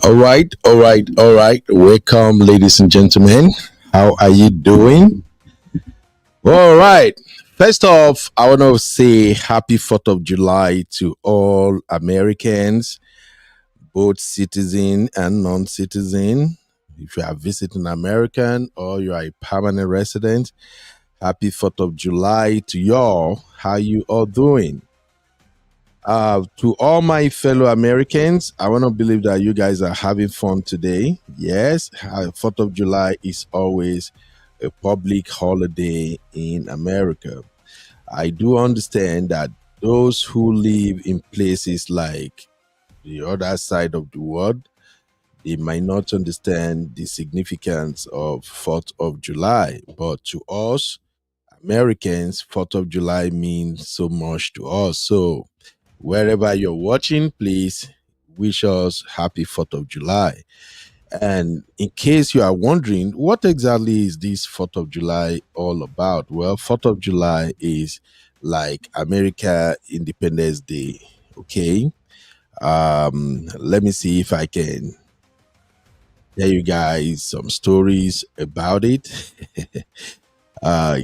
All right, all right, all right. Welcome, ladies and gentlemen. How are you doing? All right. First off, I want to say happy 4th of July to all Americans, both citizen and non citizen. If you are visiting American or you are a permanent resident, happy 4th of July to y'all. How you all doing? To all my fellow Americans, I want to believe that you guys are having fun today. Yes, 4th of July is always a public holiday in America. I do understand that those who live in places like the other side of the world, they might not understand the significance of 4th of July. But to us, Americans, 4th of July means so much to us. So, wherever you're watching, please wish us happy 4th of July. And in case you are wondering, what exactly is this 4th of July all about? Well, 4th of July is like America Independence Day. Okay. Let me see if I can tell you guys some stories about it.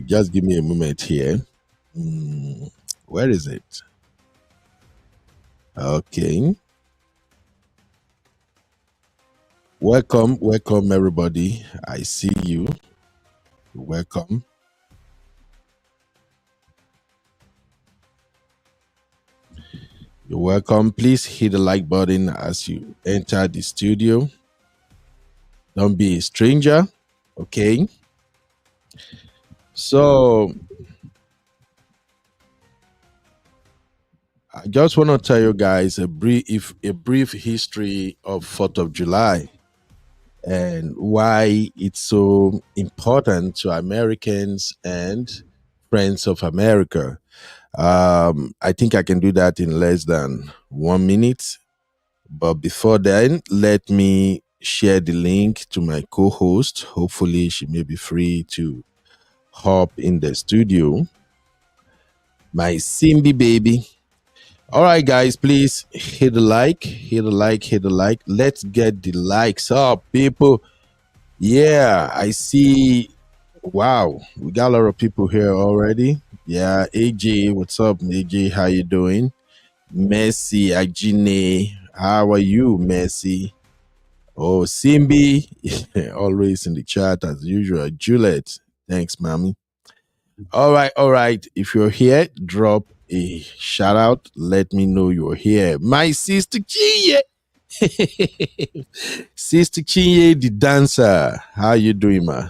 Just give me a moment here. Mm, where is it? Okay. Welcome, welcome everybody. I see you. Welcome. You're welcome. Please hit the like button as you enter the studio. Don't be a stranger. Okay. So I just want to tell you guys a brief history of 4th of July and why it's so important to Americans and friends of America. I think I can do that in less than 1 minute. But before then, let me share the link to my co host. Hopefully, she may be free to hop in the studio. My Simbi baby. All right, guys, please hit the like, hit the like, hit the like. Let's get the likes up, people. Yeah, I see. Wow, we got a lot of people here already. Yeah, AJ, what's up, AJ? How you doing? Messi, Ajine, how are you, Messi? Oh, Simbi, always in the chat as usual. Juliet, thanks, mommy. All right, all right. If you're here, drop a shout out. Let me know you're here. My sister Chinye, sister Chinye, the dancer. How you doing, ma?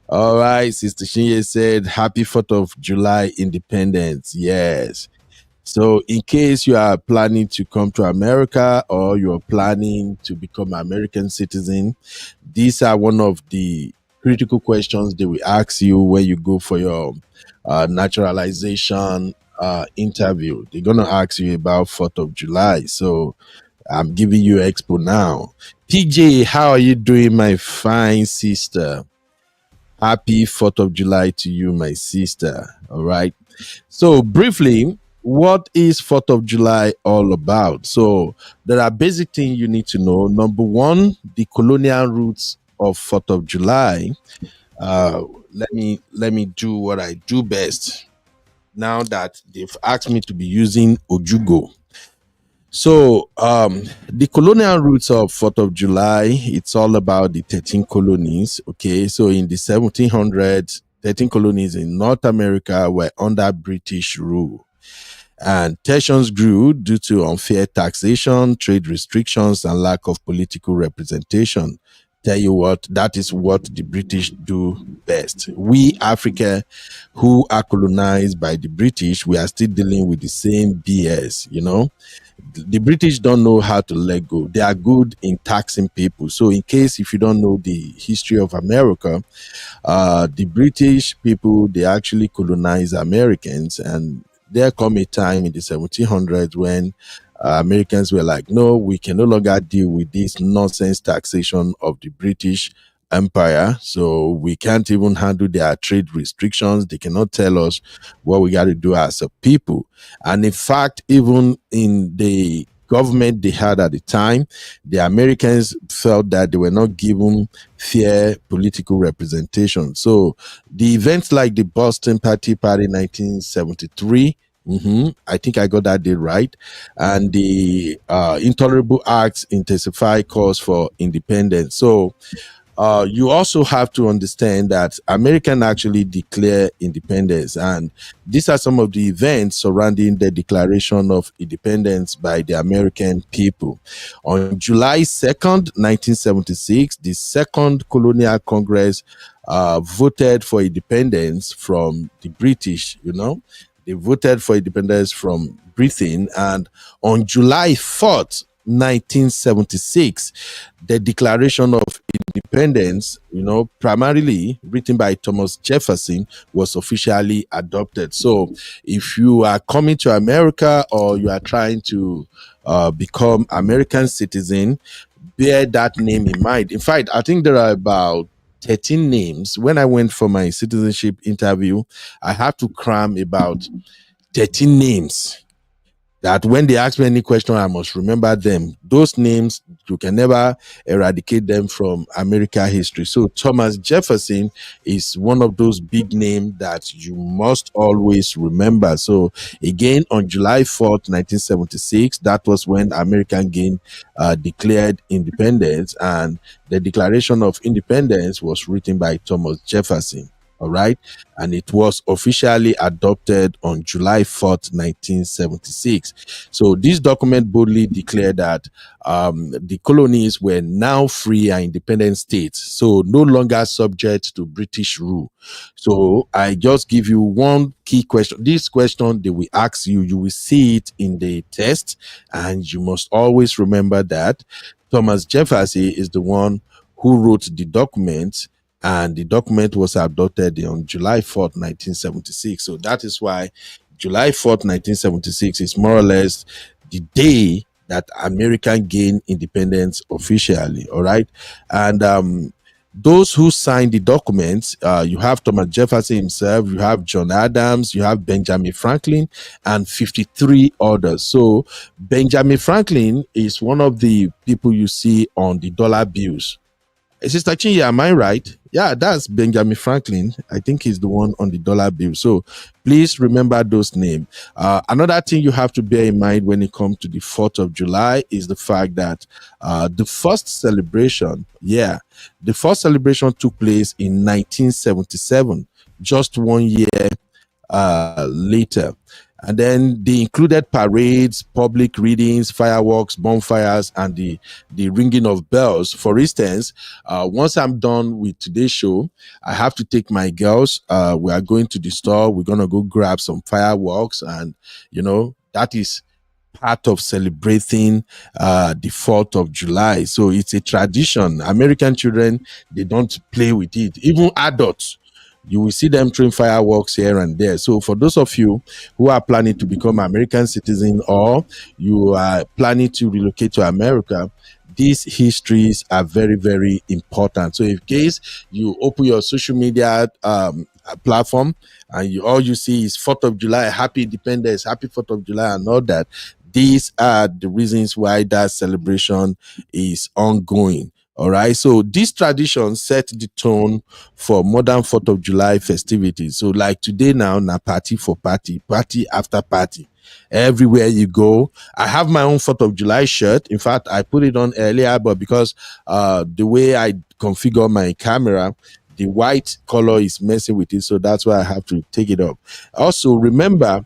All right, Sister Chinye said, "Happy 4th of July Independence." Yes. So, in case you are planning to come to America or you are planning to become an American citizen, these are one of the critical questions they will ask you when you go for your naturalization interview. They're going to ask you about 4th of July. So, I'm giving you expo now. PJ, how are you doing, my fine sister? Happy 4th of July to you, my sister. All right. So, briefly, what is 4th of July all about? So, there are basic things you need to know. Number one, the colonial roots of 4th of July. Uh, let me do what I do best. Now that they've asked me to be using Ojugo. So, the colonial roots of 4th of July, it's all about the 13 colonies. Okay, so in the 1700s, 13 colonies in North America were under British rule. And tensions grew due to unfair taxation, trade restrictions, and lack of political representation. Tell you what, that is what the British do best. We Africa, who are colonized by the British, we are still dealing with the same BS. The British don't know how to let go. They are good in taxing people. So, in case if you don't know the history of America, the British people, they actually colonized Americans, and there come a time in the 1700s when Americans were like, no, we can no longer deal with this nonsense taxation of the British Empire. So we can't even handle their trade restrictions. They cannot tell us what we got to do as a people. And in fact, even in the government they had at the time, the Americans felt that they were not given fair political representation. So the events like the Boston Party 1973, I think I got that day right, and the Intolerable Acts intensify calls for independence. So you also have to understand that American actually declare independence, and these are some of the events surrounding the Declaration of Independence by the American people. On July 2nd, 1976, the Second Colonial Congress voted for independence from the British. They voted for independence from Britain, and on July 4th, 1976, the Declaration of Independence, primarily written by Thomas Jefferson, was officially adopted. So, if you are coming to America or you are trying to become American citizen, bear that name in mind. In fact, I think there are about 13 names. When I went for my citizenship interview, I had to cram about 13 names that when they ask me any question, I must remember them. Those names, you can never eradicate them from America history. So Thomas Jefferson is one of those big names that you must always remember. So again, on July 4th, 1976, that was when American gained declared independence, and the Declaration of Independence was written by Thomas Jefferson. All right. And it was officially adopted on July 4th, 1976. So this document boldly declared that the colonies were now free and independent states, so no longer subject to British rule. So I just give you one key question. This question they will ask you, you will see it in the test, and you must always remember that Thomas Jefferson is the one who wrote the document, and the document was adopted on July 4th, 1976. So that is why July 4th, 1976 is more or less the day that America gained independence officially. All right. And those who signed the documents, you have Thomas Jefferson himself, you have John Adams, you have Benjamin Franklin, and 53 others. So Benjamin Franklin is one of the people you see on the dollar bills. Sister Chinye, am I right? Yeah, that's Benjamin Franklin. I think he's the one on the dollar bill. So please remember those names. Another thing you have to bear in mind when it comes to the 4th of July is the fact that the first celebration, the first celebration took place in 1977, just 1 year later. And then they included parades, public readings, fireworks, bonfires, and the ringing of bells. For instance, once I'm done with today's show, I have to take my girls. We are going to the store. We're going to go grab some fireworks. And, that is part of celebrating the 4th of July. So it's a tradition. American children, they don't play with it. Even adults, you will see them throwing fireworks here and there. So for those of you who are planning to become American citizen, or you are planning to relocate to America, these histories are very, very important. So in case you open your social media platform and all you see is 4th of July, happy independence, happy 4th of July, and all that, these are the reasons why that celebration is ongoing. All right. So this tradition set the tone for modern 4th of July festivities. So like today now, party for party, party after party. Everywhere you go. I have my own 4th of July shirt. In fact, I put it on earlier, but because the way I configure my camera, the white color is messing with it. So that's why I have to take it off. Also, remember,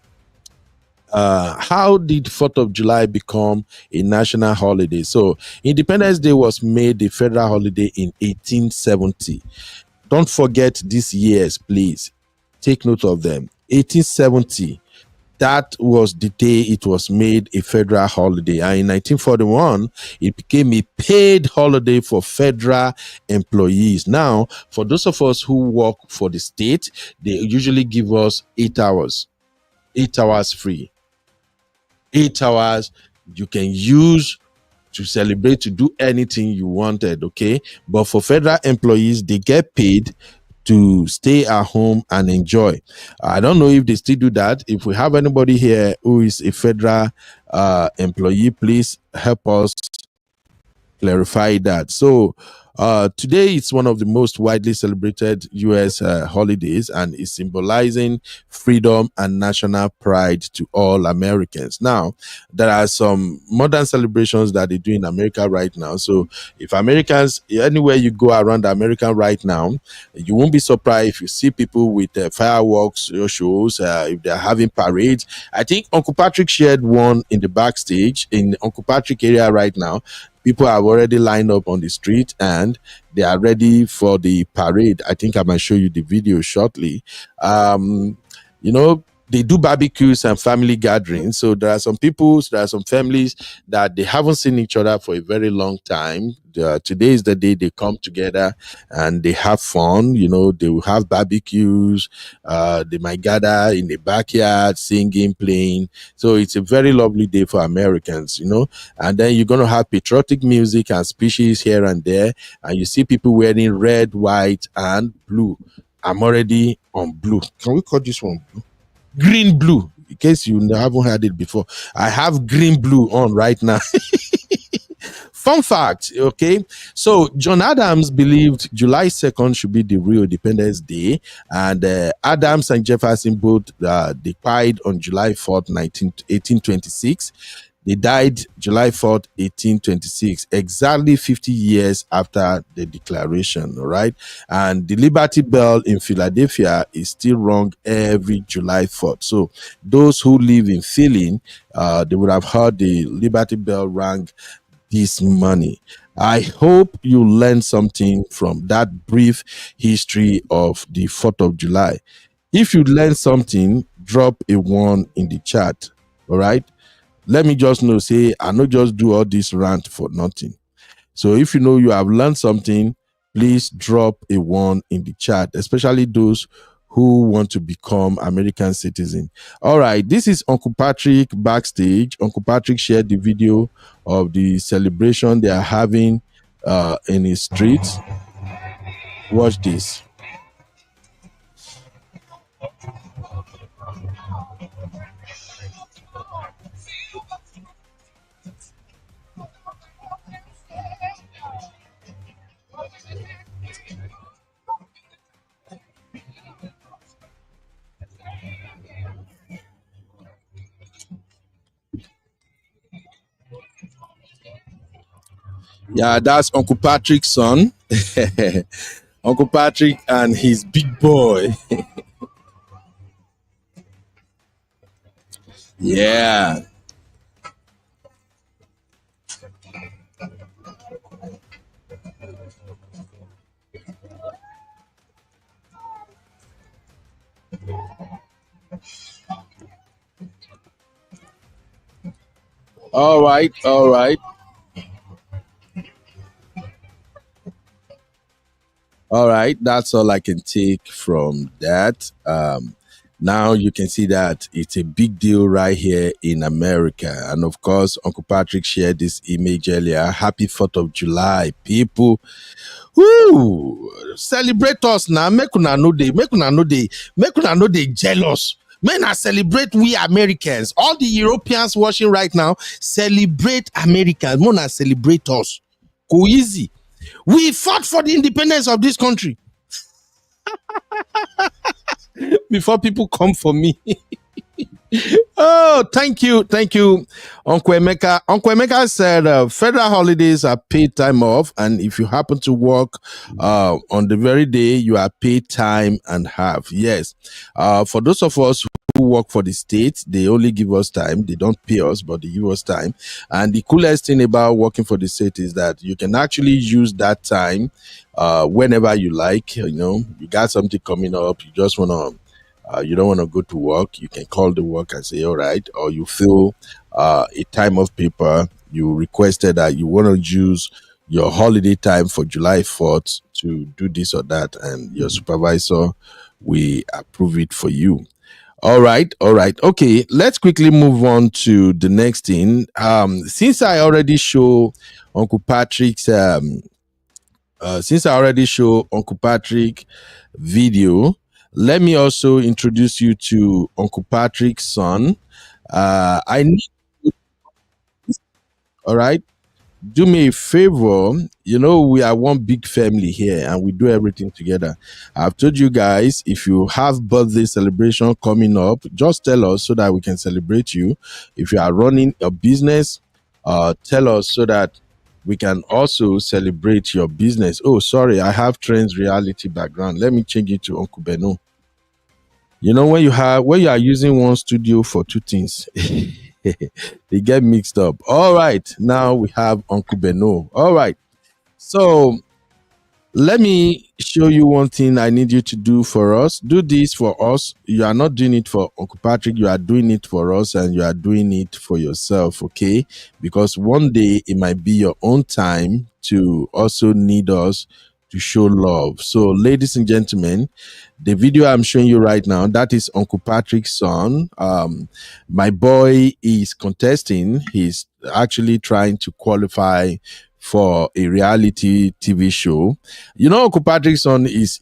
How did 4th of July become a national holiday? So, Independence Day was made a federal holiday in 1870. Don't forget these years, please. Take note of them. 1870, that was the day it was made a federal holiday. And in 1941, it became a paid holiday for federal employees. Now, for those of us who work for the state, they usually give us 8 hours, 8 hours free. 8 hours you can use to celebrate, to do anything you wanted, okay? But for federal employees, they get paid to stay at home and enjoy. I don't know if they still do that. If we have anybody here who is a federal employee, please help us clarify that. So today it's one of the most widely celebrated U.S. Holidays, and is symbolizing freedom and national pride to all Americans. Now, there are some modern celebrations that they do in America right now. So if Americans, anywhere you go around America right now, you won't be surprised if you see people with fireworks shows, if they're having parades. I think Uncle Patrick shared one in the backstage in Uncle Patrick area right now. People have already lined up on the street and they are ready for the parade. I think I might show you the video shortly. You know, they do barbecues and family gatherings. So there are some people, there are some families that they haven't seen each other for a very long time. Today is the day they come together and they have fun. You know, they will have barbecues. They might gather in the backyard, singing, playing. So it's a very lovely day for Americans, you know. And then you're going to have patriotic music and speeches here and there. And you see people wearing red, white, and blue. I'm already on blue. Can we call this one blue? Green, blue. In case you haven't heard it before, I have green, blue on right now. Fun fact, okay? So John Adams believed July 2nd should be the real Independence Day, and Adams and Jefferson both they died on July 4th, 1826. They died July 4th, 1826, exactly 50 years after the Declaration, all right? And the Liberty Bell in Philadelphia is still rung every July 4th. So those who live in Philly, they would have heard the Liberty Bell rang this money. I hope you learned something from that brief history of the 4th of July. If you learned something, drop a 1 in the chat, all right? Let me just know, say, I not just do all this rant for nothing. So if you know you have learned something, please drop a 1 in the chat, especially those who want to become American citizen. All right, this is Uncle Patrick backstage. Uncle Patrick shared the video of the celebration they are having in his street. Watch this. Yeah, that's Uncle Patrick's son. Uncle Patrick and his big boy. Yeah. All right, all right. All right, that's all I can take from that. Now you can see that it's a big deal right here in America. And of course, Uncle Patrick shared this image earlier. Happy 4th of July, people. Woo! Celebrate us now. Make una know they jealous. Men are celebrate we Americans. All the Europeans watching right now, celebrate Americans. Mona celebrate us. Go easy. We fought for the independence of this country. Before people come for me. Oh, thank you, Uncle Emeka. Uncle Emeka said federal holidays are paid time off, and if you happen to work on the very day, you are paid time and half. Yes, for those of us work for the state. They only give us time. They don't pay us, but they give us time. And the coolest thing about working for the state is that you can actually use that time whenever you like. You know, you got something coming up, you just want to you don't want to go to work, you can call the work and say, all right, or you fill a time of paper. You requested that you want to use your holiday time for July 4th to do this or that, and your supervisor will approve it for you. All right, all right. Okay, let's quickly move on to the next thing. Since I already show Uncle Patrick's since I already show Uncle Patrick video, let me also introduce you to Uncle Patrick's son. I need, all right, do me a favor. You know, we are one big family here and we do everything together. I've told you guys, if you have birthday celebration coming up, just tell us so that we can celebrate you. If you are running a business, tell us so that we can also celebrate your business. Oh, sorry, I have Trends Reality background. Let me change it to Uncle Beno. You know, when you are using one studio for two things, they get mixed up. All right, now we have Uncle Beno. All right, so let me show you one thing I need you to do for us. Do this for us. You are not doing it for Uncle Patrick. You are doing it for us and you are doing it for yourself, okay? Because one day it might be your own time to also need us to show love. So, ladies and gentlemen, the video I'm showing you right now, that is Uncle Patrick's son. My boy is contesting. He's actually trying to qualify for a reality TV show. You know, Uncle Patrick's son is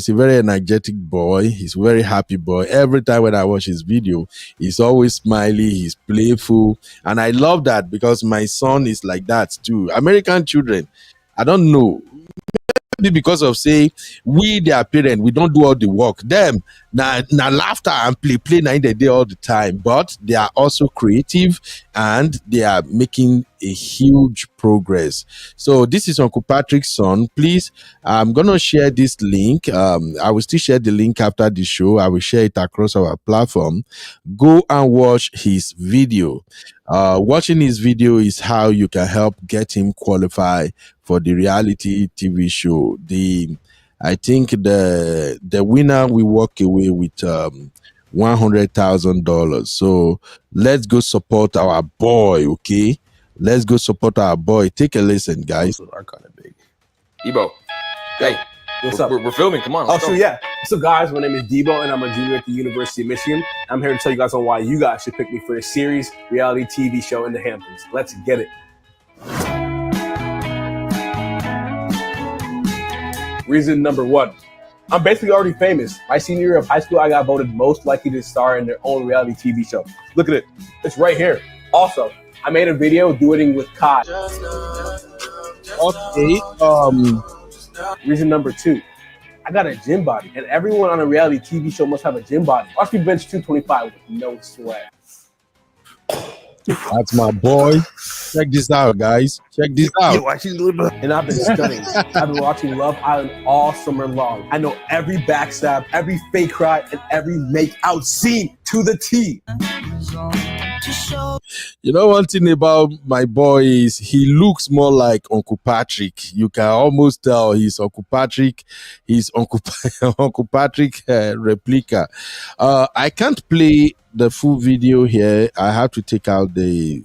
a very energetic boy. He's a very happy boy. Every time when I watch his video, he's always smiley, he's playful. And I love that because my son is like that too. American children, I don't know, because of say we their parent, we don't do all the work. Them now laughter and play na in the day all the time, but they are also creative and they are making a huge progress. So this is Uncle Patrick's son. Please, I'm gonna share this link. I will still share the link after the show. I will share it across our platform. Go and watch his video. Watching his video is how you can help get him qualify for the reality TV show. I think the winner will walk away with $100,000. So let's go support our boy, okay? Let's go support our boy. Take a listen, guys. Those are kind of big. Debo, hey, What's up? we're filming. Come on. Oh, let's so go. yeah. So guys, my name is Debo, and I'm a junior at the University of Michigan. I'm here to tell you guys on why you guys should pick me for a series reality TV show in the Hamptons. Let's get it. Reason number one, I'm basically already famous. My senior year of high school, I got voted most likely to star in their own reality TV show. Look at it. It's right here. Also, I made a video duetting with Kai. Okay. Reason number two, I got a gym body, and everyone on a reality TV show must have a gym body. Watch me bench 225 with no sweat. That's my boy. Check this out, guys. Check this out. And I've been studying. I've been watching Love Island all summer long. I know every backstab, every fake cry, and every make out scene to the T. You know, one thing about my boy is he looks more like Uncle Patrick. You can almost tell he's Uncle Patrick. He's Uncle Patrick replica. I can't play the full video here. I have to take out the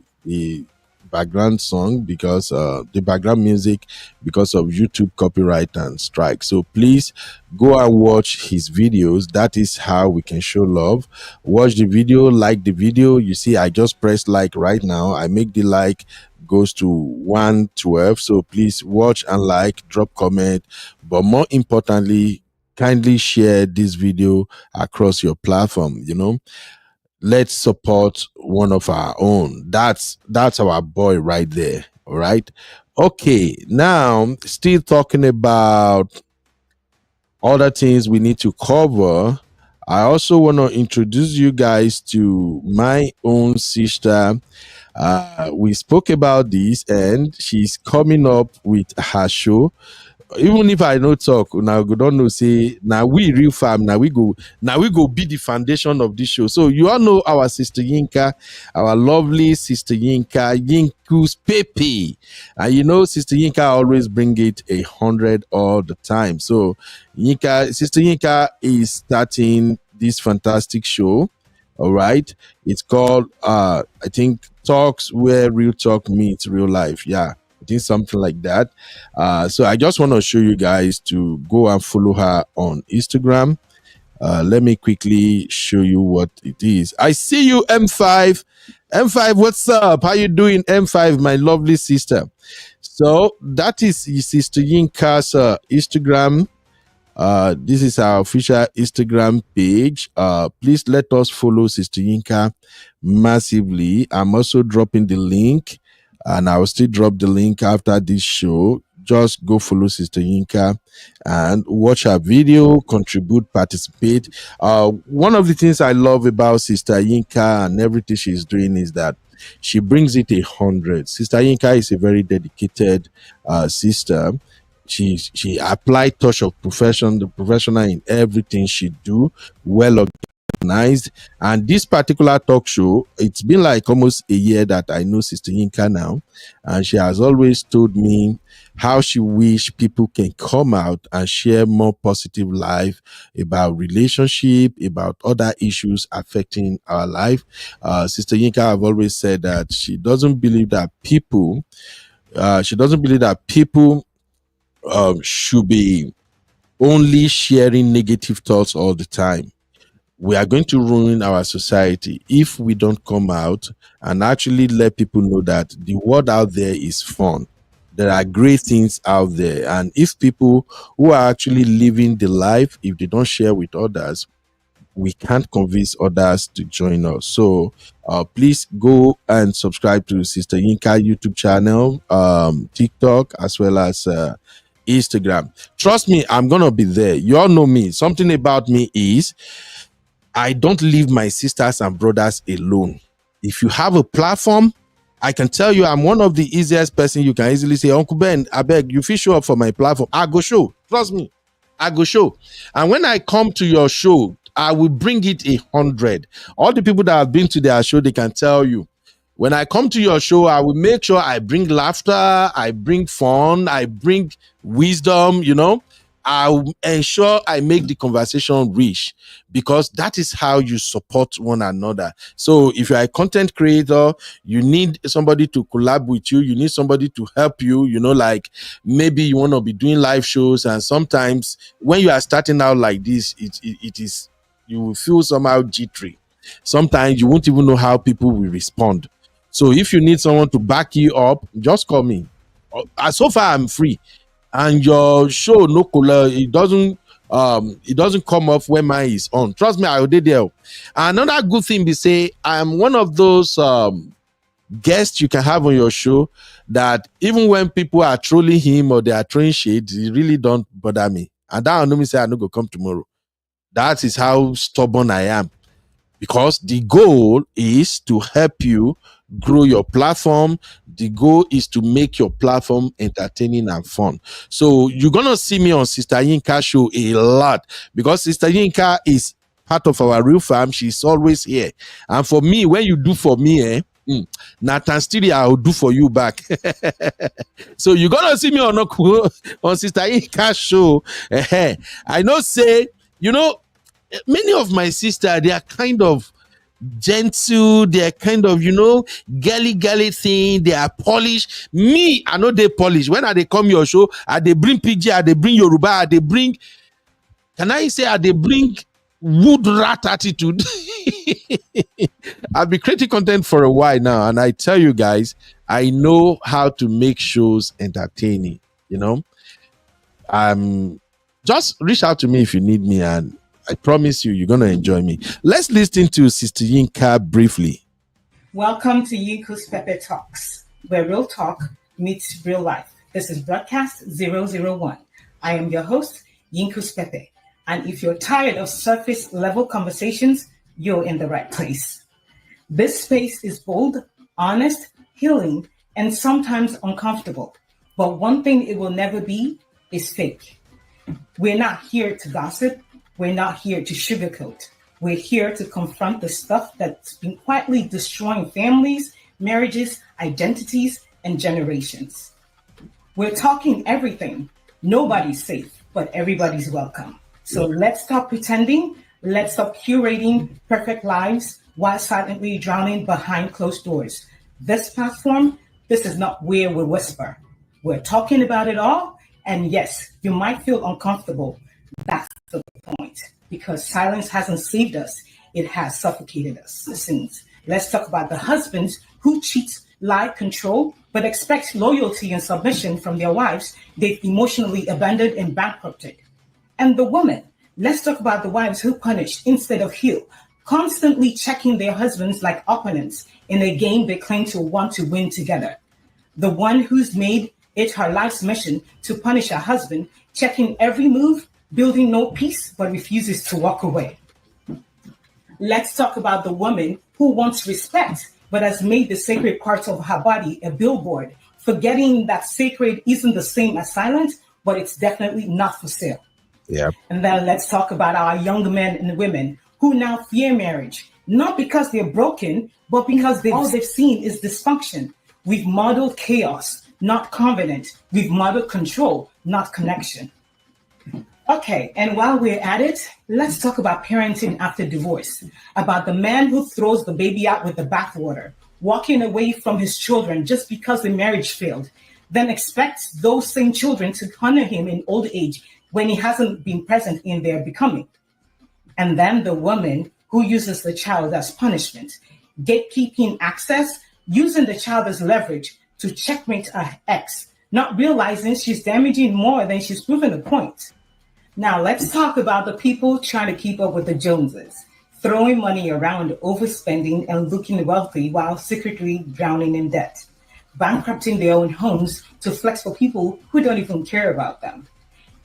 background song because the background music because of YouTube copyright and strike. So please go and watch his videos. That is how we can show love. Watch the video, like the video. You see, I just pressed like right now. I make the like goes to 112. So please watch and like, drop comment, but more importantly, kindly share this video across your platform. You know, let's support one of our own. That's our boy right there. All right. Okay, now still talking about other things we need to cover. I also want to introduce you guys to my own sister. We spoke about this and she's coming up with her show. even if I no talk, now we don't know say now we real farm, now we go be the foundation of this show. So you all know our sister Yinka, our lovely sister Yinka, Yinku's Pepe. And you know sister Yinka always bring it 100 all the time. So sister Yinka is starting this fantastic show. All right. It's called I think Talks Where Real Talk Meets Real Life. Yeah. I think something like that. So I just want to show you guys to go and follow her on Instagram. Let me quickly show you what it is. I see you, M5. M5, what's up? How you doing, M5, my lovely sister? So that is Sister Yinka's Instagram. This is our official Instagram page. Please let us follow Sister Yinka massively. I'm also dropping the link, and I will still drop the link after this show. Just go follow Sister Yinka and watch her video, contribute, participate. One of the things I love about Sister Yinka and everything she's doing is that she brings it 100. Sister Yinka is a very dedicated sister. She applied touch of the professional in everything she do, well organized. And this particular talk show, it's been like almost a year that I know Sister Yinka now, and she has always told me how she wish people can come out and share more positive life about relationship, about other issues affecting our life. Sister Yinka have always said that she doesn't believe that people should be only sharing negative thoughts all the time. We are going to ruin our society if we don't come out and actually let people know that the world out there is fun. There are great things out there. And if people who are actually living the life, if they don't share with others, we can't convince others to join us. So please go and subscribe to Sister Yinka YouTube channel, TikTok, as well as Instagram. Trust me, I'm gonna be there. You all know me. Something about me is I don't leave my sisters and brothers alone. If you have a platform, I can tell you I'm one of the easiest person you can easily say, Uncle Ben, I beg you, show up for my platform. I go show. Trust me, I go show. And when I come to your show, I will bring it 100. All the people that have been to their show, they can tell you. When I come to your show, I will make sure I bring laughter, I bring fun, I bring wisdom, I'll ensure I make the conversation rich, because that is how you support one another. So if you're a content creator, you need somebody to collab with you. You need somebody to help you, like maybe you want to be doing live shows. And sometimes when you are starting out like this, it is, you will feel somehow jittery. Sometimes you won't even know how people will respond. So if you need someone to back you up, just call me. So far I'm free. And your show no color, it doesn't come off when mine is on. Trust me, I will do there. Another good thing be say I'm one of those guests you can have on your show that even when people are trolling him or they are throwing shade, it really don't bother me. And that will know me say I no go come tomorrow. That is how stubborn I am. Because the goal is to help you grow your platform. The goal is to make your platform entertaining and fun. So you're going to see me on Sister Yinka show a lot, because Sister Yinka is part of our real fam. She's always here. And for me, when you do for me, Nathan Stili, I'll do for you back. So you're going to see me on Sister Yinka show. I know say, many of my sisters, they are kind of gentle, they're kind of, girly thing, they are polished. Me, I know they polish. When they come your show, they bring PG, they bring Yoruba, they bring, can I say, they bring wood rat attitude. I've been creating content for a while now, and I tell you guys, I know how to make shows entertaining. Just reach out to me if you need me, and I promise you, you're going to enjoy me. Let's listen to Sister Yinka briefly. Welcome to Yinku's Pepe Talks, where real talk meets real life. This is broadcast 001. I am your host, Yinku's Pepe. And if you're tired of surface level conversations, you're in the right place. This space is bold, honest, healing, and sometimes uncomfortable. But one thing it will never be is fake. We're not here to gossip. We're not here to sugarcoat. We're here to confront the stuff that's been quietly destroying families, marriages, identities, and generations. We're talking everything. Nobody's safe, but everybody's welcome. So let's stop pretending. Let's stop curating perfect lives while silently drowning behind closed doors. This platform, this is not where we whisper. We're talking about it all. And yes, you might feel uncomfortable. That's the point. Because silence hasn't saved us, it has suffocated us. Listen, let's talk about the husbands who cheat, lie, control, but expect loyalty and submission from their wives they've emotionally abandoned and bankrupted. And the women, let's talk about the wives who punish instead of heal, constantly checking their husbands like opponents in a game they claim to want to win together. The one who's made it her life's mission to punish her husband, checking every move, building no peace, but refuses to walk away. Let's talk about the woman who wants respect, but has made the sacred parts of her body a billboard, forgetting that sacred isn't the same as silent, but it's definitely not for sale. Yeah. And then let's talk about our young men and women who now fear marriage, not because they're broken, but because all they've seen is dysfunction. We've modeled chaos, not covenant. We've modeled control, not connection. Okay, and while we're at it, let's talk about parenting after divorce, about the man who throws the baby out with the bathwater, walking away from his children just because the marriage failed, then expects those same children to honor him in old age when he hasn't been present in their becoming. And then the woman who uses the child as punishment, gatekeeping access, using the child as leverage to checkmate her ex, not realizing she's damaging more than she's proving a point. Now let's talk about the people trying to keep up with the Joneses, throwing money around, overspending, and looking wealthy while secretly drowning in debt, bankrupting their own homes to flex for people who don't even care about them.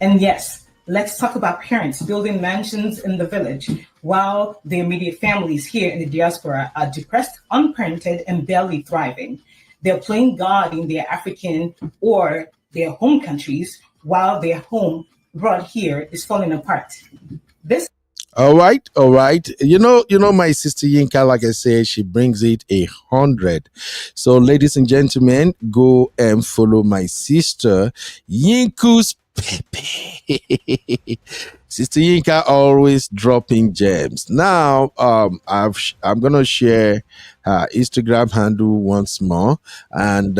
And yes, let's talk about parents building mansions in the village while their immediate families here in the diaspora are depressed, unparented, and barely thriving. They're playing God in their African or their home countries while their home brought here is falling apart. This All right. My sister Yinka, like I said, she brings it 100. So, ladies and gentlemen, go and follow my sister Yinku's Pepe. Sister Yinka always dropping gems. Now, I'm gonna share her Instagram handle once more, and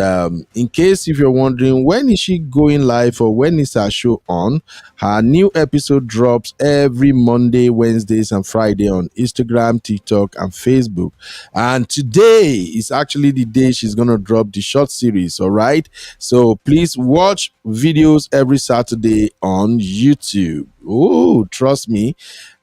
in case if you're wondering when is she going live or when is her show on, her new episode drops every Monday, Wednesdays, and Friday on Instagram, TikTok, and Facebook. And today is actually the day she's gonna drop the short series. All right, so please watch videos every Saturday on YouTube. Oh, trust me,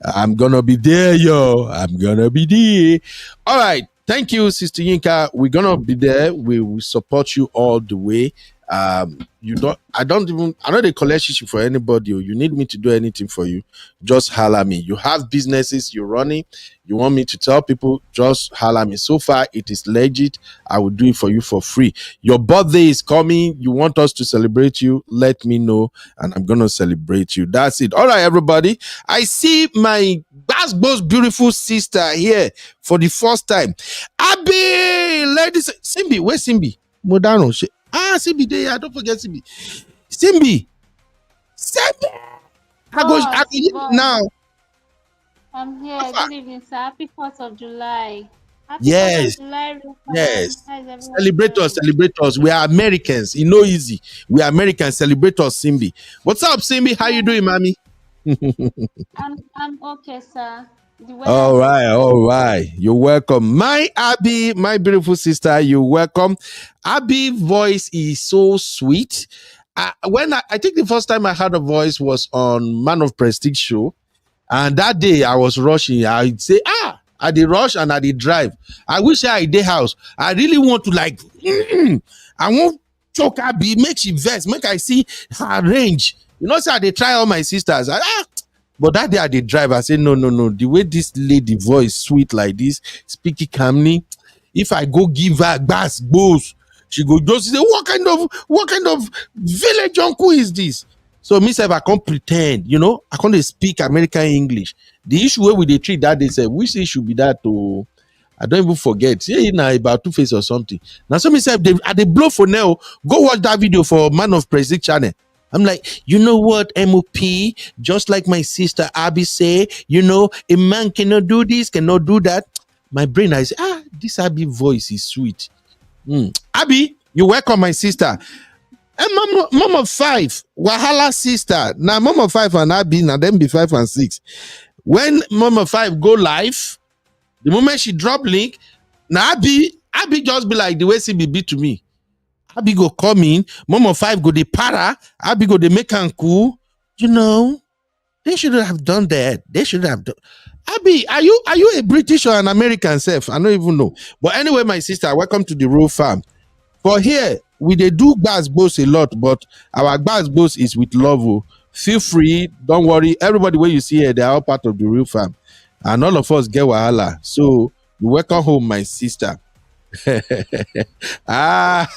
I'm gonna be there, yo. I'm gonna be there. All right. Thank you, Sister Yinka. We're gonna be there. We will support you all the way. I know they collect shit for anybody. You need me to do anything for you, just holler me. You have businesses you're running, you want me to tell people, just holler me. So far it is legit. I will do it for you for free. Your birthday is coming, you want us to celebrate you, let me know and I'm gonna celebrate you. That's it. All right, everybody, I see my most beautiful sister here for the first time. Abby, ladies, Simbi, where's Simbi? Modano. Simbi there. Don't forget Simbi. Simbi. I go now. I'm here. Good evening, sir. Happy 4th of July. Happy 4th Yes. of July, Yes. How is everyone Celebrate doing? us, celebrate us. We are Americans. It's no easy. We are Americans. Celebrate us, Simbi. What's up, Simbi? How you doing, mommy? I'm okay, sir. The weather All is right, okay. all right. You're welcome. My Abby, my beautiful sister, you're welcome. Abby's voice is so sweet. I think the first time I heard her voice was on Man of Prestige show. And that day I was rushing. I'd say, I did rush and I did drive. I wish I did house. I really want to I want choke Abby, make she vex, make I see her range. You know, so they try all my sisters. But that day I did drive. I said, no. The way this lady voice sweet like this, speaking calmly. If I go give her bass, she go just say, what kind of village uncle is this? So me say I can't pretend, I can't speak American English. The issue where we they treat that they say, which issue be that to I don't even forget. Yeah, now about Two Face or something. Now some say they blow for now. Go watch that video for Man of Prestige channel. I'm like, you know what, MOP, just like my sister Abby say, a man cannot do this, cannot do that. My brain, I say, this Abby voice is sweet. Abby, you welcome my sister. And mom of 5, Wahala sister. Now mom of 5 and Abby, now them be 5 and 6. When mom of 5 go live, the moment she drop link, now Abby just be like the way CBB to me. Abby go come in, mom of 5 go the para, Abby go the make and cool. They shouldn't have done that. They should have done. Abby, are you a British or an American self? I don't even know. But anyway, my sister, welcome to the Real Farm. For here, we they do Gbaz Boss a lot, but our Gbaz Boss is with love. Feel free, don't worry. Everybody where you see here, they are all part of the Real Farm. And all of us get wahala. So you welcome home, my sister. Mama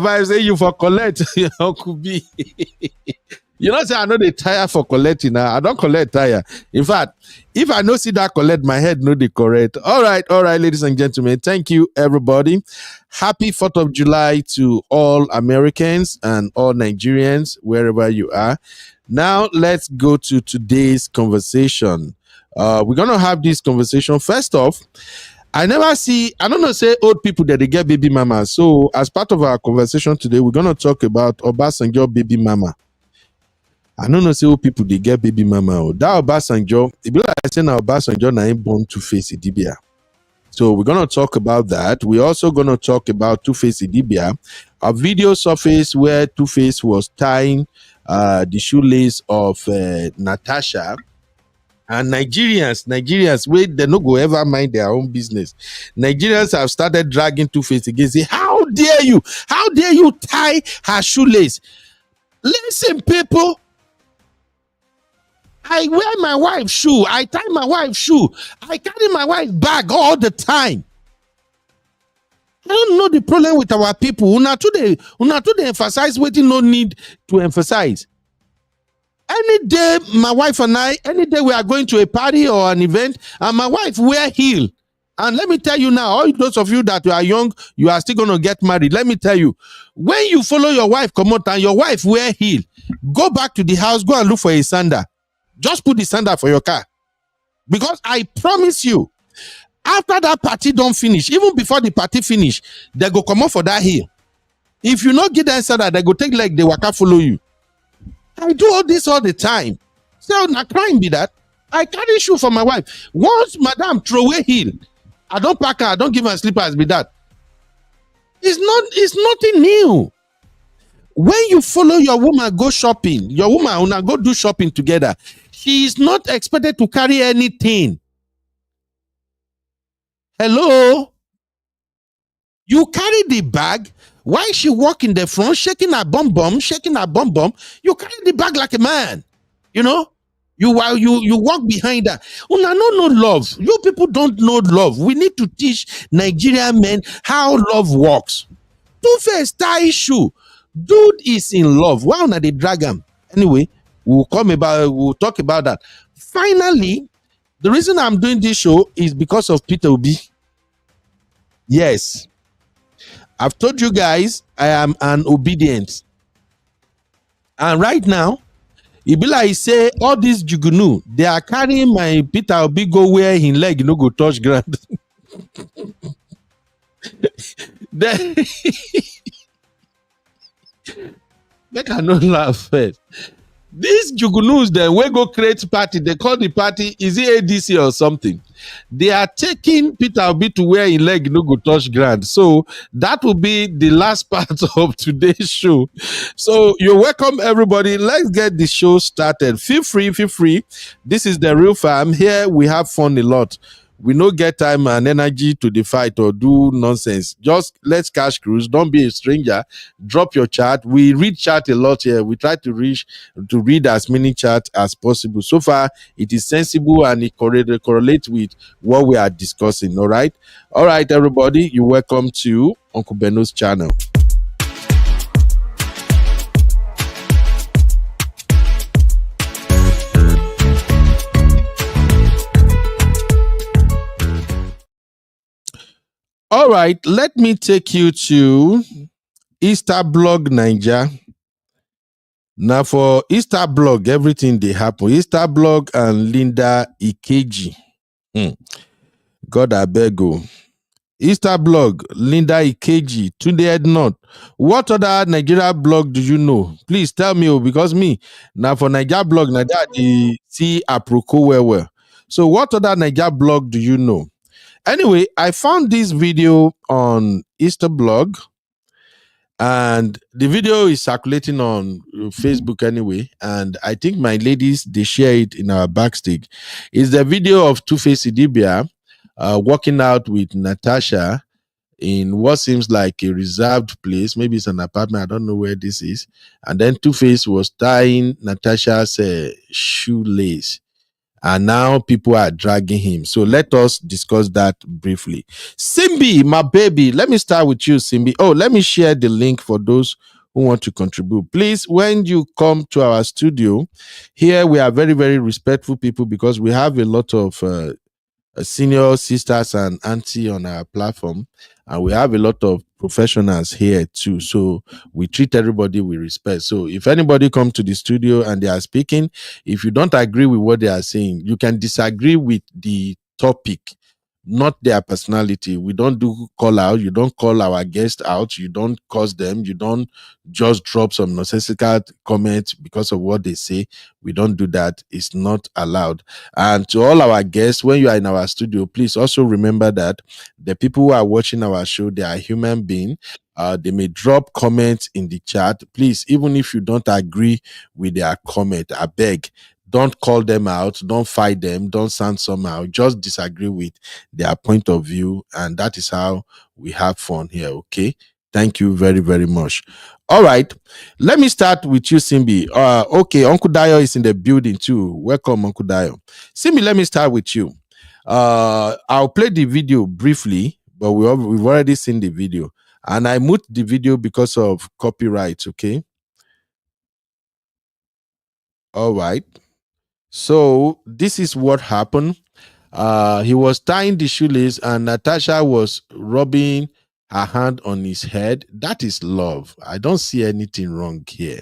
Vibe say you for collect Uncle B. Say I know they tire for collecting now. I don't collect tire. In fact, if I no see that collect, my head no they correct. All right, ladies and gentlemen. Thank you, everybody. Happy 4th of July to all Americans and all Nigerians, wherever you are. Now let's go to today's conversation. We're gonna have this conversation. First off, I don't know, say old people that they get baby mama. So as part of our conversation today, we're gonna talk about Obasanjo baby mama. I don't know, say old people they get baby mama. That Obasanjo, it be like saying Obasanjo na him born Two-Face Idibia. So we're gonna talk about that. We're also gonna talk about Two-Face Idibia. A video surfaced where Two-Face was tying the shoelace of Natasha. And Nigerians, wait, they no go ever mind their own business. Nigerians have started dragging Two-Face again. Say, how dare you? How dare you tie her shoelace? Listen, people. I wear my wife's shoe. I tie my wife's shoe. I carry my wife's bag all the time. I don't know the problem with our people. Una today emphasize waiting no need to emphasize. Any day, my wife and I, any day we are going to a party or an event, and my wife wear heel. And let me tell you now, all those of you that are young, you are still going to get married. Let me tell you, when you follow your wife come out and your wife wear heel, go back to the house, go and look for a sander. Just put the sander for your car. Because I promise you, after that party don't finish, even before the party finish, they go come out for that heel. If you not get that sander, they go take like they waka follow you. I do all this all the time. So na crime be that. I carry shoe for my wife. Once madam throw away heel, I don't pack her, I don't give her slippers be that. It's nothing new. When you follow your woman go shopping, your woman una go do shopping together, she is not expected to carry anything. Hello? You carry the bag. Why she walk in the front, shaking her bum bum? You carry the bag like a man. While you walk behind her. Una no know love. You people don't know love. We need to teach Nigerian men how love works. Two-Face tie issue. Dude is in love. Why not they drag him? Anyway, we'll talk about that. Finally, the reason I'm doing this show is because of Peter Obi. Yes. I've told you guys I am an obedient. And right now, it be like say all these jugunu, they are carrying my Peter Obi go where his leg no go touch ground. Make I not laugh first. These jugunus then we go create party. They call the party, is it ADC or something? They are taking Peter Obi to where his leg no go touch ground. So that will be the last part of today's show. So you're welcome, everybody. Let's get the show started. Feel free. This is the Real Farm. Here we have fun a lot. We no get time and energy to the fight or do nonsense. Just let's cash cruise. Don't be a stranger. Drop your chat. We read chat a lot here. We try to read as many chat as possible. So far, it is sensible and it correlates with what we are discussing. All right, everybody. You're welcome to Uncle Beno's channel. All right, let me take you to Easter Blog Niger. Now for Easter Blog, everything they happen. Easter Blog and Linda Ikeji. Hmm. God I beg you. Easter Blog, Linda Ikeji, Tunde Ednut. What other Nigeria blog do you know? Please tell me, because me, now for Nigeria blog, Nigeria, they see Aproko well. So what other Nigeria blog do you know? Anyway, I found this video on Easter Blog, and the video is circulating on Facebook anyway. And I think my ladies, they share it in our backstage. It's the video of Two-Face Idibia walking out with Natasha in what seems like a reserved place. Maybe it's an apartment. I don't know where this is. And then Two-Face was tying Natasha's shoelace. And now people are dragging him. So let us discuss that briefly. Simbi, my baby, let me start with you, Simbi. Oh, let me share the link for those who want to contribute. Please, when you come to our studio, here we are very, very respectful people because we have a lot of senior sisters and auntie on our platform, and we have a lot of professionals here too, so we treat everybody with respect. So if anybody come to the studio and they are speaking, if you don't agree with what they are saying, you can disagree with the topic, not their personality. We don't do call out. You don't call our guests out. You don't curse them. You don't just drop some nonsensical comments because of what they say. We don't do that. It's not allowed. And to all our guests, when you are in our studio, please also remember that the people who are watching our show, they are human beings. They may drop comments in the chat. Please, even if you don't agree with their comment, I beg, don't call them out, don't fight them, don't sound somehow. Just disagree with their point of view, and that is how we have fun here. Okay, thank you very, very much. All right, let me start with you, Simbi. Okay, Uncle Dio is in the building too. Welcome, Uncle Dio. Simbi, let me start with you. I'll play the video briefly, but we've already seen the video, and I moved the video because of copyright. Okay. All right. So this is what happened. He was tying the shoelace, and Natasha was rubbing her hand on his head. That is love. I don't see anything wrong here.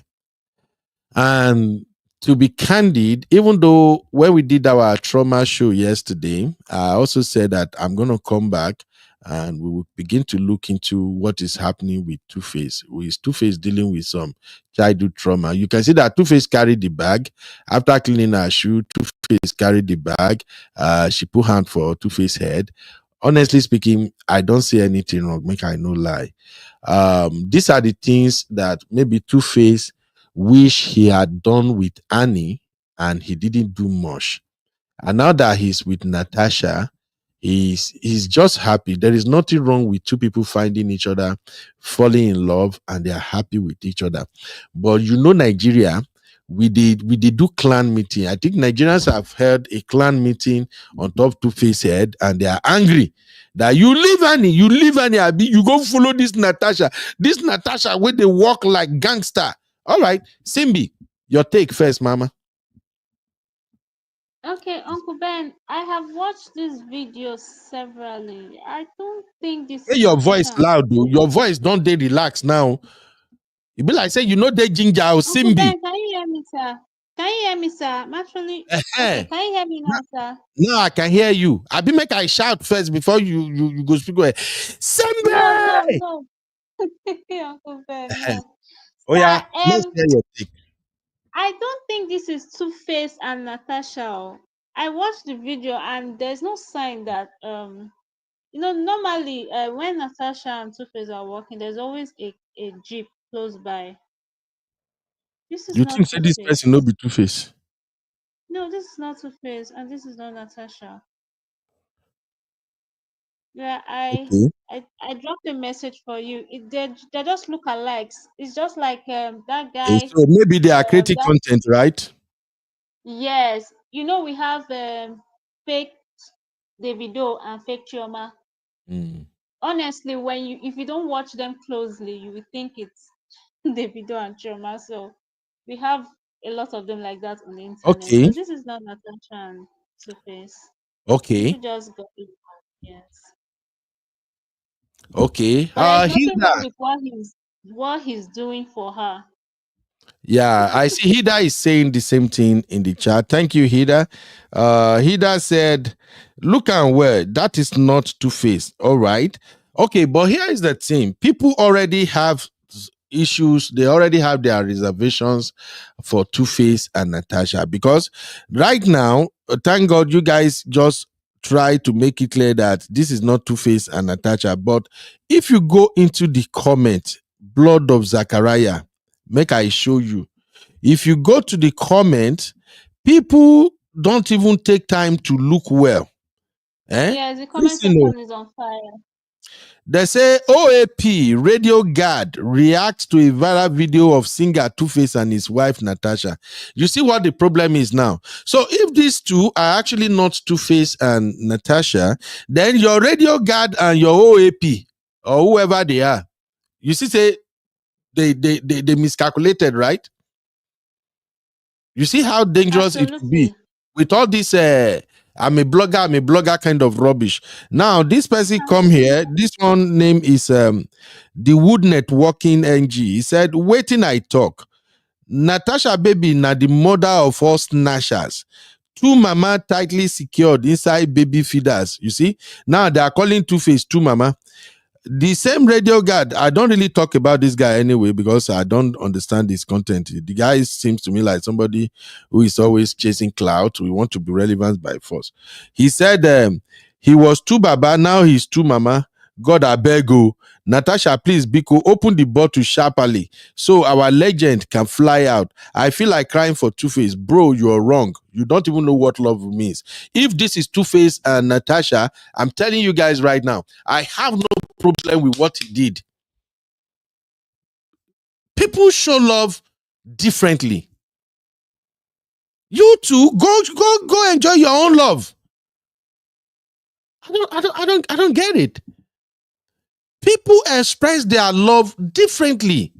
And to be candid, even though when we did our trauma show yesterday, I also said that I'm going to come back and we will begin to look into what is happening with Two-Face. With Two-Face dealing with some childhood trauma. You can see that Two-Face carried the bag. After cleaning her shoe, Two-Face carried the bag. She put hand for Two-Face head. Honestly speaking, I don't see anything wrong. Make I no lie. These are the things that maybe Two-Face wish he had done with Annie, and he didn't do much. And now that he's with Natasha, he's just happy. There is nothing wrong with two people finding each other, falling in love, and they are happy with each other. But you know, Nigeria, we did do clan meeting. I think Nigerians have held a clan meeting on top Two-Face head, and they are angry that you leave Annie, Abi, you go follow this Natasha where they walk like gangster. All right, Simbi, your take first, Mama. Okay, Uncle Ben, I have watched this video severally. I don't think this Hey, is your voice Natasha. loud, though. Your voice don't they relax now. You be like say you know they ginger or Uncle Simbi. Ben, can you hear me, sir? Can you hear me, sir? I'm actually okay. Eh, Can you hear me now, sir? now I can hear you. I be make I shout first before you go speak. Well, No, no, Simbi. no. Uncle Ben, Eh, no. oh Sir, yeah, let's hear your take. I don't think this is Two-Face and Natasha. I watched the video and there's no sign that normally when Natasha and Two-Face are walking, there's always a jeep close by. This is You not think say this person no Two-Face. be Two-Face? No, this is not Two-Face and this is not Natasha. Yeah, Okay. I dropped a message for you. They just look alike. It's just like that Eh, guy. so maybe they are creating That content, right? yes, we have fake Davido and fake Chioma. Mm. Honestly, when you if you don't watch them closely, you will think it's Davido and Chioma. So we have a lot of them like that on the internet. Okay. So this is not Natasha and Two-Face. Okay. People just got it. Yes. Okay. But there's He's nothing wrong with what he's doing for her. Yeah, I see Hida is saying the same thing in the chat. Thank you, Hida. Hida said, look and where that is not two-faced. All right. Okay, but here is the thing. People already have issues, they already have their reservations for Two-Face and Natasha. Because right now, thank God you guys just try to make it clear that this is not Two-Face and Natasha. But if you go into the comment, Blood of Zachariah, make I show you. If you go to the comment, people don't even take time to look well. Yes, the comment section is on fire. They say OAP radio guard reacts to a viral video of singer Two-Face and his wife Natasha. You see what the problem is now. So if these two are actually not Two-Face and Natasha, then your radio guard and your OAP or whoever they are, you see, say they miscalculated, right? You see how dangerous it could be with all this I'm a blogger kind of rubbish. Now this person come here, this one name is the Wood Networking NG. He said, waiting I talk. Natasha baby na the mother of all snatchers. Two mama tightly secured inside baby feeders. You see? Now they are calling Two-Face two mama. The same radio guard, I don't really talk about this guy anyway because I don't understand his content. The guy seems to me like somebody who is always chasing clout. We want to be relevant by force. He said he was two baba, now he's two mama. God, I beg you. Natasha, please, Biko, open the bottle sharply so our legend can fly out. I feel like crying for Two-Face. Bro, you're wrong. You don't even know what love means. If this is Two-Face and Natasha, I'm telling you guys right now, I have no problem with what he did. People show love differently. You two go enjoy your own love. I don't get it. People express their love differently.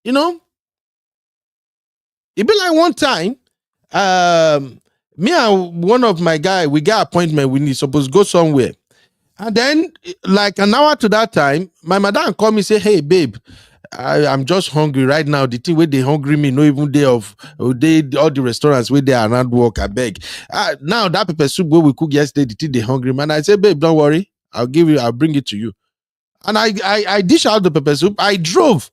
You know, it be like one time, me and one of my guy, we got appointment. We need supposed to go somewhere. And then, like an hour to that time, my madam call me say, "Hey, babe, I'm just hungry right now. The thing where they hungry me, no even day of day all the restaurants where they are around work. I beg. Now that pepper soup where we cook yesterday, the thing they hungry man. I say, babe, don't worry, I'll bring it to you. And I dish out the pepper soup. I drove.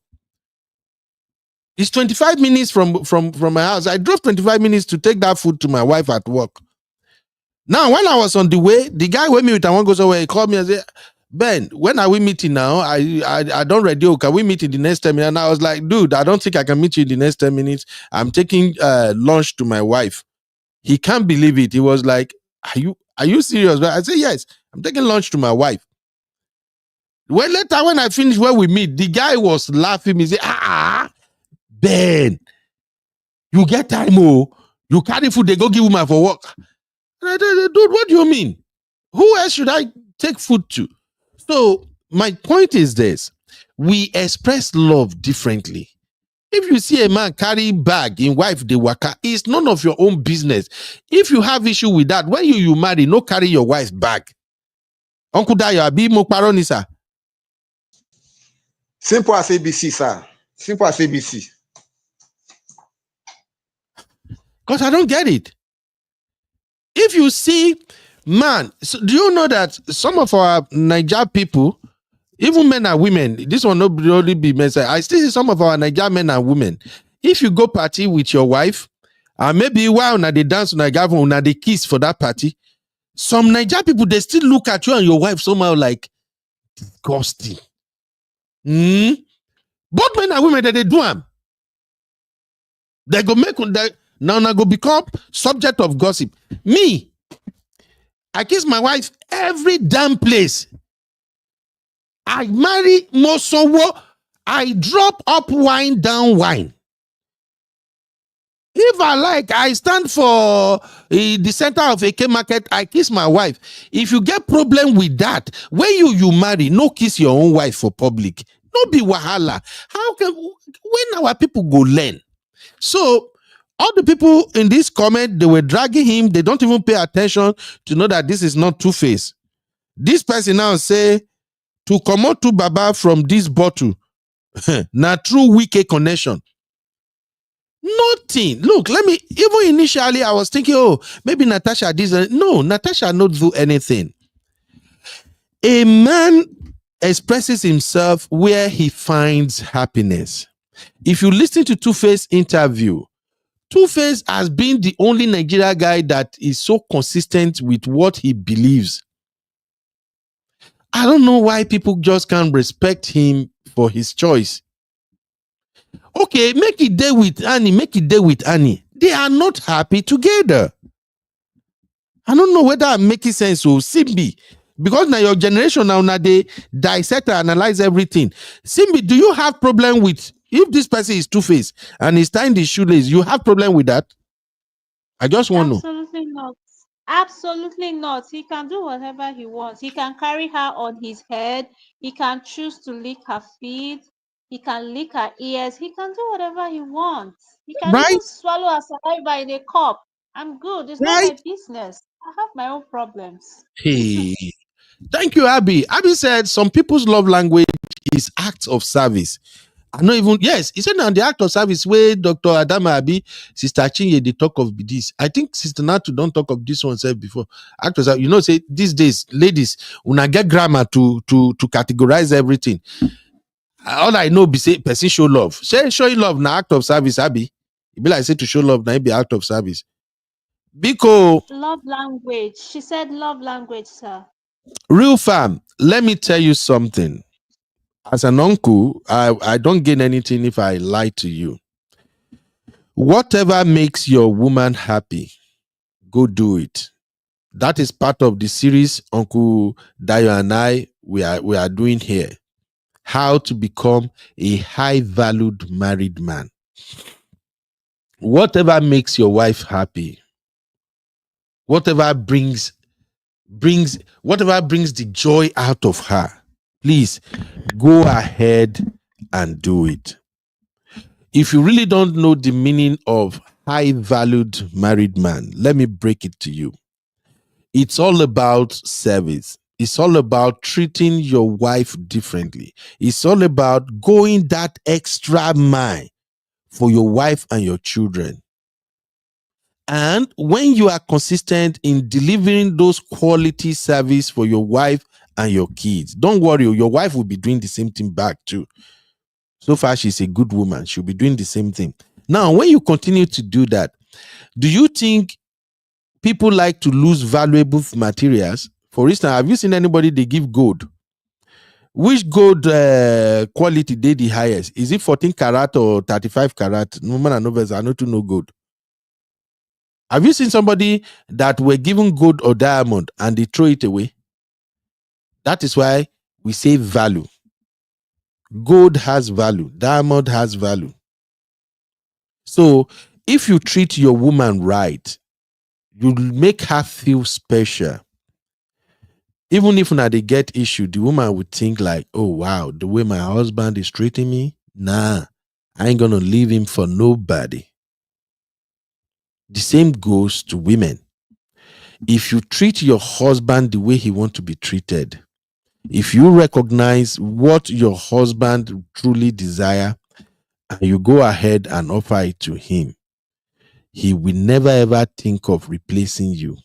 It's 25 minutes from my house. I drove 25 minutes to take that food to my wife at work. Now, when I was on the way, the guy with me with one goes away. He called me and said, Ben, when are we meeting now? I don't ready. Can we meet in the next 10 minutes? And I was like, dude, I don't think I can meet you in the next 10 minutes. I'm taking lunch to my wife. He can't believe it. He was like, are you serious? I said, yes, I'm taking lunch to my wife. Well, later when I finished where we meet, the guy was laughing. He said, Ben, you get time, oh, you carry food, they go give woman for work. And I said, dude, what do you mean? Who else should I take food to? So my point is this: we express love differently. If you see a man carry bag in wife the waka, it's none of your own business. If you have issue with that, when you marry, no carry your wife bag. Uncle Dayo, abi mo parọ́ ni sir. Simple as ABC, sir. Simple as ABC. Because I don't get it. If you see, man, so do you know that some of our Niger people, even men and women, this will not only be men, I still see some of our Niger men and women. If you go party with your wife, and maybe while they dance on a they kiss for that party, some Niger people, they still look at you and your wife somehow like disgusting. Both men and women that they do them. They go make that now go become subject of gossip. Me, I kiss my wife every damn place. I marry Mosowo. I drop up wine, down wine. If I like, I stand for the center of a K market. I kiss my wife. If you get problem with that, when you marry, no kiss your own wife for public. No be wahala. How can when our people go learn? So all the people in this comment, they were dragging him. They don't even pay attention to know that this is not Two-Face. This person now say to come out to Baba from this bottle, na true wicked connection. Nothing. Look, let me, even initially I was thinking, oh, maybe Natasha did. No, Natasha not do anything. A man expresses himself where he finds happiness. If you listen to Two-Face interview, Two-Face has been the only Nigeria guy that is so consistent with what he believes. I don't know why people just can't respect him for his choice. Okay, make it day with Annie, make it day with Annie. They are not happy together. I don't know whether I'm making sense or Simbi. Because now your generation now they dissect and analyze everything. Simbi, do you have problem with if this person is Two-Face and he's tying the shoelace, you have problem with that? I just want to know. Absolutely not. Absolutely not. He can do whatever he wants. He can carry her on his head. He can choose to lick her feet. He can lick her ears. He can do whatever he wants. He can Right? even swallow her saliva in a cup. I'm good. It's not Right? my business. I have my own problems. Hey. Thank you, Abby. Abby said some people's love language is acts of service. I know even, yes, he said now the act of service where Dr. Adama Abi, Sister Chinye, they talk of this. I think Sister Natu don't talk of this one said before. Act of service, you know, say these days, ladies, when I get grammar to categorize everything. All I know be say person show love. Say showing love na act of service, Abi. It be like say to show love na it be act of service. Because Love language. She said love language, sir. real fam, let me tell you something. As an uncle, I don't gain anything if I lie to you. Whatever makes your woman happy, go do it. That is part of the series Uncle Dayo and I we are doing here. How to become a high valued married man. Whatever makes your wife happy, whatever brings the joy out of her, please go ahead and do it. If you really don't know the meaning of high valued married man, let me break it to you. It's all about service. It's all about treating your wife differently. It's all about going that extra mile for your wife and your children. And when you are consistent in delivering those quality service for your wife and your kids, don't worry, your wife will be doing the same thing back too. So far, she's a good woman. She'll be doing the same thing. Now, when you continue to do that, do you think people like to lose valuable materials? For instance, have you seen anybody they give gold? Which gold quality they the highest? Is it 14 karat or 35 karat? No man, no I know to know gold. Have you seen somebody that were given gold or diamond and they throw it away? That is why we say value. Gold has value. Diamond has value. So if you treat your woman right, you make her feel special. Even if now they get issue, the woman would think like, oh wow, the way my husband is treating me, nah, I ain't gonna leave him for nobody. The same goes to women. If you treat your husband the way he wants to be treated, if you recognize what your husband truly desire and you go ahead and offer it to him, he will never ever think of replacing you.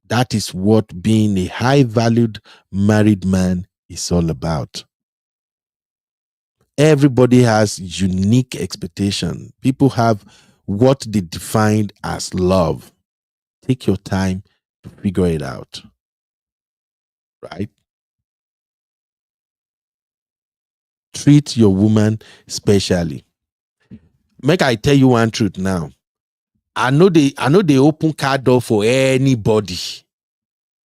That is what being a high valued married man is all about. Everybody has unique expectation. People have what they define as love. Take your time to figure it out. Right? Treat your woman specially. Make I tell you one truth now. I know they open car door for anybody.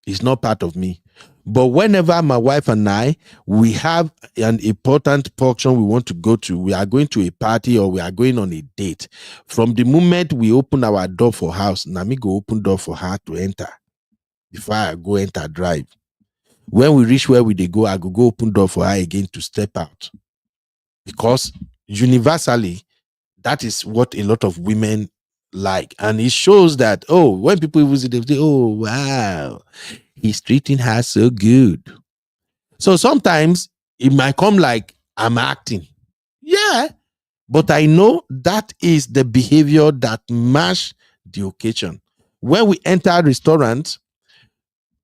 It's not part of me. But whenever my wife and I, we have an important function we want to go to, we are going to a party or we are going on a date. From the moment we open our door for house, Nami go open door for her to enter. Before I go enter drive. When we reach where we dey go, I go open door for her again to step out. Because universally, that is what a lot of women like. And it shows that, oh, when people even see them, say, oh, wow, he's treating her so good. So sometimes it might come like, I'm acting. Yeah. But I know that is the behavior that match the occasion. When we enter a restaurant,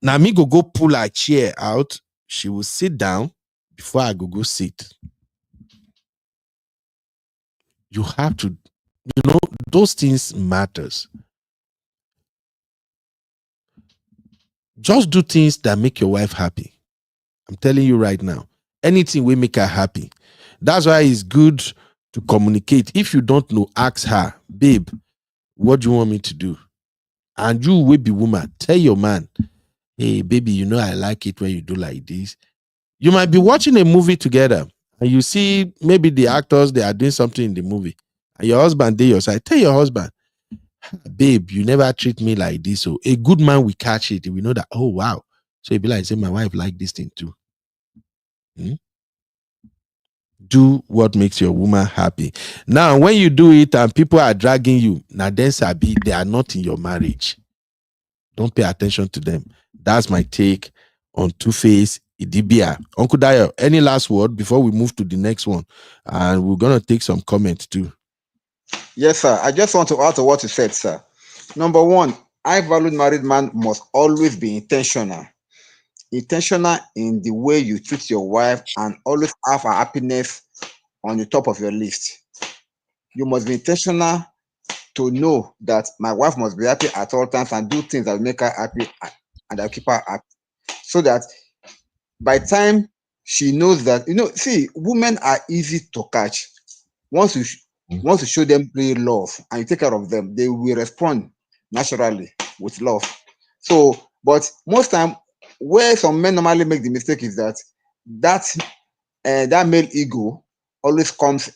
now me go pull her chair out. She will sit down before I go sit. You have to, those things matters. Just do things that make your wife happy. I'm telling you right now. Anything will make her happy. That's why it's good to communicate. If you don't know, ask her, babe, what do you want me to do? And you will be woman. Tell your man, hey, baby, I like it when you do like this. You might be watching a movie together and you see maybe the actors, they are doing something in the movie. And your husband, they your side. Tell your husband, babe, you never treat me like this. So a good man will catch it. We know that, oh, wow. So it be like, say, my wife like this thing too. Do what makes your woman happy. Now, when you do it and people are dragging you, now then sabi, they are not in your marriage. Don't pay attention to them. That's my take on Two-Face Idibia. Uncle Dayo, any last word before we move to the next one? And we're gonna take some comments too. Yes, sir. I just want to add to what you said, sir. Number one, I valued married man must always be intentional. Intentional in the way you treat your wife and always have a happiness on the top of your list. You must be intentional to know that my wife must be happy at all times and do things that will make her happy and that will keep her happy. So that by the time she knows that, see, women are easy to catch. Once you show them real love and you take care of them, they will respond naturally with love. So, but most time, where some men normally make the mistake is that male ego always comes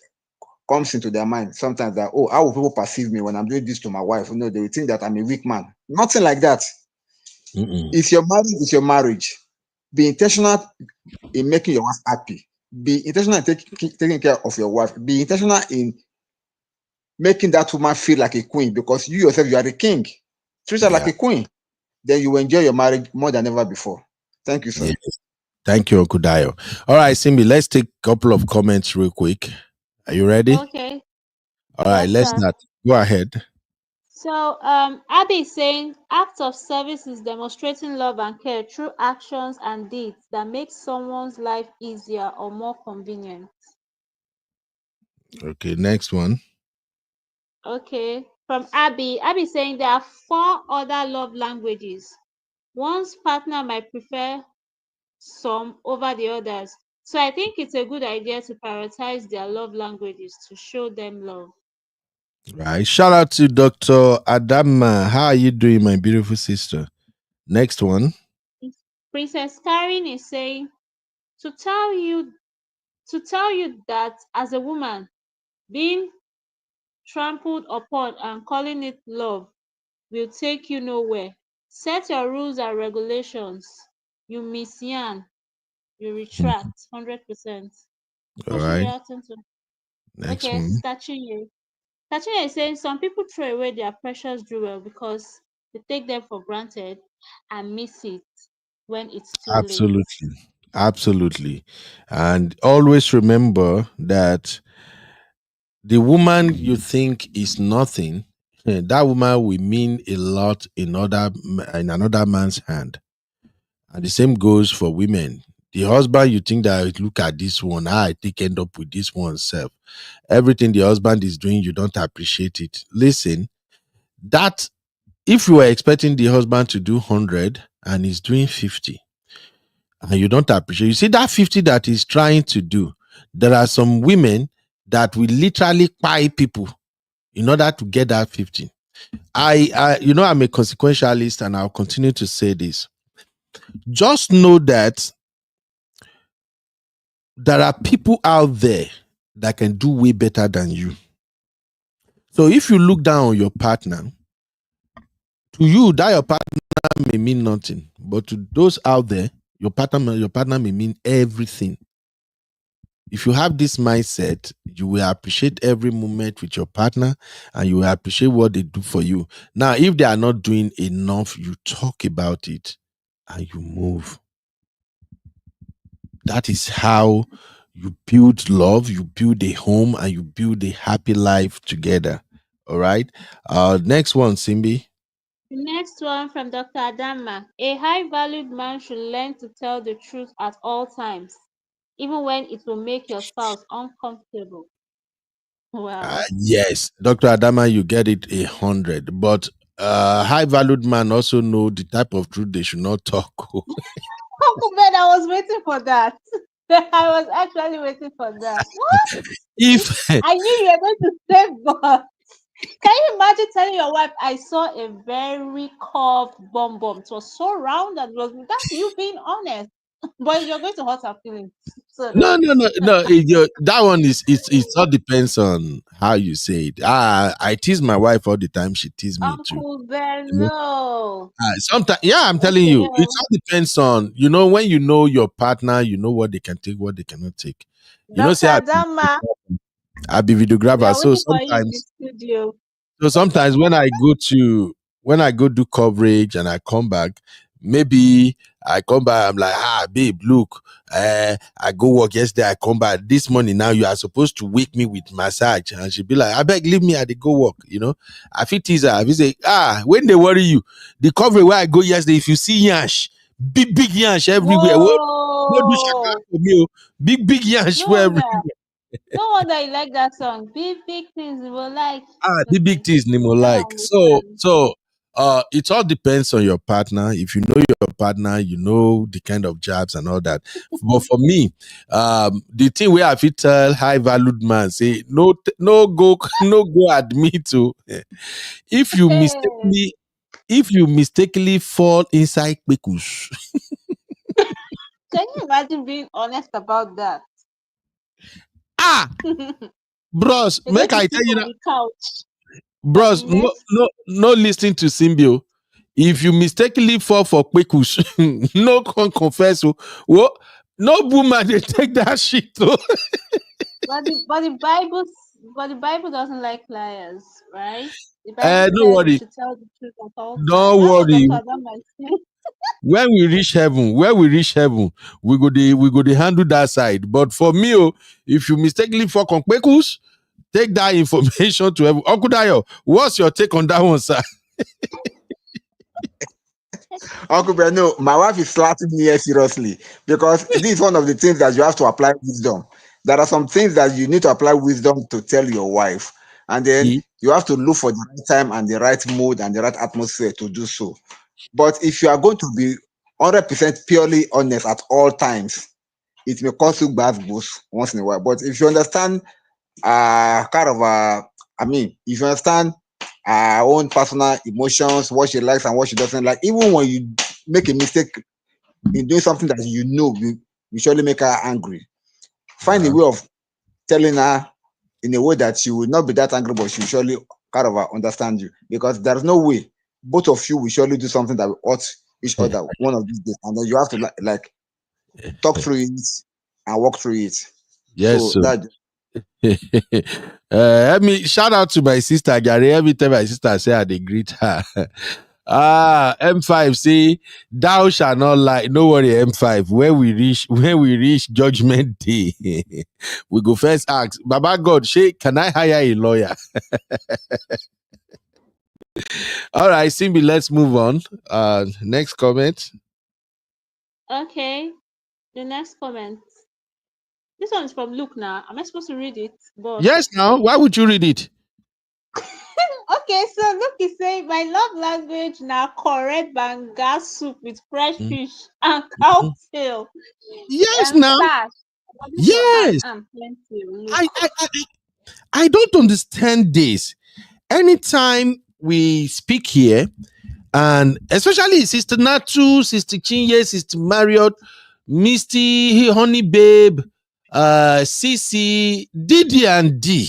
into their mind sometimes, that, oh, how will people perceive me when I'm doing this to my wife? They will think that I'm a weak man. Nothing like that. It's your marriage, it's your marriage. Be intentional in making your wife happy. Be intentional in taking care of your wife. Be intentional in making that woman feel like a queen, because you yourself, you are the king. Treat her like a queen. Then you will enjoy your marriage more than ever before. Thank you, sir. Yes. Thank you, Uncle Dayo. All right, Simbi, let's take a couple of comments real quick. Are you ready? Okay. All right, Yes, let's sir. start. Go ahead. So, Abby is saying acts of service is demonstrating love and care through actions and deeds that make someone's life easier or more convenient. Okay, next one. Okay. From Abby saying there are 4 other love languages. One's partner might prefer some over the others. So I think it's a good idea to prioritize their love languages to show them love. Right. Shout out to Dr. Adama. How are you doing, my beautiful sister? Next one. Princess Karen is saying to tell you that as a woman, being trampled upon and calling it love will take you nowhere. Set your rules and regulations. You miss yan, you retract 100%. All Who should right. react to? Next Okay, one. Sister Chinye. Katrina is saying some people throw away their precious jewel because they take them for granted and miss it when it's too late. Absolutely. Absolutely. And always remember that the woman you think is nothing, that woman will mean a lot in another man's hand. And the same goes for women. The husband you think that, look at this one, I think end up with this one self. Everything the husband is doing, you don't appreciate it. Listen, that if you were expecting the husband to do 100 and he's doing 50, and you don't appreciate, you see that 50 that he's trying to do, there are some women that will literally buy people in order to get that 50. I'm a consequentialist and I'll continue to say this. Just know that there are people out there that can do way better than you. So if you look down on your partner, to you, that your partner may mean nothing. But to those out there, your partner may mean everything. If you have this mindset, you will appreciate every moment with your partner and you will appreciate what they do for you. Now, if they are not doing enough, you talk about it and you move. That is how you build love, you build a home, and you build a happy life together. All right. Next one, Simbi. The next one from Dr. Adama. A high valued man should learn to tell the truth at all times, even when it will make your spouse uncomfortable. Wow. Yes, Dr. Adama, you get it 100. But high valued man also know the type of truth they should not talk. Uncle Ben, I was waiting for that. I was actually waiting for that. What? If I knew you were going to say, but can you imagine telling your wife, I saw a very curved bomb bomb? It was so round that was that's you being honest. But you're going to hurt her feelings. So no, no. no, no, no. That one is it all depends on how you say it. I tease my wife all the time. She tease me too. Uncle Ben, You know? no. Sometimes, yeah, I'm telling Okay. you, it all depends on when you know your partner, you know what they can take, what they cannot take. Dr. Say Adama, I be we videographer, are waiting for you in the studio. so sometimes when I go do coverage and I come back, maybe I come back, I'm like, babe, look, I go work yesterday, I come back this morning. Now you are supposed to wake me with massage, and she'll be like, I beg, leave me, I dey go work. I fit tease her. I fit say, when they worry you, the coverage where I go yesterday, if you see yansh, big yansh everywhere. What do shaka Whoa. for me? Big yansh No for wonder. everywhere. No wonder you like that song. Big, big things you will like. The big Okay. things Nemo Now like. I understand. So it all depends on your partner. If you know your partner, you know the kind of jobs and all that. But for me, the thing where I fit tell high valued man say no go no go admit to if you Hey, mistakenly fall inside pekus. can you imagine being honest about that? Ah, You're bros, going make to I sleep tell you on that. the couch for the Bros, next. no listening to Symbio. If you mistakenly fall for Kwekus, no confess. What? No woman they take that shit. Oh. But the Bible doesn't like liars, right? The Bible Don't says we worry. should tell the truth at all times. Don't That's what worry. Dr. Adama is saying. When we reach heaven, we go to handle that side. But for me, if you mistakenly fall on Kwekus, take that information to heaven. Uncle Dayo, what's your take on that one, sir? Uncle Breno, my wife is slapping me here seriously because this is one of the things that you have to apply wisdom. There are some things that you need to apply wisdom to tell your wife, and then you have to look for the right time and the right mood and the right atmosphere to do so. But if you are going to be 100% purely honest at all times, it may cause you bad boost once in a while. But if you understand, kind of, if you understand our own personal emotions, what she likes and what she doesn't like, even when you make a mistake in doing something that you surely make her angry, find a way of telling her in a way that she will not be that angry, but she will surely kind of understand you because there's no way both of you will surely do something that will hurt each other one of these days, and then you have to like talk through it and walk through it. Yes, So sir. that Let me shout out to my sister Gary. Every time my sister say I dey greet her. M5 say thou shalt not lie. No worry, M5. When we reach judgment day, we go first ask, Baba God, can I hire a lawyer? All right, Simbi, let's move on. Next comment. Okay. The next comment. This one is from Luke now. Am I supposed to read it? Boss. Yes, now, why would you read it? Okay, so Luke is saying my love language now correct banga soup with fresh Mm. fish and cow tail. Yes, And now. stash. This your Yes. and plenty, I, Luke. I, I, I don't understand this. Anytime we speak here, and especially Sister Natu, Sister Chinye, Sister Marriott, Misty, Honey Babe, Sisi, Didi, and D,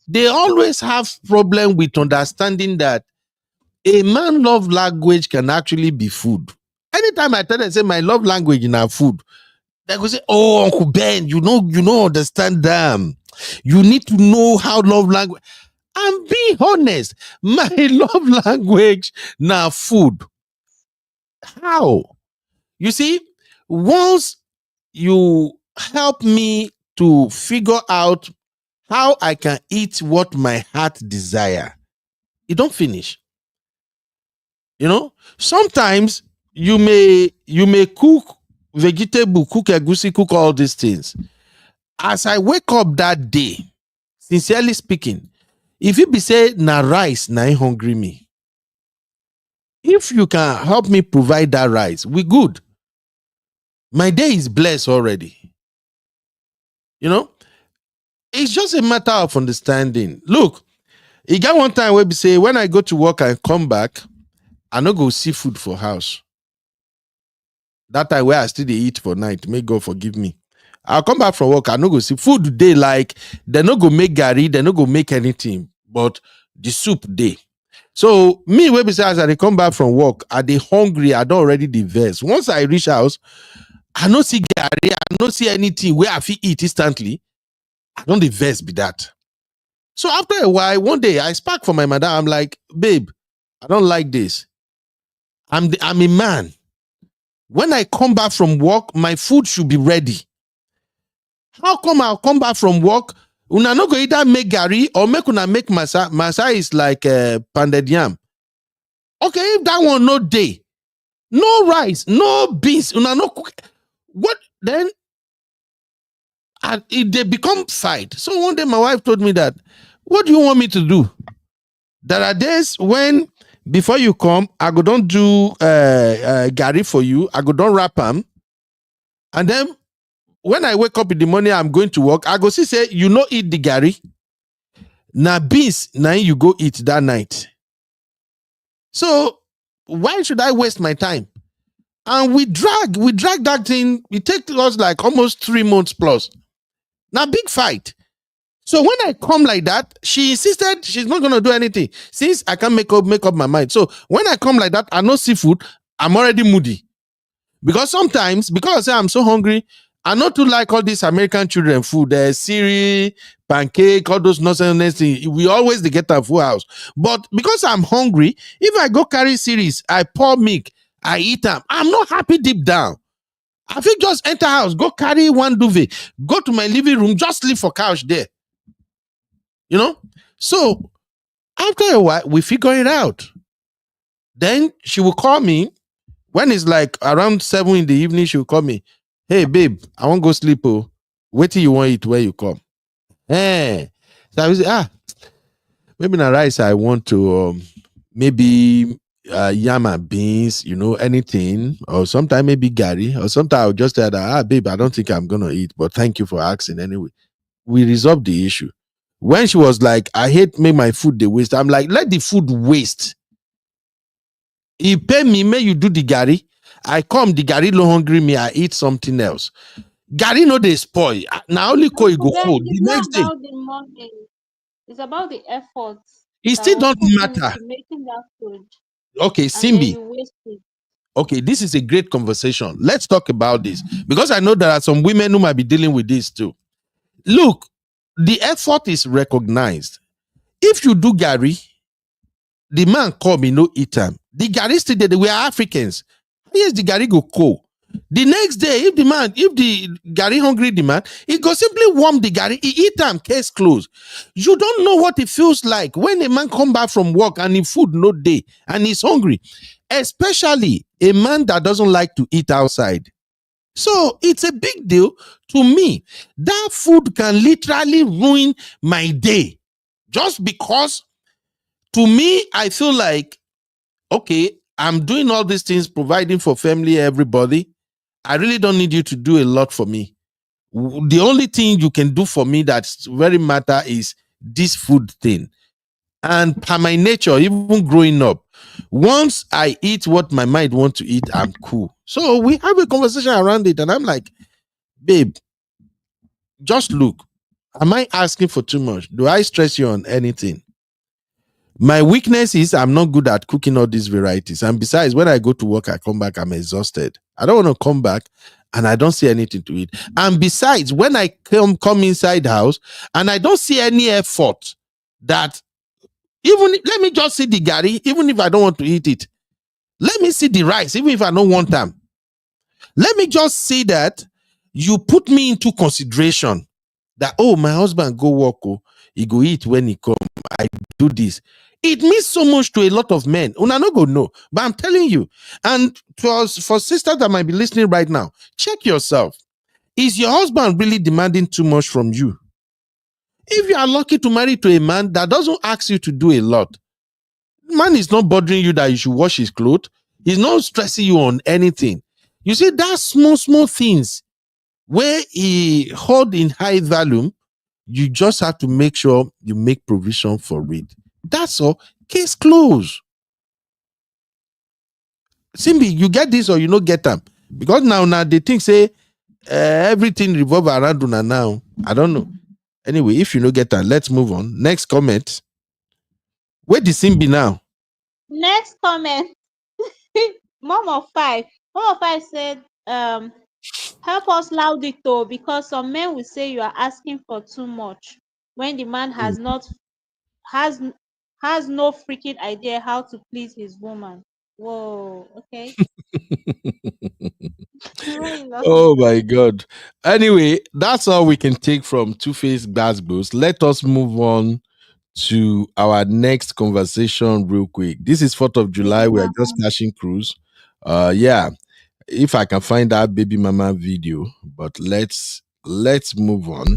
they always have problem with understanding that a man love language can actually be food. Anytime I tell them, say my love language in our food, They go say, "Oh, Uncle Ben, you know, understand them. You need to know how love language." And be honest, my love language now food. How? You see, once you help me to figure out how I can eat what my heart desire, it don't finish. Sometimes you may cook vegetable, cook egusi, cook all these things. As I wake up that day, sincerely speaking, if you be say na rice na im hungry me, if you can help me provide that rice, we good. My day is blessed already. It's just a matter of understanding. Look, e get one time where we say when I go to work and come back, I no go see food for house. That time where I still dey eat for night, may God forgive me. I'll come back from work, I no go see food dey, like they no go make garri, they no go make anything, but the soup dey. So me, wey be say as I dey come back from work, I dey hungry, I don already dey vex. Once I reach house, I no see garri, I no see anything where I fit eat instantly. I don dey vex be that. So after a while, one day I spark for my mother. I'm like, babe, I don't like this. I'm a man. When I come back from work, my food should be ready. How come I'll come back from work? Una no go either make garri or make una make masa. Masa is like pounded yam. Okay, if that one no day, no rice, no beans, una no cook. What then? And they become fight. So one day my wife told me that, what do you want me to do? There are days when before you come, I go don't do garri for you. I go don't wrap them. And then when I wake up in the morning, I'm going to work. I go see say, you no eat the garri. Now beans, now you go eat that night. So why should I waste my time? And we drag that thing. It takes us like almost 3 months plus. Now big fight. So when I come like that, she insisted she's not going to do anything since I can't make up my mind. So when I come like that, I know seafood, I'm already moody. Because sometimes, because I say I'm so hungry, I not too like all these American children food, cereal, pancake, all those nonsense things. We always get a full house. But because I'm hungry, if I go carry cereals, I pour milk, I eat them. I'm not happy deep down. I feel just enter house, go carry one duvet, go to my living room, just sleep for couch there. So after a while, we figure it out. Then she will call me when it's like around 7 in the evening. She will call me, hey babe, I want to go sleep. Oh, wait till you want to eat where you come. Hey, so I will say, maybe na rice I want to maybe yam and beans, anything, or sometimes maybe garri, or sometimes I'll just tell her, babe, I don't think I'm gonna eat, but thank you for asking anyway. We resolved the issue. When she was like, I hate make my food they waste, I'm like, let the food waste. You pay me, may you do the garri. I come, the garri no hungry me, I eat something else. Garri no they spoil. Now only go Then hold. The it's next not day, about the money. It's about the effort it that still was don't put matter. into making that food, Okay, and then Simbi. you waste it. Okay, this is a great conversation. Let's talk about this because I know there are some women who might be dealing with this too. Look, the effort is recognized. If you do garri, the man call me no eat time. The garri still there. We are Africans. Yes, the garri go cold. The next day, if the garri hungry the man, he go simply warm the garri, he eat time, case closed. You don't know what it feels like when a man come back from work and the food no day and he's hungry, especially a man that doesn't like to eat outside. So it's a big deal to me. That food can literally ruin my day just because to me, I feel like, okay, I'm doing all these things, providing for family, everybody. I really don't need you to do a lot for me. The only thing you can do for me that's very matter is this food thing. And by my nature, even growing up, once I eat what my mind wants to eat, I'm cool. So we have a conversation around it, and I'm like, babe, just look. Am I asking for too much? Do I stress you on anything? My weakness is I'm not good at cooking all these varieties. And besides, when I go to work, I come back, I'm exhausted. I don't want to come back and I don't see anything to eat. And besides, when I come inside the house and I don't see any effort that even let me just see the gari, even if I don't want to eat it. Let me see the rice, even if I don't want them. Let me just see that you put me into consideration that, oh, my husband go work, oh, he go eat when he come. I do this. It means so much to a lot of men. Una no go know, but I'm telling you. And for sisters that might be listening right now, check yourself. Is your husband really demanding too much from you? If you are lucky to marry to a man that doesn't ask you to do a lot, man is not bothering you that you should wash his clothes. He's not stressing you on anything. You see, that small things where he hold in high value, you just have to make sure you make provision for it. That's all. Case closed. Simbi, you get this or you don't get them. Because now they think say everything revolve around Una now. I don't know. Anyway, if you don't get that, let's move on. Next comment. Where the Simbi now? Next comment. Mom of five. Mom of five said, help us loud it though, because some men will say you are asking for too much when the man has not has no freaking idea how to please his woman. Whoa, okay. Why you laughing? Oh my God. Anyway, that's all we can take from Two-Face Gbasgbos. Let us move on to our next conversation real quick. This is 4th of July. Baby We are mama. just flashing cruise. Yeah. If I can find that baby mama video, but let's move on.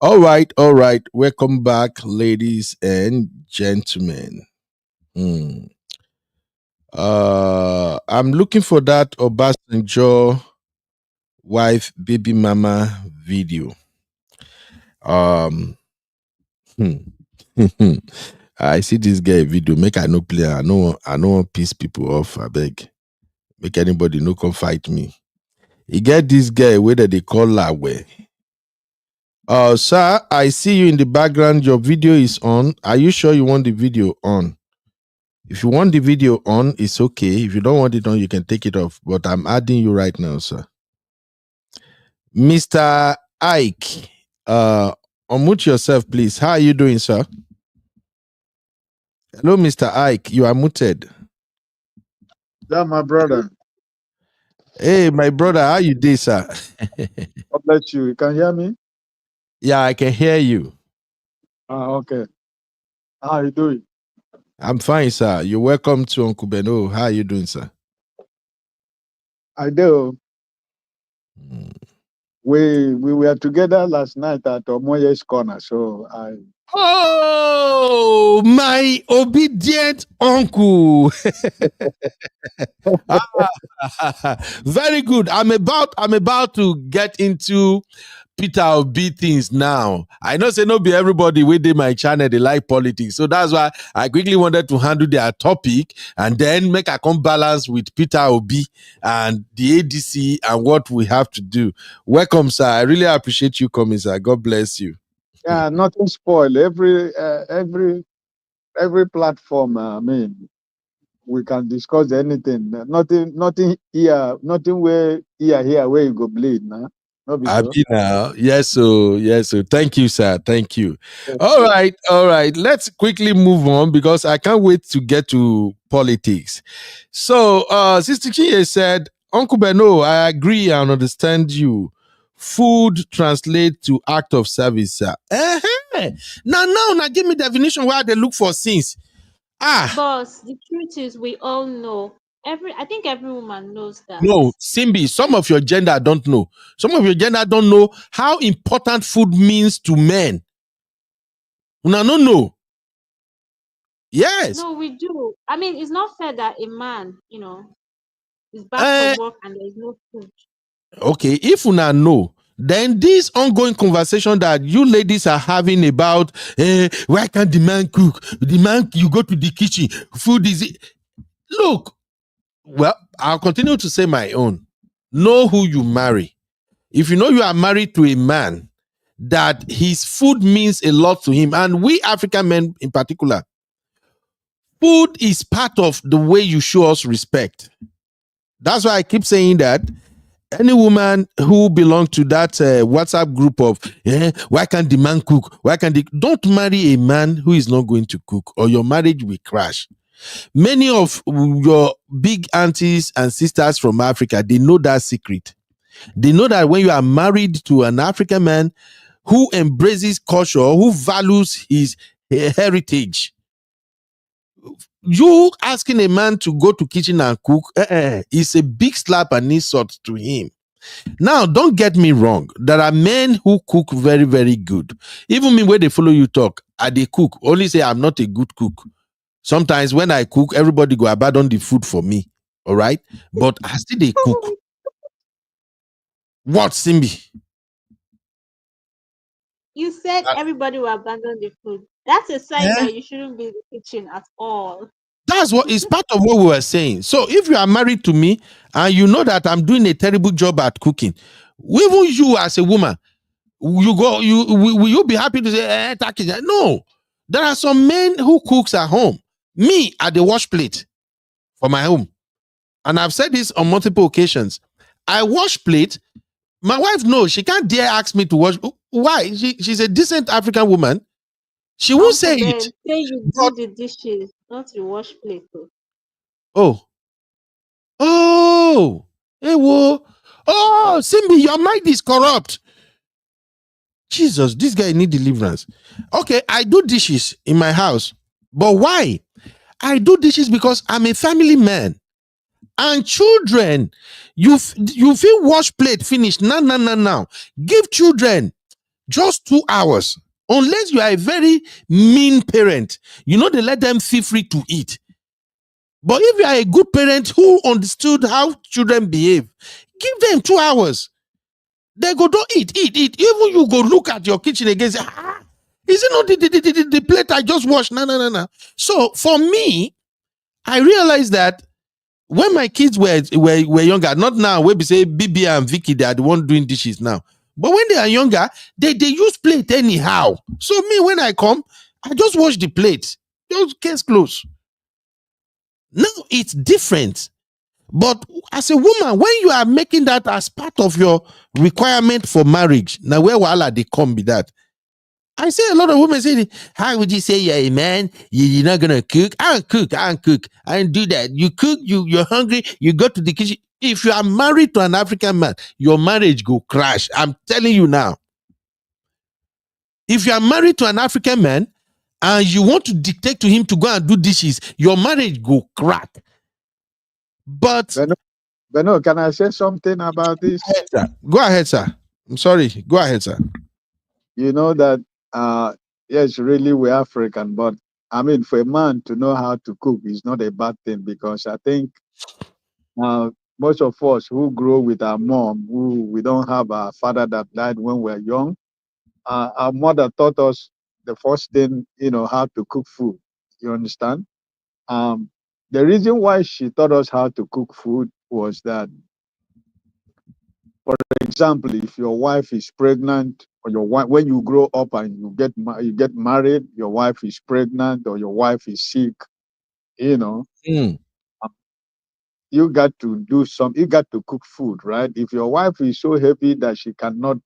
All right. Welcome back, ladies and gentlemen. I'm looking for that Obasanjo wife baby mama video. I see this guy video. Make I no play. I know want piss people off. I beg. Make anybody no come fight me. You get this guy where they call Lawe. Sir, I see you in the background. Your video is on. Are you sure you want the video on? If you want the video on, it's okay. If you don't want it on, you can take it off. But I'm adding you right now, sir. Mr. Ike, unmute yourself, please. How are you doing, sir? Hello, Mr. Ike. You are muted. Yeah, my brother. Hey, my brother, how you doing, sir? God bless you. You can hear me? Yeah, I can hear you. Okay. How are you doing? I'm fine, sir. You're welcome to Uncle Beno. How are you doing, sir? I do. We were together last night at Omoye's corner, so I. Oh, my obedient uncle. Very good. I'm about to get into Peter Obi things now. I know say no be everybody within my channel they like politics, so that's why I quickly wanted to handle their topic and then make a come balance with Peter Obi and the ADC and what we have to do. Welcome, sir. I really appreciate you coming, sir. God bless you. Yeah, nothing spoil. Every platform. I mean, we can discuss anything. Nothing here. Nothing where here where you go bleed. Nah? No be so. Now. Yes, so thank you, sir. Thank you. All right. Let's quickly move on because I can't wait to get to politics. So Sister Chie said, Uncle Beno, I agree and understand you. Food translate to act of service, sir. Now, give me definition where they look for things. Boss, the truth is we all know. I think every woman knows that. No, Simbi, some of your gender don't know. Some of your gender don't know how important food means to men. Una no know. Yes. No, we do. I mean, it's not fair that a man, is back from work and there's no food. Okay, if una know, then this ongoing conversation that you ladies are having about why can't the man cook? The man, you go to the kitchen, food is it? Look, well, I'll continue to say my own. Know who you marry. If you know you are married to a man that his food means a lot to him. And we African men in particular, food is part of the way you show us respect. That's why I keep saying that any woman who belongs to that WhatsApp group of why can't the man cook? Why can't they? Don't marry a man who is not going to cook, or your marriage will crash. Many of your big aunties and sisters from Africa, they know that secret. They know that when you are married to an African man who embraces culture, who values his heritage, you asking a man to go to kitchen and cook is a big slap and insult to him. Now, don't get me wrong. There are men who cook very, very good. Even me, when they follow you talk, they cook. Only say I'm not a good cook. Sometimes when I cook, everybody go abandon the food for me. All right, but I still they cook. What, Simbi? You said everybody will abandon the food. That's a sign that you shouldn't be in the kitchen at all. That's what is part of what we were saying. So if you are married to me and you know that I'm doing a terrible job at cooking, even you as a woman, will you be happy to say no? There are some men who cooks at home. Me at the wash plate for my home, and I've said this on multiple occasions. I wash plate. My wife knows she can't dare ask me to wash. Why? She's a decent African woman. She won't say Uncle Ben, it. say you But do the dishes, not you wash plate. oh, hey, whoa. Oh, Simbi, your mind is corrupt. Jesus, this guy need deliverance. Okay, I do dishes in my house. But why? I do dishes because I'm a family man. And children, you feel wash plate finish now. Give children just 2 hours. Unless you are a very mean parent, they let them feel free to eat. But if you are a good parent who understood how children behave, give them 2 hours. They go, don't eat. Even you go look at your kitchen again, say, is it not the plate I just washed? No. So for me, I realized that when my kids were younger, not now, where we say Bibi and Vicky, they are the one doing dishes now. But when they are younger, they use plate anyhow. So me, when I come, I just wash the plate. Just case close. Now it's different. But as a woman, when you are making that as part of your requirement for marriage, now where wahala they come be that. I say a lot of women say, how would you say you're a man? You're not gonna cook? I don't cook. I don't do that. You cook, you're hungry, you go to the kitchen. If you are married to an African man, your marriage go crash. I'm telling you now. If you are married to an African man and you want to dictate to him to go and do dishes, your marriage go crack. But Beno, can I say something about this? Go ahead, sir. I'm sorry. Go ahead, sir. You know that, yes, really we're African, but I mean, for a man to know how to cook is not a bad thing, because I think most of us who grow with our mom, who we don't have a father that died when we were young, our mother taught us the first thing, how to cook food. You understand? Um, the reason why she taught us how to cook food was that, for example, if your wife is pregnant, or your wife, when you grow up and you get married, your wife is pregnant or your wife is sick, you know, you got to you got to cook food, right? If your wife is so heavy that she cannot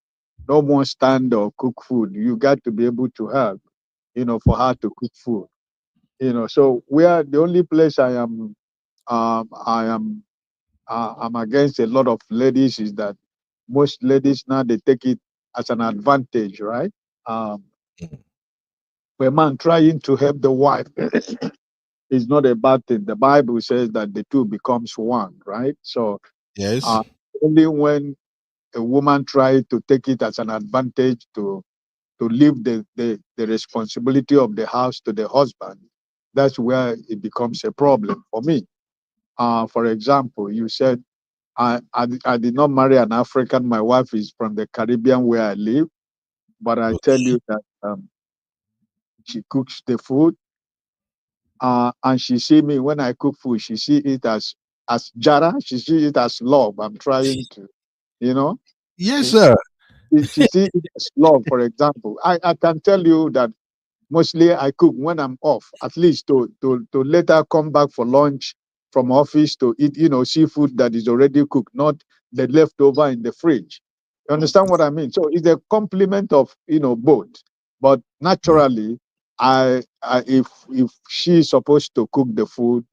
no more stand or cook food, you got to be able to help, for her to cook food. So we are the only place I'm against a lot of ladies is that most ladies now they take it as an advantage, right? Um, for a man trying to help the wife is not a bad thing. The Bible says that the two becomes one, right? So Yes. only when a woman tries to take it as an advantage to leave the responsibility of the house to the husband, that's where it becomes a problem for me. For example, you said I did not marry an African. My wife is from the Caribbean where I live, but I tell you that she cooks the food, and she see me when I cook food. She see it as jara. She see it as love. I'm trying to, you know. Yes, sir. She see it as love, for example. I can tell you that mostly I cook when I'm off, at least to later come back for lunch from office to eat, seafood that is already cooked, not the leftover in the fridge. You understand what I mean? So it's a complement of both. But naturally, if she's supposed to cook the food,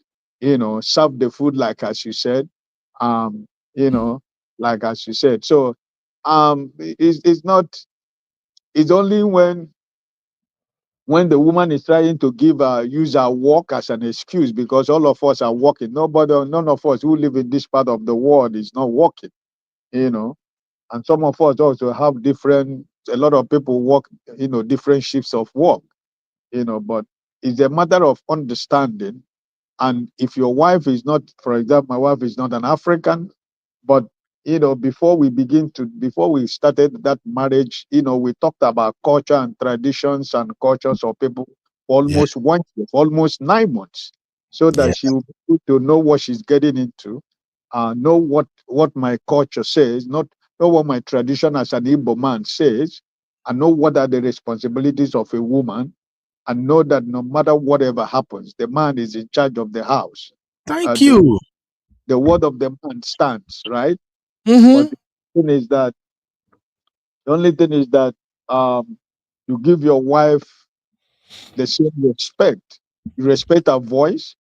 serve the food like as you said, um, you know, like as you said. So it's not. It's only when the woman is trying to use her work as an excuse, because all of us are working. None of us who live in this part of the world is not working, you know. And some of us also have a lot of people work, different shifts of work, but it's a matter of understanding. And if your wife is not, for example, my wife is not an African, but before we started that marriage, we talked about culture and traditions and cultures of people for Yeah. almost 1 year, for almost 9 months, so Yeah. that she will be able to know what she's getting into, know what my culture says, not know what my tradition as an Igbo man says, and know what are the responsibilities of a woman, and know that no matter whatever happens, the man is in charge of the house. Thank The you. the word of the man stands, right? But Mm-hmm. thing is that the only thing is that um, you give your wife the same respect. You respect her voice,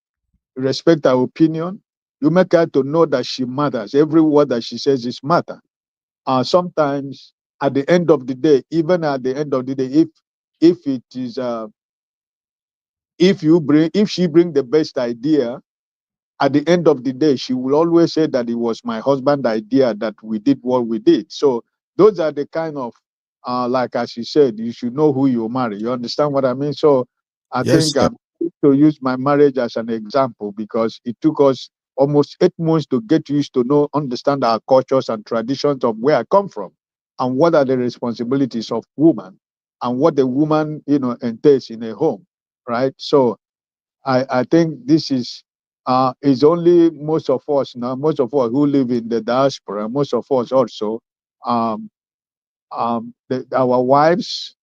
you respect her opinion. You make her to know that she matters. Every word that she says is matter. Sometimes at the end of the day, even at the end of the day, if it is if she bring the best idea, at the end of the day, she will always say that it was my husband's idea that we did what we did. So those are the kind of, like as you said, you should know who you marry. You understand what I mean? So I Yes, think sir. I'm going to use my marriage as an example, because it took us almost 8 months to get used to understand our cultures and traditions of where I come from, and what are the responsibilities of woman, and what the woman entails in a home, right? So I think this is only most of us now, most of us who live in the diaspora, most of us also, um, our wives,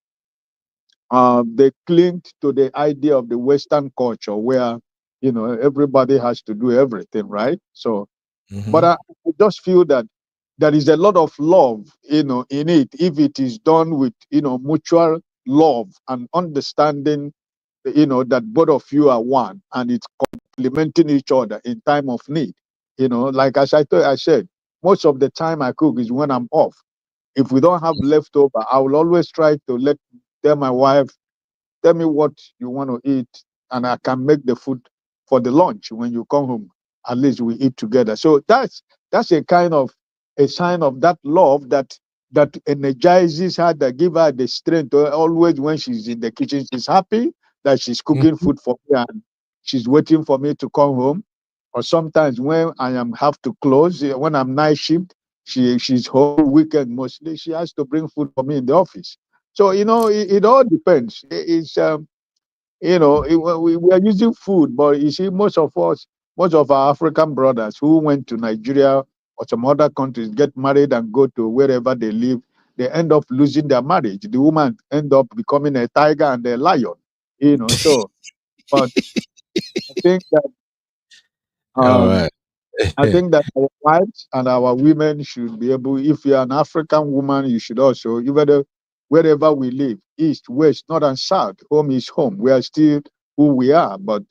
they cling to the idea of the Western culture where, everybody has to do everything, right? So, but Mm-hmm. I just feel that there is a lot of love, in it, if it is done with, mutual love and understanding, that both of you are one, and it's complementing each other in time of need. Like as I said, most of the time I cook is when I'm off. If we don't have leftover, I will always try to tell my wife, tell me what you want to eat, and I can make the food for the lunch when you come home. At least we eat together. So that's a sign of that love that energizes her, that give her the strength. Always when she's in the kitchen, she's happy that she's cooking Mm-hmm. food for me, and she's waiting for me to come home. Or sometimes when I am have to close, when I'm night shift, she's home weekend mostly. She has to bring food for me in the office. So it all depends. It's we are using food, but you see, most of our African brothers who went to Nigeria or some other countries, get married and go to wherever they live, they end up losing their marriage. The woman end up becoming a tiger and a lion. So, but I think that All um, right. I think that our wives and our women should be able, if you're an African woman, you should also, wherever we live, east, west, north, and south, home is home. We are still who we are, but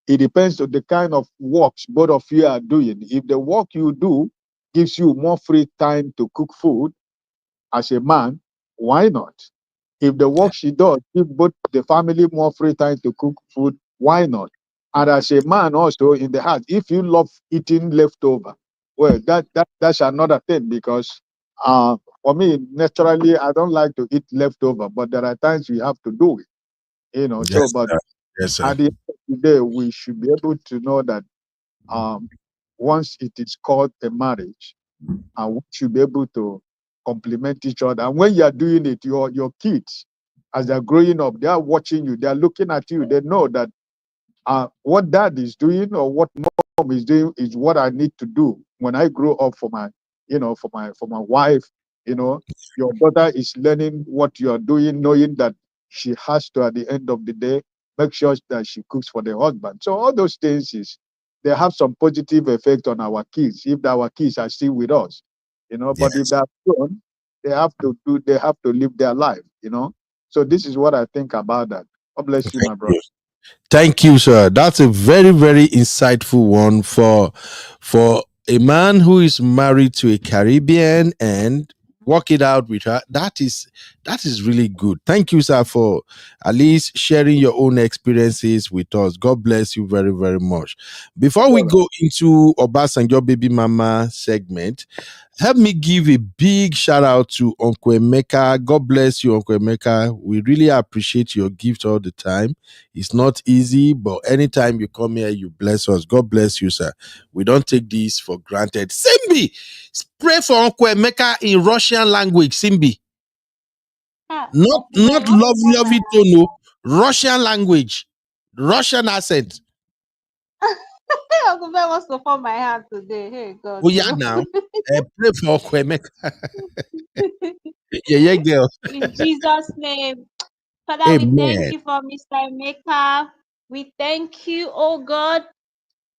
it depends on the kind of works both of you are doing. If the work you do gives you more free time to cook food as a man, why not? If the Yeah. work she does give both the family more free time to cook food, why not? And as a man also in the house, if you love eating leftover, well, that's another thing, because for me, naturally, I don't like to eat leftover, but there are times we have to do it, So, Yes, but sir. Yes, sir. at the end of the day, we should be able to know that um, once it is called a marriage, and we should be able to complement each other. And when you are doing it, your kids, as they're growing up, they are watching you, they are looking at you, they know that what dad is doing or what mom is doing is what I need to do when I grow up for my wife, Your daughter is learning what you are doing, knowing that she has to, at the end of the day, make sure that she cooks for the husband. So all those things they have some positive effect on our kids if our kids are still with us. But if Yes. they're gone, they have to live their life. So this is what I think about that. God bless you, Thank my brother. you. Thank you, sir. That's a very, very insightful one for a man who is married to a Caribbean and work it out with her. That is really good. Thank you, sir, for at least sharing your own experiences with us. God bless you very, very much. Before we go into Obasanjo Baby Mama segment, help me give a big shout out to Uncle Emeka. God bless you, Uncle Emeka. We really appreciate your gift all the time. It's not easy, but anytime you come here, you bless us. God bless you, sir. We don't take this for granted. Simbi, pray for Uncle Emeka in Russian language. Simbi, not Uncle Ben, not what's to form my lovey tono, Russian language, Russian accent. Uncle Ben wants to form my hand today. Hey God, Oh yeah, oh. now pray for Uncle Emeka. Yeah, girl. In Jesus' name. Father, we thank Amen. you for Mr. Emeka. We thank you, oh God.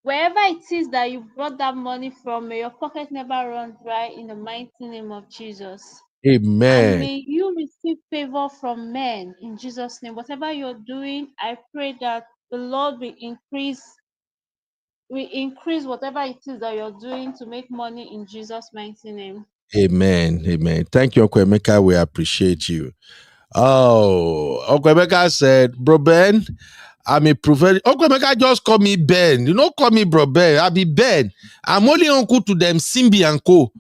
Wherever it is that you brought that money from, may your pocket never run dry in the mighty name of Jesus. And Amen. may you receive favor from men in Jesus' name. Whatever you're doing, I pray that the Lord will increase whatever it is that you're doing to make money in Jesus' mighty name. Amen. Amen. Thank you, Uncle Emeka. We appreciate you. Oh, Uncle Emeka said, Bro Ben, I'm a prophet. Uncle Emeka just call me Ben. You don't call me Bro Ben. I be Ben. I'm only uncle to them, Simbi and Co.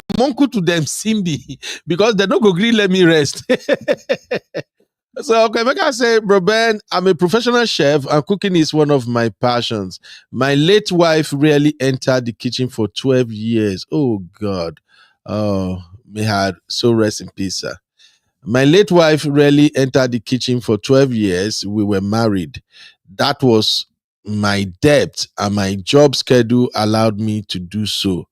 I'm uncle to them, Simbi, because they don't go green, let me rest. So Uncle Emeka said, Bro Ben, I'm a professional chef and cooking is one of my passions. My late wife rarely entered the kitchen for 12 years. Oh, God. Oh, may her so rest in peace, sir. My late wife rarely entered the kitchen for 12 years. We were married. That was my debt, and my job schedule allowed me to do so.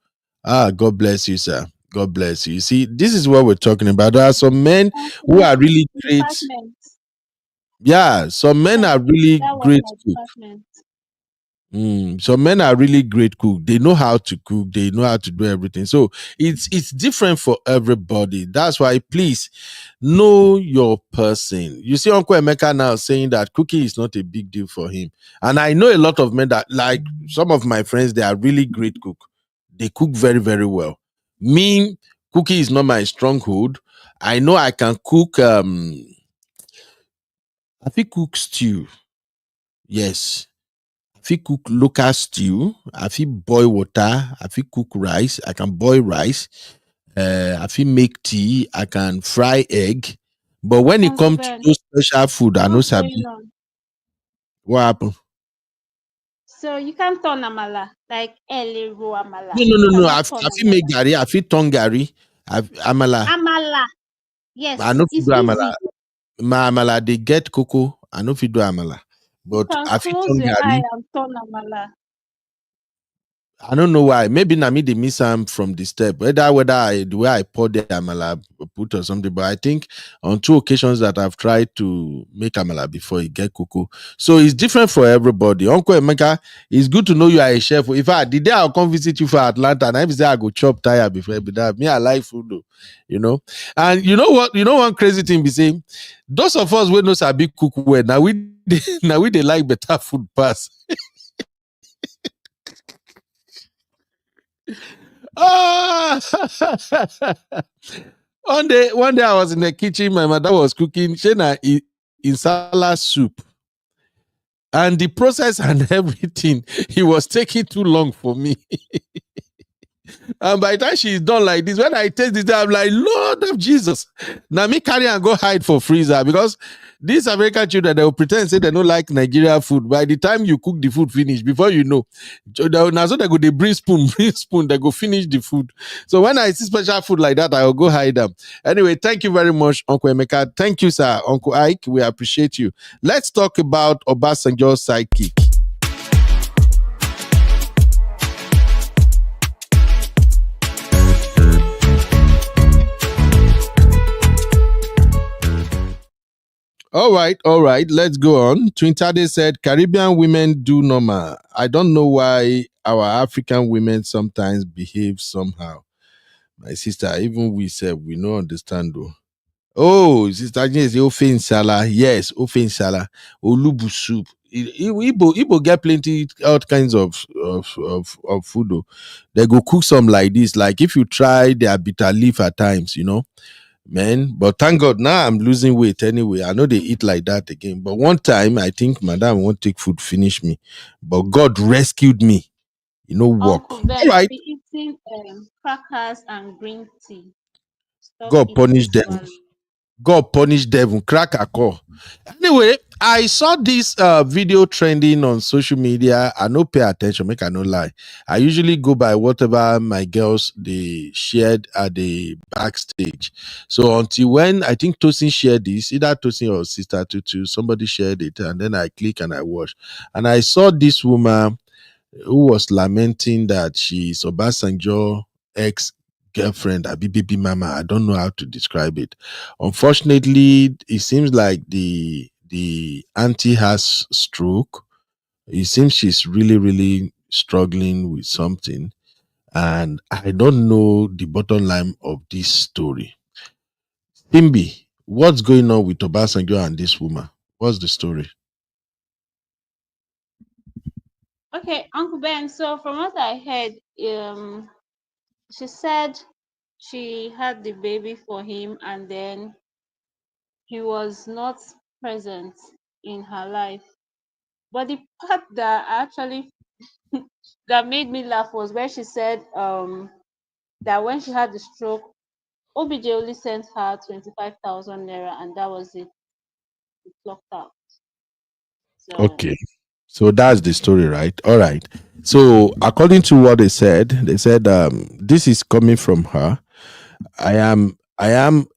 Ah, God bless you, sir. God bless you. You see, this is what we're talking about. There are some men who are really great. Department. Yeah, some men Yes, are really that was great my cooks. department. Some men are really great cook. They know how to cook. They know how to do everything. So it's different for everybody. That's why please know your person. You see Uncle Emeka now saying that cooking is not a big deal for him. And I know a lot of men that, like some of my friends, they are really great cook. They cook very, very well. Me, cooking is not my stronghold. I know I can cook I think cook stew. Yes. I fit cook local stew, I fit boil water, I fit cook rice, I can boil rice, I fit make tea, I can fry egg. But when it Uncle comes to Ben, those special food, I no what's going sabi. on? What happen? So you can't turn amala like Elero amala. No, no, You no, no. cannot I turn fit make amala. garri, I fit turn garri. Amala. Amala. I Yes, no fit it's do amala. easy. My amala they get cocoa. I no fit do amala. You But can I fit close turn your eye garri. and turn amala. I don't know why. Maybe na me they miss am from the step. Whether the way I pour the amala put or something. But I think on 2 occasions that I've tried to make amala before it get cocoa. So it's different for everybody. Uncle Emeka, it's good to know you are a chef. In fact, the day I'll come visit you for Atlanta, and I say I go chop tire before be that. Me, I like food though, you know. And you know what? You know one crazy thing be saying, those of us we know sabi cook well. Now we now we they like better food pass. Ah! one day I was in the kitchen. My mother was cooking shena insala soup, and the process and everything, it was taking too long for me. And by the time she's done like this, when I taste this, I'm like, Lord of Jesus. Now me carry and go hide for freezer because these American children, they will pretend say they don't like Nigeria food. By the time you cook the food finish, before you know, now so they go they bring spoon, they go finish the food. So when I see special food like that, I will go hide them. Anyway, thank you very much, Uncle Emeka. Thank you, sir. Uncle Ike, we appreciate you. Let's talk about Obasanjo's sidekick. All right. Let's go on. Twintade said Caribbean women do normal. I don't know why our African women sometimes behave somehow. My sister, even we said we don't understand though. Oh, Sister Agnes, Ofe Insala. Yes, Ofe Insala. Olubu soup. Igbo get plenty all kinds of food though. They go cook some like this. Like if you try their bitter leaf at times, man. But thank God now I'm losing weight anyway. I know they eat like that again. But one time I think Madam won't take food, finish me. But God rescued me. Walk. Uncle Ben, All I'll right. be eating crackers and green tea. Stop God eating punish them. swallow. God punish devil, crack a call. Anyway, I saw this video trending on social media. I no pay attention, make I no lie. I usually go by whatever my girls they shared at the backstage. So until when I think Tosin shared this, either Tosin or Sister Tutu, somebody shared it, and then I click and I watch. And I saw this woman who was lamenting that she's Obasanjo ex girlfriend, a baby mama. I don't know how to describe it. Unfortunately, it seems like the auntie has stroke. It seems she's really, really struggling with something. And I don't know the bottom line of this story. Timbi, what's going on with Obasanjo and this woman? What's the story? Okay, Uncle Ben. So from what I heard, she said she had the baby for him, and then he was not present in her life. But the part that actually that made me laugh was where she said that when she had the stroke, OBJ only sent her 25,000 naira, and that was it. It clocked out. So Okay. So that's the story, right? All right. So according to what they said this is coming from her. I am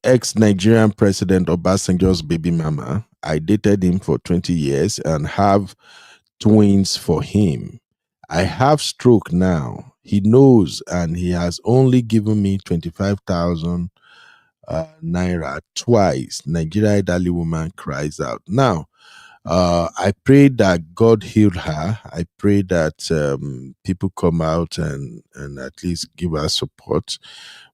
ex Nigerian President Obasanjo's baby mama. I dated him for 20 years and have twins for him. I have stroke now. He knows and he has only given me 25,000 naira twice. Nigeria elderly woman cries out. Now, I pray that God heal her. I pray that people come out and at least give her support.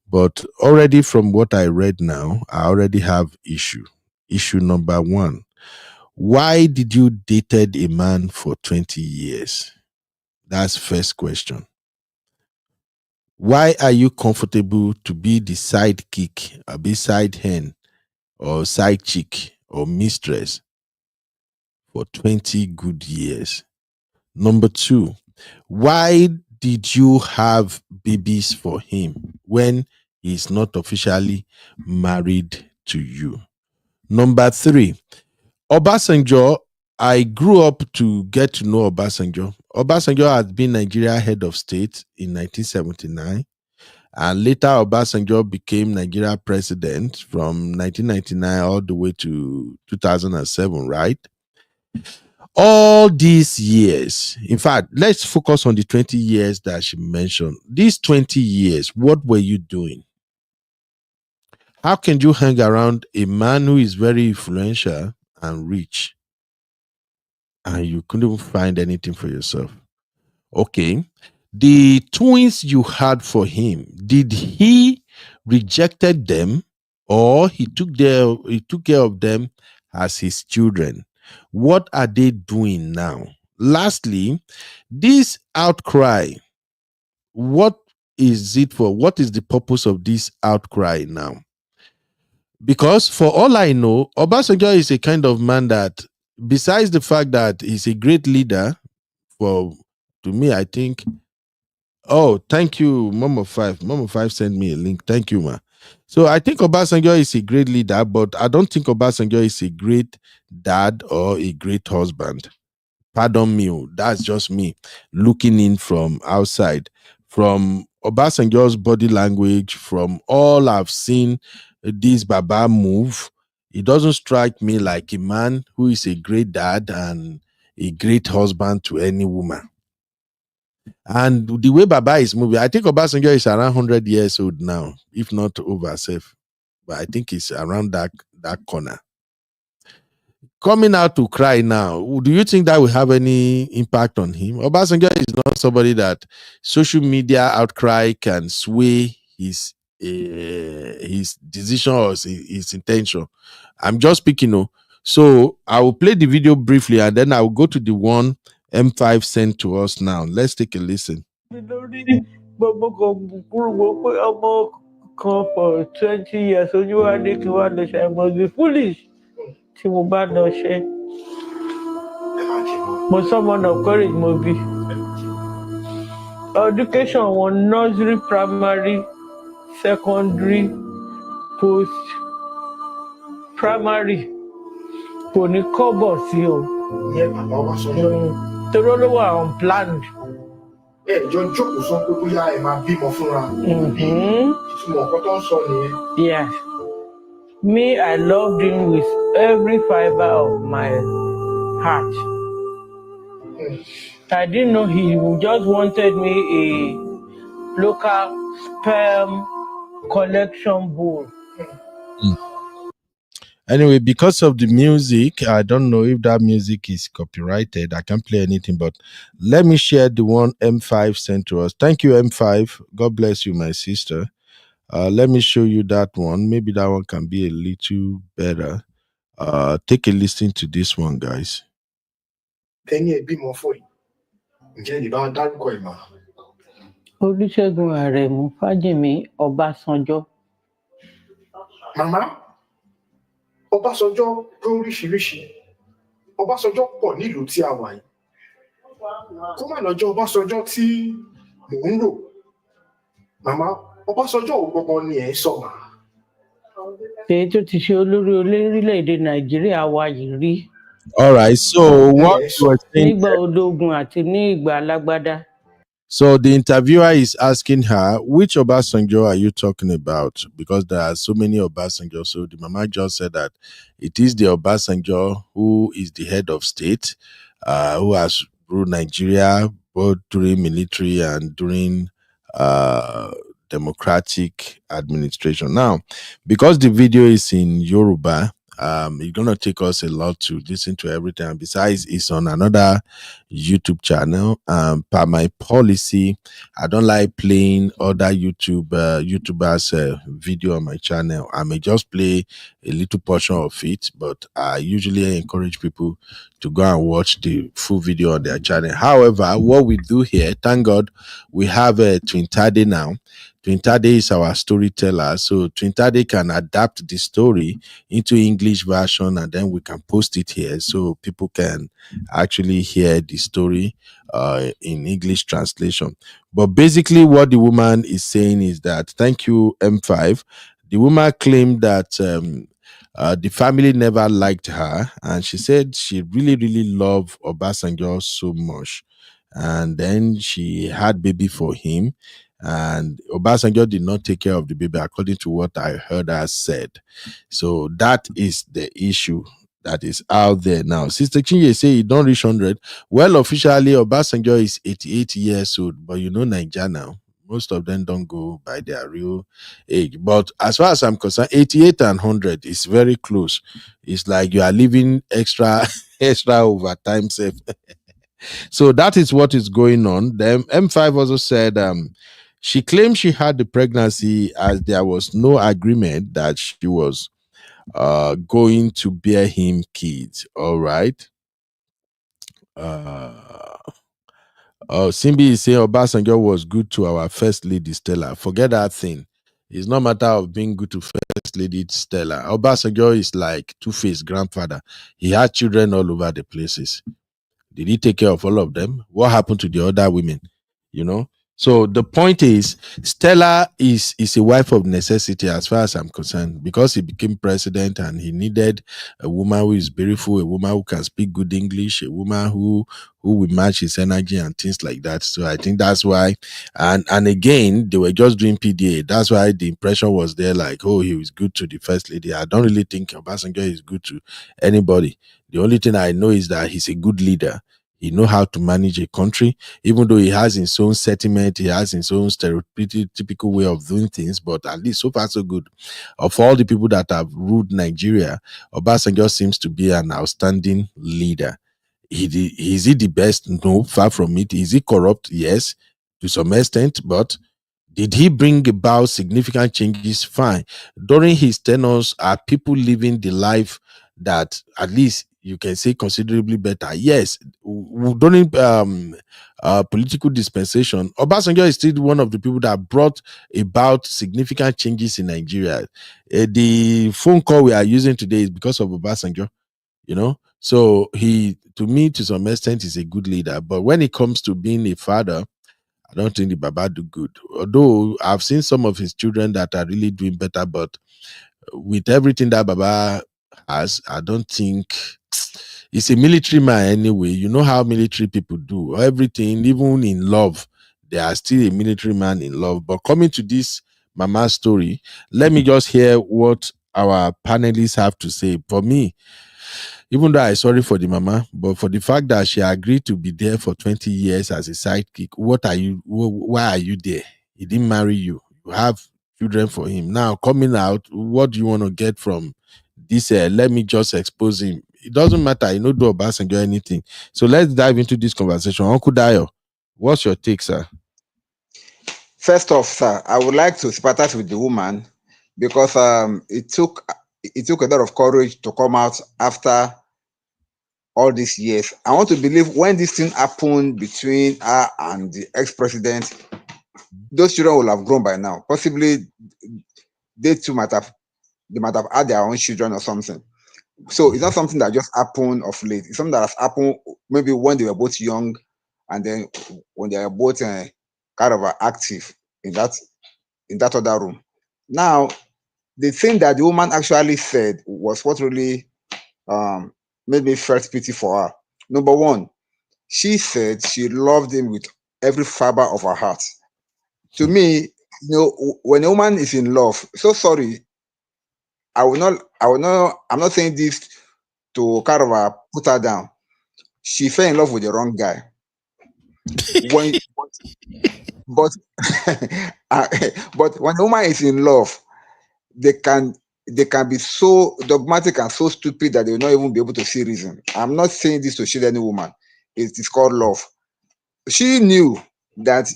But already from what I read now, I already have issue. Issue number one. Why did you dated a man for 20 years? That's first question. Why are you comfortable to be the sidekick, a be side hen, or side chick, or mistress for 20 good years? Number two, why did you have babies for him when he's not officially married to you? Number three, Obasanjo, I grew up to get to know Obasanjo. Obasanjo has been Nigeria head of state in 1979, and later Obasanjo became Nigeria president from 1999 all the way to 2007, right? All these years, in fact, let's focus on the 20 years that she mentioned. These 20 years, what were you doing? How can you hang around a man who is very influential and rich and you couldn't find anything for yourself? Okay. The twins you had for him, did he rejected them or he took care of them as his children? What are they doing now? Lastly, this outcry, what is it for? What is the purpose of this outcry now? Because for all I know, Obasanjo is a kind of man that, besides the fact that he's a great leader, for to me, I think. Oh, thank you, Mama Five. Mama Five sent me a link. Thank you, ma. So I think Obasanjo is a great leader, but I don't think Obasanjo is a great dad or a great husband. Pardon me, that's just me looking in from outside. From Obasanjo's body language, from all I've seen this Baba move, it doesn't strike me like a man who is a great dad and a great husband to any woman. And the way Baba is moving, I think Obasanjo is around 100 years old now, if not over safe. But I think it's around that corner. coming out to cry now, do you think that will have any impact on him? Obasanjo is not somebody that social media outcry can sway his decision or his intention. I'm just speaking. So I will play the video briefly and then I will go to the one M5 sent to us now. Let's take a listen. For 20 years, so you are the one that I must be foolish. Tí mo bá lọ ṣe, mo someone of courage mo be. Education wọn nursery, primary, secondary, post primary kò ní kọ́bọ̀ sí o. Torí ó wà unplanned. Jọ jókòó sọ pé bóyá ẹ máa bímọ fúnra. Ìtumọ̀ ọ̀kan tó ń sọ nìyẹn. Yeah. Me, I loved him with every fiber of my heart. I didn't know he just wanted me a local sperm collection bowl. Anyway, because of the music, I don't know if that music is copyrighted. I can't play anything, but let me share the one M5 sent to us. Thank you, M5. God bless you, my sister. Let me show you that one. Maybe that one can be a little better. Take a listen to this one, guys. Olúṣẹ́gun Àrẹ̀mú Fájìmí Ọbásanjọ́. Màmá, Ọbásanjọ́ lóríṣiríṣi. Ọbásanjọ́ pọ̀ nílùú tí a wà yìí. Kó má lọ́jọ́ Ọbásanjọ́ tí mò ń rò. Màmá, Ọbásanjọ́ ò gbọ́gbọ́n ni ẹ̀ ń sọ mà. Èyí tó ti ṣe olórí orílẹ̀-èdè Nàìjíríà wa yìí rí. All right, so what you were saying. Nígbà ológun àti ní ìgbà alágbádá. So the interviewer is asking her, which Obasanjo are you talking about? Because there are so many Obasanjo. So the mama just said that it is the Obasanjo who is the head of state, who has ruled Nigeria both during military and during democratic administration. Now, because the video is in Yoruba, it's gonna take us a lot to listen to everything. And besides, it's on another YouTube channel. Per my policy, I don't like playing other YouTubers' video on my channel. I may just play a little portion of it, but I usually encourage people to go and watch the full video on their channel. However, what we do here, thank God, we have a Twintade now. Twintade is our storyteller, so Twintade can adapt the story into English version, and then we can post it here so people can actually hear the story in English translation. But basically, what the woman is saying is that, thank you, M5. The woman claimed that the family never liked her, and she said she really, really loved Obasanjo so much. And then she had baby for him, and Obasanjo did not take care of the baby, according to what I heard her said. So that is the issue that is out there now. Sister Chinye say he don't reach 100. Well, officially, Obasanjo is 88 years old, but you know Nigeria now, most of them don't go by their real age. But as far as I'm concerned, 88 and 100 is very close. It's like you are living extra overtime safe. So that is what is going on. The M5 also said she claimed she had the pregnancy as there was no agreement that she was going to bear him kids. All right. Simbi is saying Obasanjo was good to our first lady Stella. Forget that thing. It's not matter of being good to first lady Stella. Obasanjo is like Two-Faced grandfather. He had children all over the places. Did he take care of all of them? What happened to the other women? You know? So the point is, Stella is a wife of necessity as far as I'm concerned, because he became president and he needed a woman who is beautiful, a woman who can speak good English, a woman who will match his energy and things like that. So I think that's why, and again, they were just doing PDA. That's why the impression was there like, oh, he was good to the first lady. I don't really think Obasanjo is good to anybody. The only thing I know is that he's a good leader. He know how to manage a country, even though he has his own sentiment, he has his own stereotypical way of doing things. But at least so far so good. Of all the people that have ruled Nigeria, Obasanjo seems to be an outstanding leader. Is he the best? No, far from it. Is he corrupt? Yes, to some extent, but did he bring about significant changes? Fine. During his tenures, are people living the life that at least you can say considerably better? Yes. During political dispensation, Obasanjo is still one of the people that brought about significant changes in Nigeria. The phone call we are using today is because of Obasanjo, you know. So he, to me, to some extent, is a good leader. But when it comes to being a father, I don't think the Baba do good. Although I've seen some of his children that are really doing better, but with everything that Baba has, I don't think he's a military man anyway. You know how military people do everything, even in love. They are still a military man in love. But coming to this Mama story, let me just hear what our panelists have to say. For me, even though I'm sorry for the mama, but for the fact that she agreed to be there for 20 years as a sidekick, why are you there? He didn't marry you. You have children for him. Now, coming out, what do you want to get from this? Let me just expose him. It doesn't matter. You know, do Obasanjo anything. So let's dive into this conversation. Uncle Dayo, what's your take, sir? First off, sir, I would like to sympathize with the woman because it took a lot of courage to come out after all these years. I want to believe when this thing happened between her and the ex-president, those children will have grown by now. Possibly they too might have had their own children or something. So it's not something that just happened of late. It's something that has happened maybe when they were both young, and then when they were both kind of active in that other room. Now, the thing that the woman actually said was what really made me felt pity for her. Number one, she said she loved him with every fiber of her heart. To me, when a woman is in love, so sorry, I'm not saying this to kind of put her down. She fell in love with the wrong guy. When, but, uh, but when a woman is in love, they can be so dogmatic and so stupid that they will not even be able to see reason. I'm not saying this to shield any woman. It's called love. She knew that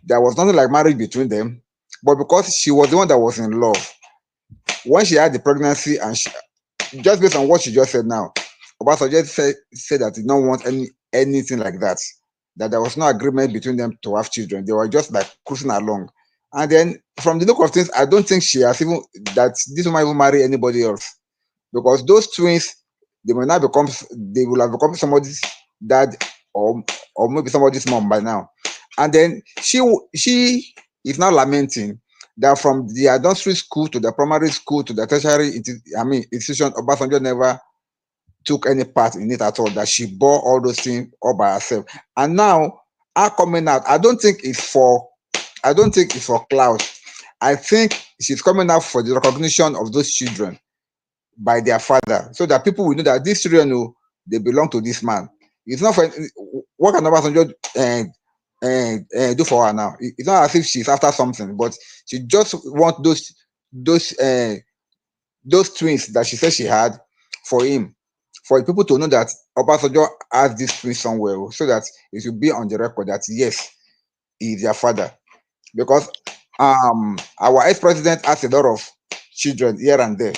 there was nothing like marriage between them, but because she was the one that was in love, when she had the pregnancy, and just based on what she just said now, Obasanjo just said that he did not want anything like that. That there was no agreement between them to have children. They were just like cruising along. And then from the look of things, I don't think she has even that this woman even marry anybody else. Because those twins, they will have become somebody's dad, or maybe somebody's mom by now. And then she is now lamenting that from the nursery school to the primary school to the tertiary institution, Obasanjo never took any part in it at all, that she bore all those things all by herself. And now her coming out, I don't think it's for clout. I think she's coming out for the recognition of those children by their father, so that people will know that these children, they belong to this man. It's not for what can Obasanjo do for her now. It's not as if she's after something, but she just wants those twins that she said she had for him, for people to know that Obasanjo has these twins somewhere, so that it will be on the record that yes, he is their father. Because our ex-president has a lot of children here and there,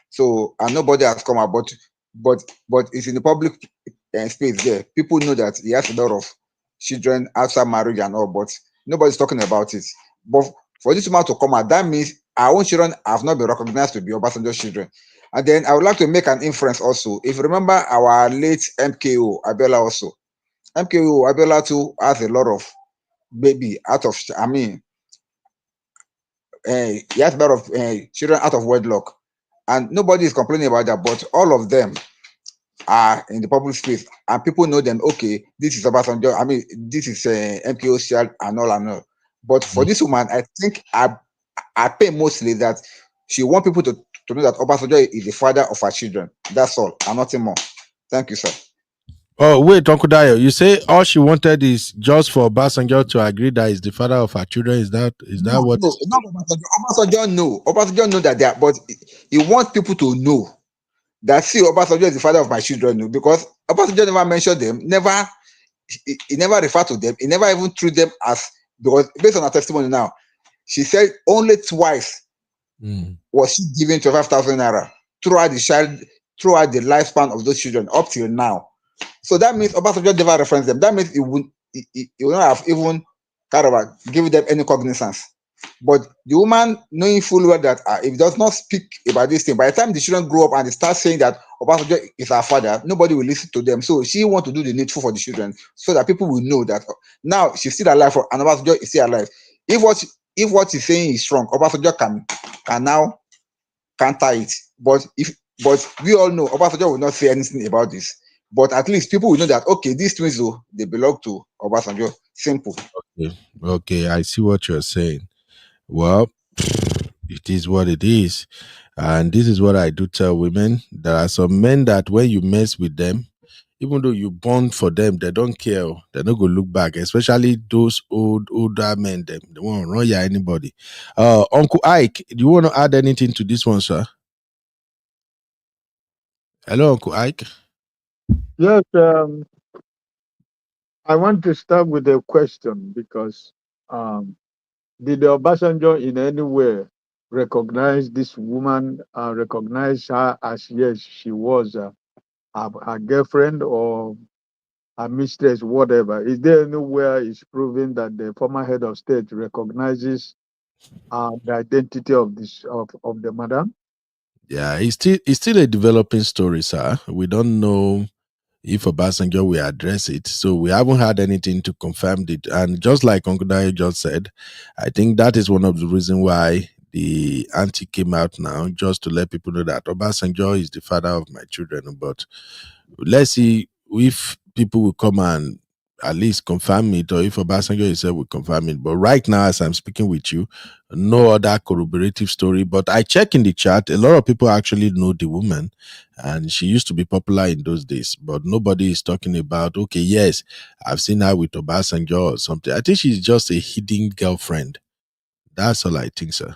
so and nobody has come out, but it's in the public space there. People know that he has a lot of children outside marriage and all, but nobody's talking about it. But for this man to come out, that means our own children have not been recognized to be Obasanjo's children. And then I would like to make an inference also. If you remember our late MKO Abiola also, MKO Abiola too has a lot of baby out of, he has a lot of children out of wedlock, and nobody is complaining about that. But all of them are in the public space, and people know them. Okay, this is Obasanjo. This is MKO's child, and all. But for this woman, I think I pay mostly that she wants people to know that Obasanjo is the father of her children. That's all, and nothing more. Thank you, sir. Oh, wait, Uncle Dayo, you say all she wanted is just for Obasanjo to agree that he's the father of her children. Is that No, what? no, not Obasanjo. Obasanjo know. Obasanjo know that they are, but he wants people to know that see Obasanjo is the father of my children, no, because Obasanjo never mentioned them, never he never referred to them, he never even treated them as, because based on her testimony now, she said only twice Mm. was she given 25,000 naira throughout the lifespan of those children up till now. So that means Obasanjo never referenced them. That means he would not have even kind of given them any cognizance. But the woman, knowing full well that if he does not speak about this thing, by the time the children grow up and they start saying that Obasanjo is our father, nobody will listen to them. So she wants to do the needful for the children so that people will know that now she's still alive and Obasanjo is still alive. If what he's saying is wrong, Obasanjo can now counter it. But we all know Obasanjo will not say anything about this. But at least people will know that okay, these twins though they belong to Obasanjo. Simple. Okay. Okay, I see what you're saying. Well, it is what it is. And this is what I do tell women. There are some men that when you mess with them, even though you bond for them, they don't care. They're not gonna look back, especially those older men, them they won't run ya anybody. Uncle Ike, do you want to add anything to this one, sir? Hello, Uncle Ike. Yes, I want to start with a question because um, did Obasanjo in any way recognize this woman, recognize her as yes, she was her girlfriend or her mistress, whatever? Is there anywhere it's proven that the former head of state recognizes the identity of of the madam? Yeah, it's still a developing story, sir. We don't know if Obasanjo will address it. So we haven't had anything to confirm it. And just like Uncle Dayo just said, I think that is one of the reasons why the auntie came out now, just to let people know that Obasanjo is the father of my children. But let's see if people will come and at least confirm it, or if Obasanjo himself will confirm it. But right now, as I'm speaking with you, no other corroborative story. But I check in the chat, a lot of people actually know the woman, and she used to be popular in those days. But nobody is talking about, okay, yes, I've seen her with Obasanjo or something. I think she's just a hidden girlfriend. That's all I think, sir.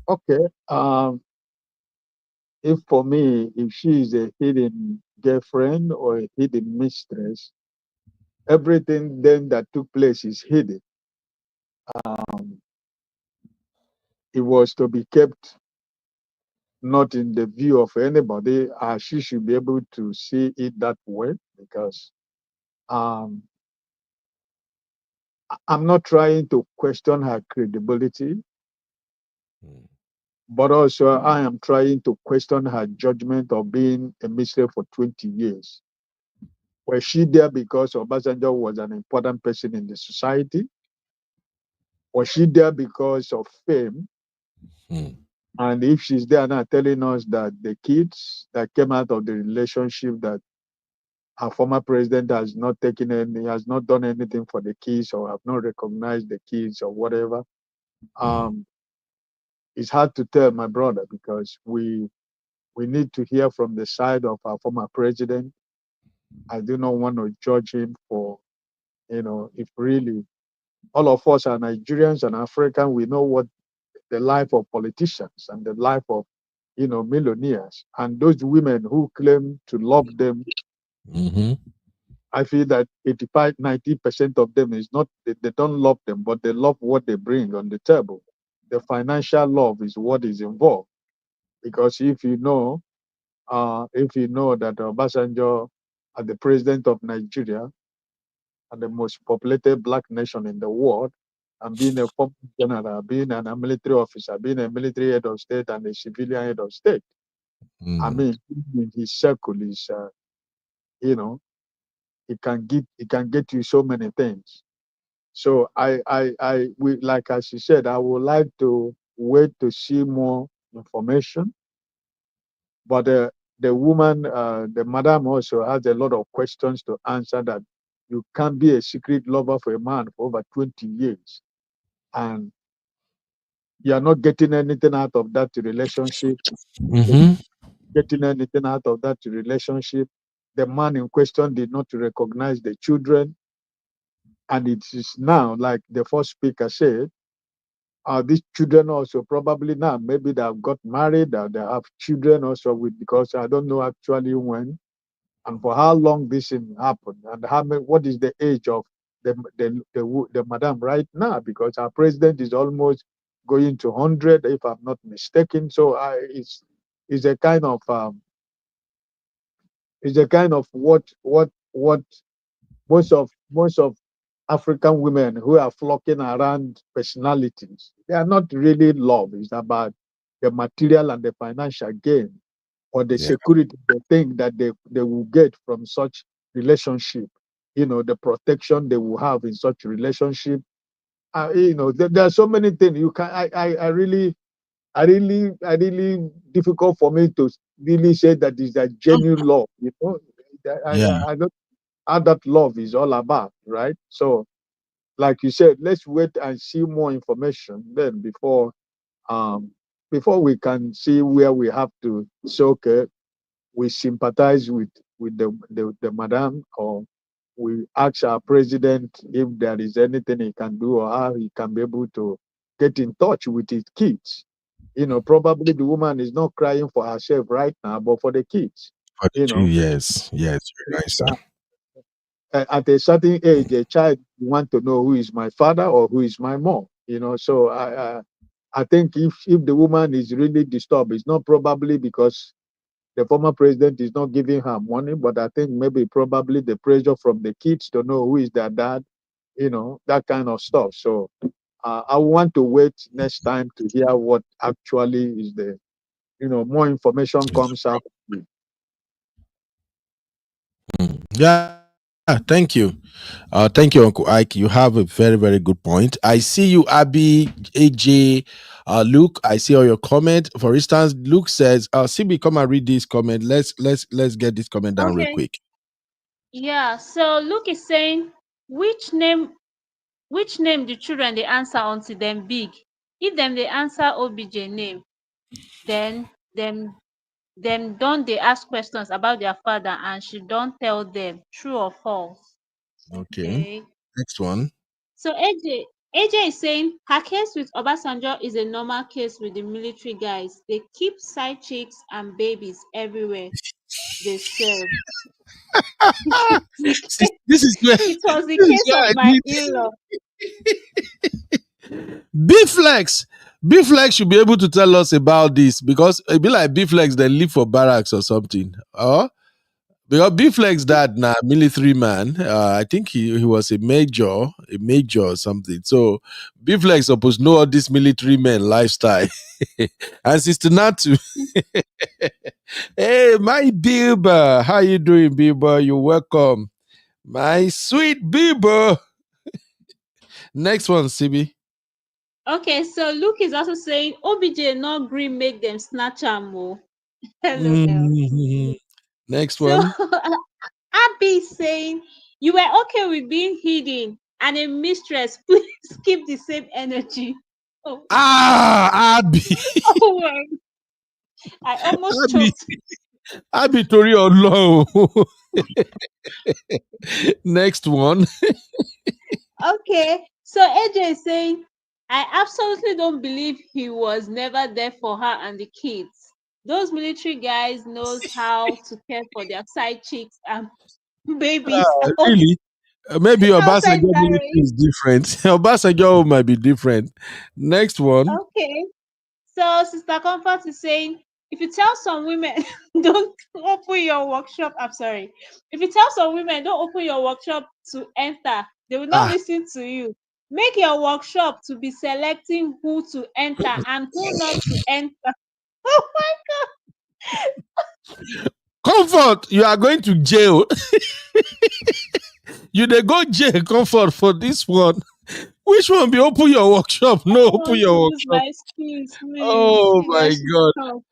Okay. If for me, if she is a hidden girlfriend or a hidden mistress, everything then that took place is hidden. Um, it was to be kept not in the view of anybody. She should be able to see it that way because um, I'm not trying to question her credibility, Mm. but also I am trying to question her judgment of being a mistress for 20 years. Was she there because Obasanjo was an important person in the society? Was she there because of fame? Mm. And if she's there now telling us that the kids that came out of the relationship that our former president has not taken any, has not done anything for the kids or have not recognized the kids or whatever, Mm. it's hard to tell, my brother, because we need to hear from the side of our former president. I do not want to judge him for, if really all of us are Nigerians and African, we know what the life of politicians and the life of millionaires and those women who claim to love them. Mhm. I feel that 85, 90% of them is not, they don't love them, but they love what they bring on the table. The financial love is what is involved. Because if you know that Obasanjo, as the president of Nigeria, and the most populated black nation in the world, and being a former general, being a military officer, being a military head of state and a civilian head of state, I Mm. mean, in his circle is, you know, it can get you so many things. So we like as you said, I would like to wait to see more information. But the woman, the madam also has a lot of questions to answer. That you can't be a secret lover for a man for over 20 years, and you are not getting anything out of that relationship. Mhm. Getting anything out of that relationship. the man in question did not recognize the children. And it is now, like the first speaker said, these children also probably now, maybe they have got married, or they have children also with, because I don't know actually when and for how long this thing happened, and how many, what is the age of the madam right now, because our president is almost going to 100, if I'm not mistaken. So it's a kind of what most of African women who are flocking around personalities. They are not really love. It's about the material and the financial gain, or the Yeah. security, the thing that they will get from such relationship. The protection they will have in such relationship. There are so many things you can. I really difficult for me to really say that is a genuine love. Yeah. I don't how that love is all about, right? So, like you said, let's wait and see more information then before we can see where we have to say, okay, we sympathize with the madam, or we ask our president if there is anything he can do, or how he can be able to get in touch with his kids. Probably the woman is not crying for herself right now, but for the kids. For the You two know, years. Yes, very nice, sir. at a certain age, a child want to know who is my father or who is my mom. So I think if the woman is really disturbed, it's not probably because the former president is not giving her money, but I think maybe probably the pressure from the kids to know who is their dad, that kind of stuff. So I want to wait next time to hear what actually is more information comes out. Yeah, thank you. Thank you, Uncle Ike. You have a very, very good point. I see you, Abby, AJ, Luke. I see all your comment. For instance, Luke says, CB, come and read this comment. Let's get this comment down real Okay. quick. Yeah. So Luke is saying, which name which name the children they answer until them big. If them they answer OBJ name, then them don't they ask questions about their father and she don't tell them true or false. Okay. Okay. Next one. So AJ is saying her case with Obasanjo is a normal case with the military guys. They keep side chicks and babies everywhere they serve. This is where It was the this is case where of I my need in-law. B-Flex. B-Flex should be able to tell us about this, because it be like B-Flex they live for barracks or something. Because B-Flex dad now military man. I think he was a major or something. So B-Flex supposed to know all this military men lifestyle. And Sister Natu. Hey, my Biba. How you doing, Biba? You're welcome. My sweet Biba. Next one, CB. Okay, so Luke is also saying OBJ not gree make them snatch am o. LOL. Mhm. Next So one. Abby is saying you were okay with being hidden and a mistress. Please keep the same energy. Oh, Abby. oh my! I almost Abby. choked. Abby Tori Olo. Next one. Okay, so AJ is saying I absolutely don't believe he was never there for her and the kids. Those military guys knows how to care for their side chicks and babies Really? Maybe outside Obasanjo military marriage. is different. Obasanjo might be different. Next one. Okay. So Sister Comfort is saying, if you tell some women don't open your workshop, I'm sorry. If you tell some women don't open your workshop to enter, they will not Ah, listen to you. Make your workshop to be selecting who to enter and who not to enter. Oh my Comfort, you are going to jail. You they go jail, Comfort, for this one. Which one be open your workshop? I No, don't open want to your use workshop. my skills, please. Oh You my guys should God. stop.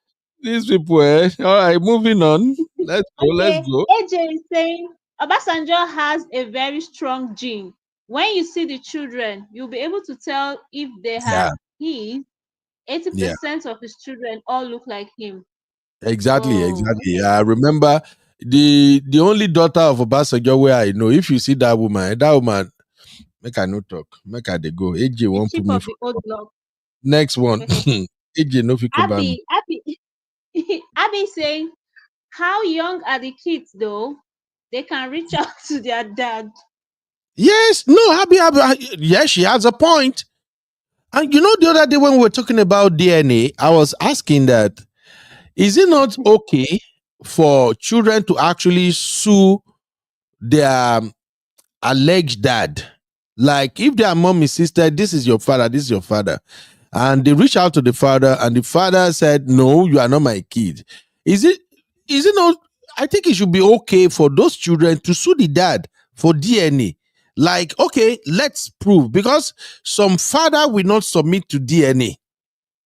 These people, eh? All right, moving on. Let's go, let's Okay, go. AJ is saying Obasanjo has a very strong gene. When you see the children, you'll be able to tell if they Yeah, are his. yeah. 80% of his children all look like him. Exactly, Oh, exactly. okay. I remember the only daughter of Obasanjo where I know, if you see that woman, make her no talk, make her they go. AJ The won't chief put me of for the old block. next one. AJ no fit cover me. Abby, Abby saying, how young are the kids though? They can reach out to their dad. Yes, no, Abby, yes, she has a point. And you know, the other day when we were talking about DNA, I was asking that, is it not okay for children to actually sue their alleged dad? Like if their mom insisted, this is your father, this is your father, and they reach out to the father, and the father said, no, you are not my kid. Is it not? I think it should be okay for those children to sue the dad for DNA. Like, okay, let's prove, because some father will not submit to DNA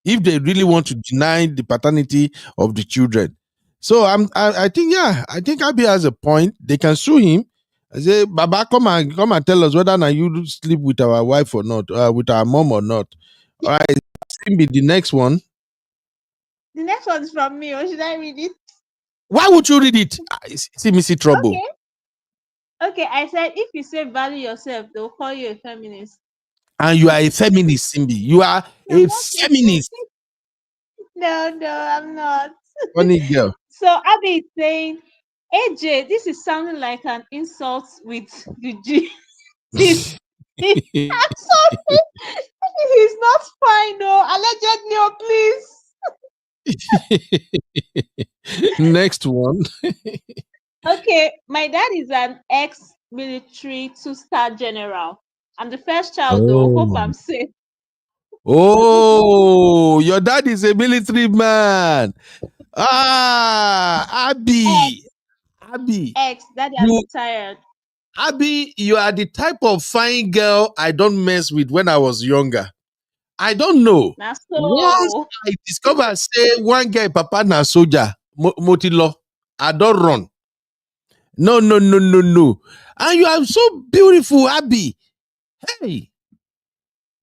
if they really want to deny the paternity of the children. So I think, yeah, I think Abi has a point. They can sue him. I say, Baba, come and tell us whether now you sleep with our wife or not, with our mom or not. All right, be the next one. The next one is from me, or should I read it? Why would you read it? See me see trouble. Okay, I said if you say value yourself, they'll call you a feminist. And you are a feminist, Simbi. You are a feminist. No, I'm not. Funny girl. So Abby is saying, AJ, this is sounding like an insult with the G. I'm sorry. He's not fine, though. Allegedly, please. Next one. Okay, my dad is an ex-military 2-star general. I'm the first child, though. Hope I'm safe. Oh, your dad is a military man. Abby. Ex, daddy, I'm tired. Abby, you are the type of fine girl I don't mess with when I was younger. I don't know. Now, Once so I discover, say, one guy, papa na soldier, Motilo, I don't run. No. And you are so beautiful, Abby. Hey.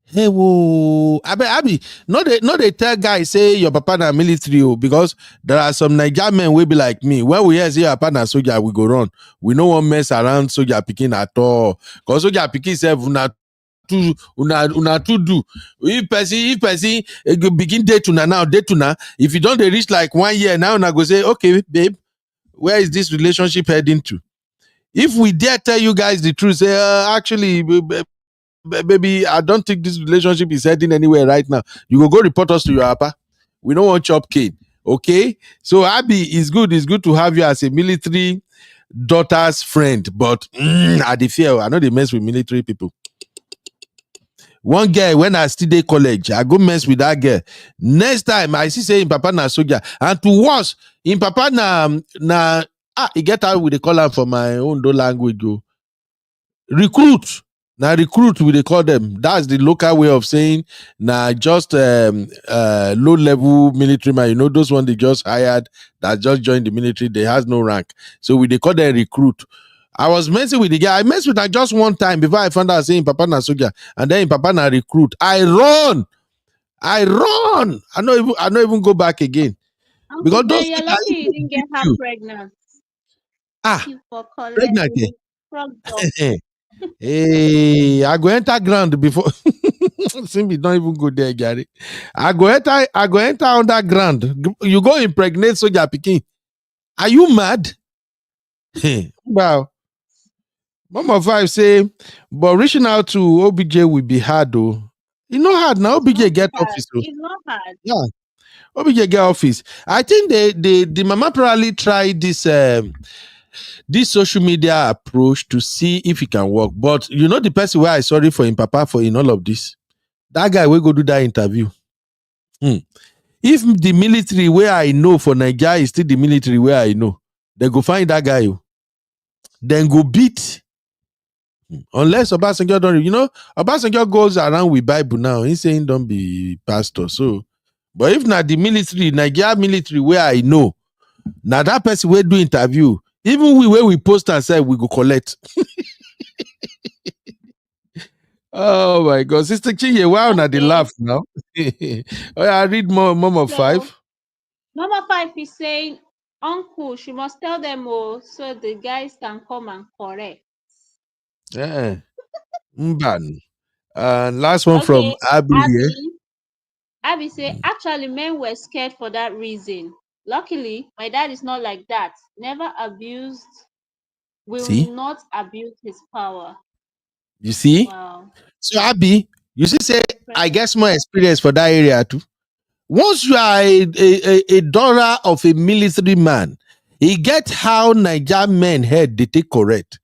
Hey, whoa. Abby, not they tell guys say your papa na military, because there are some Nigerian men will be like me. When we hear say your papa na soldier, we go run. We no one mess around soldier picking at all. Because soldier picking self una too do. If person begin date una now, if you don't they reach like 1 year now, una go say, okay, babe, where is this relationship heading to? If we dare tell you guys the truth, say actually, baby, I don't think this relationship is heading anywhere right now. You go report us to your papa. We don't want chop cane. Okay? So Abby, it's good to have you as a military daughter's friend, but I dey fear. I know they mess with military people. One girl, when I still dey college, I go mess with that girl. Next time I see say in papa na soldier, and to worse, in papa na he get how we dey call am for my own language. Recruit. Now recruit we they call them. That's the local way of saying now just low level military man. You know those one they just hired that just joined the military. They has no rank, so we they call them recruit. I was messing with the guy. I messed with her just one time before I found out saying Papa na soldier, and then in Papa na recruit. I run. I don't even go back again. Uncle Because Ben, those you're things lucky are you didn't get her you. pregnant. Ah, You for pregnant. collecting frog dog. Hey, I go enter ground before. Simbi don't even go there, Gary. I go enter underground. You go impregnate soldier pikin. Are you mad? Wow. Mama Five say, but reaching out to OBJ will be hard though. You know hard now. OBJ get office. Though. It's not hard. Yeah. OBJ get office. I think the mama probably tried this social media approach to see if it can work. But you know the person where I sorry for him, papa, for in all of this. That guy will go do that interview. If the military where I know for Nigeria is still the military where I know, they go find that guy. Then go beat. Unless Obasanjo don't, Obasanjo goes around with Bible now. He's saying don't be pastor. So, but if not the military, Nigeria military where I know, now that person will do interview. Even where we post and say we go collect. Oh my God, Sister Chinye, wow, now they laugh now. Oh, I read more Mama Five. Mama Five is saying Uncle, she must tell them so the guys can come and correct. Yeah. Mban. Last one from Okay, Abby here. Abby say actually men were scared for that reason. Luckily, my dad is not like that. Never abused, will See? not abuse his power. You see? Wow. So Abby, you see, say I Impressive. get more experience for that area too. Once you are a daughter of a military man, he get how Niger men head they take correct.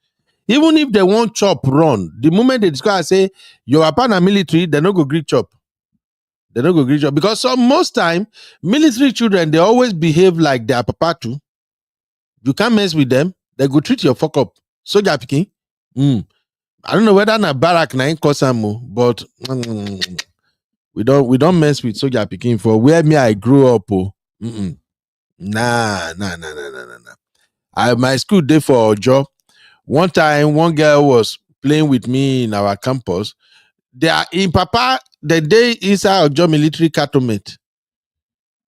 Even if they want chop run, the moment they discover say your papa na military, they no go gree chop. They no go gree chop because most time military children they always behave like their papa too. You can't mess with them. They go treat your fuck up. Soldier picking. I don't know whether na barrack na in Kosamo, but we don't mess with soldier picking for where me I grew up. Oh. Nah. My school day for Ojo. One time, one girl was playing with me in our campus. They are in Papa the day inside Ojo military cantonment.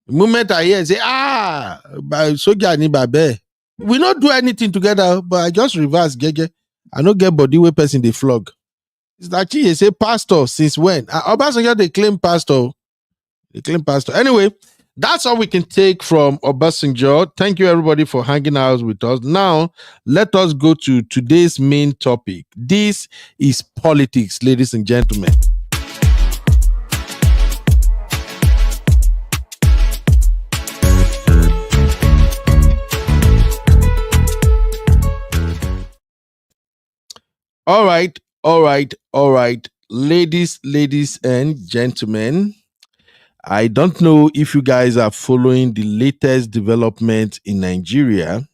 The moment I hear say by soldier ni babe. We not do anything together, but I just reverse gege. I no get body way person they flog. It's like he say pastor since when? Obasanjo they claim pastor. They claim pastor. Anyway, that's all we can take from Obasanjo. Thank you everybody for hanging out with us. Now, let us go to today's main topic. This is politics, ladies and gentlemen. All right. Ladies and gentlemen. I don't know if you guys are following the latest development in Nigeria,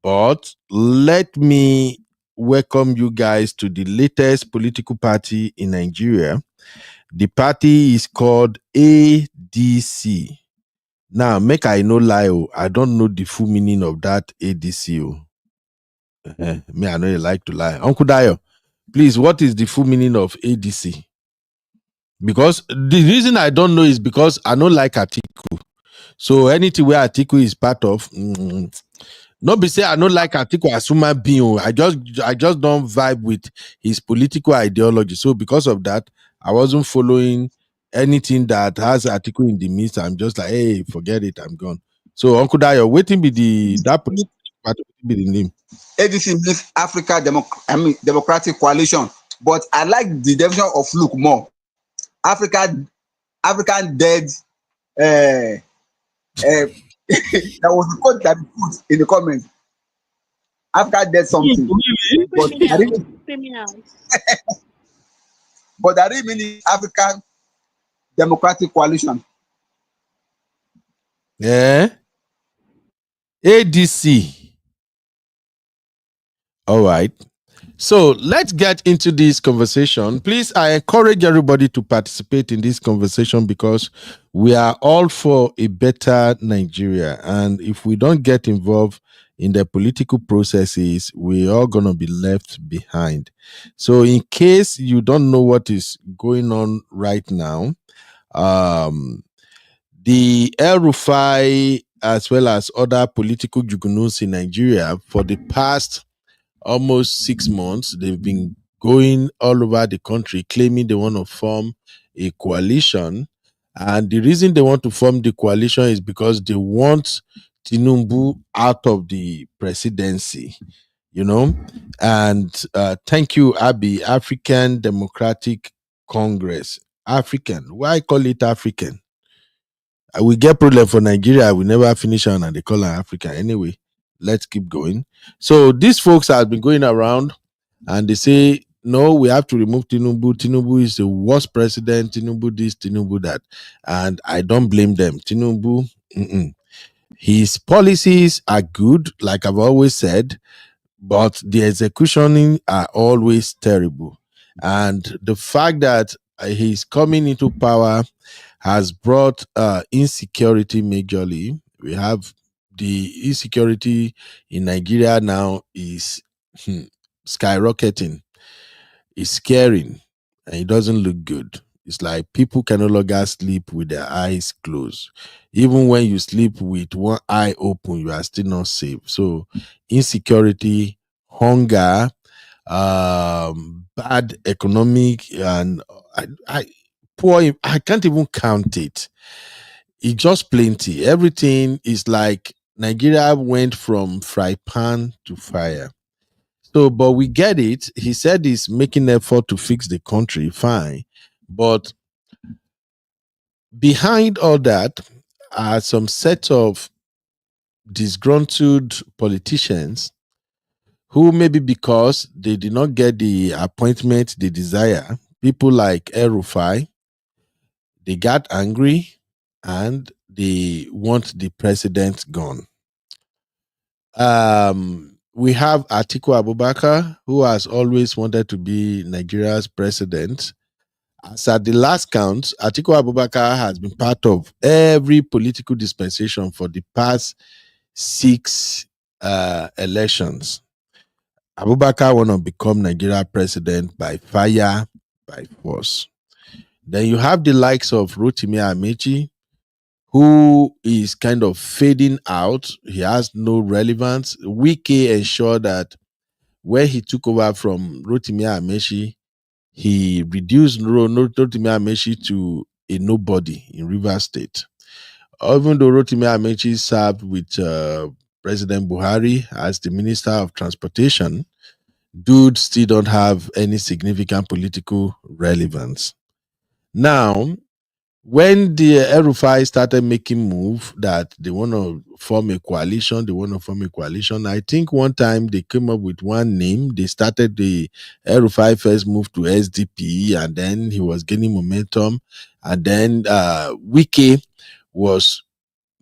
but let me welcome you guys to the latest political party in Nigeria. The party is called ADC. Now, make I no lie, I don't know the full meaning of that ADC. Me, I know you like to lie. Uncle Dayo, please, what is the full meaning of ADC? Because the reason I don't know is because I don't like Atiku. So anything where Atiku is part of, not be say I don't like Atiku as human being. I just don't vibe with his political ideology. So because of that, I wasn't following anything that has Atiku in the midst. I'm just like, hey, forget it, I'm gone. So Uncle Dayo, waiting be that political party be the name. ADC means Democratic Coalition, but I like the definition of look more. African dead. That was the quote that he put in the comments. Africa dead something, but I didn't. Criminals. But that really means African Democratic Coalition. Yeah. ADC. All right. So let's get into this conversation. Please, I encourage everybody to participate in this conversation because we are all for a better Nigeria. And if we don't get involved in the political processes, we're all going to be left behind. So, in case you don't know what is going on right now, the El Rufai, as well as other political jugunus in Nigeria, for the past almost 6 months, they've been going all over the country claiming they want to form a coalition. And the reason they want to form the coalition is because they want Tinubu out of the presidency, you know. And thank you, Abby, African Democratic Congress. African. Why call it African? We get problem for Nigeria. We never finish on and they call her Africa. Anyway, let's keep going. So these folks have been going around and they say, no, we have to remove Tinubu. Tinubu is the worst president. Tinubu this, Tinubu that. And I don't blame them. Tinubu, his policies are good, like I've always said, but the executioning are always terrible. And the fact that he's coming into power has brought insecurity majorly. We have the insecurity in Nigeria now is skyrocketing. It's scaring and it doesn't look good. It's like people can no longer sleep with their eyes closed. Even when you sleep with one eye open, you are still not safe. So insecurity, hunger, bad economic, and I poor. I can't even count it. It's just plenty. Everything is like Nigeria went from fry pan to fire. So, but we get it. He said he's making effort to fix the country, fine. But behind all that are some set of disgruntled politicians who, maybe because they did not get the appointment they desire, people like Erufai, they got angry and they want the president gone. We have Atiku Abubakar, who has always wanted to be Nigeria's president. As at the last count, Atiku Abubakar has been part of every political dispensation for the past 6 elections. Abubakar want to become Nigeria president by fire, by force. Then you have the likes of Rotimi Amechi, who is kind of fading out. He has no relevance. Wike ensured that when he took over from Rotimi Amechi, he reduced Rotimi Amechi to a nobody in Rivers State. Even though Rotimi Amechi served with President Buhari as the Minister of Transportation, dude still don't have any significant political relevance. Now, when the Erufai started making move that they want to form a coalition, I think one time they came up with one name. They started the Erufai first move to SDP, and then he was gaining momentum, and then Wike was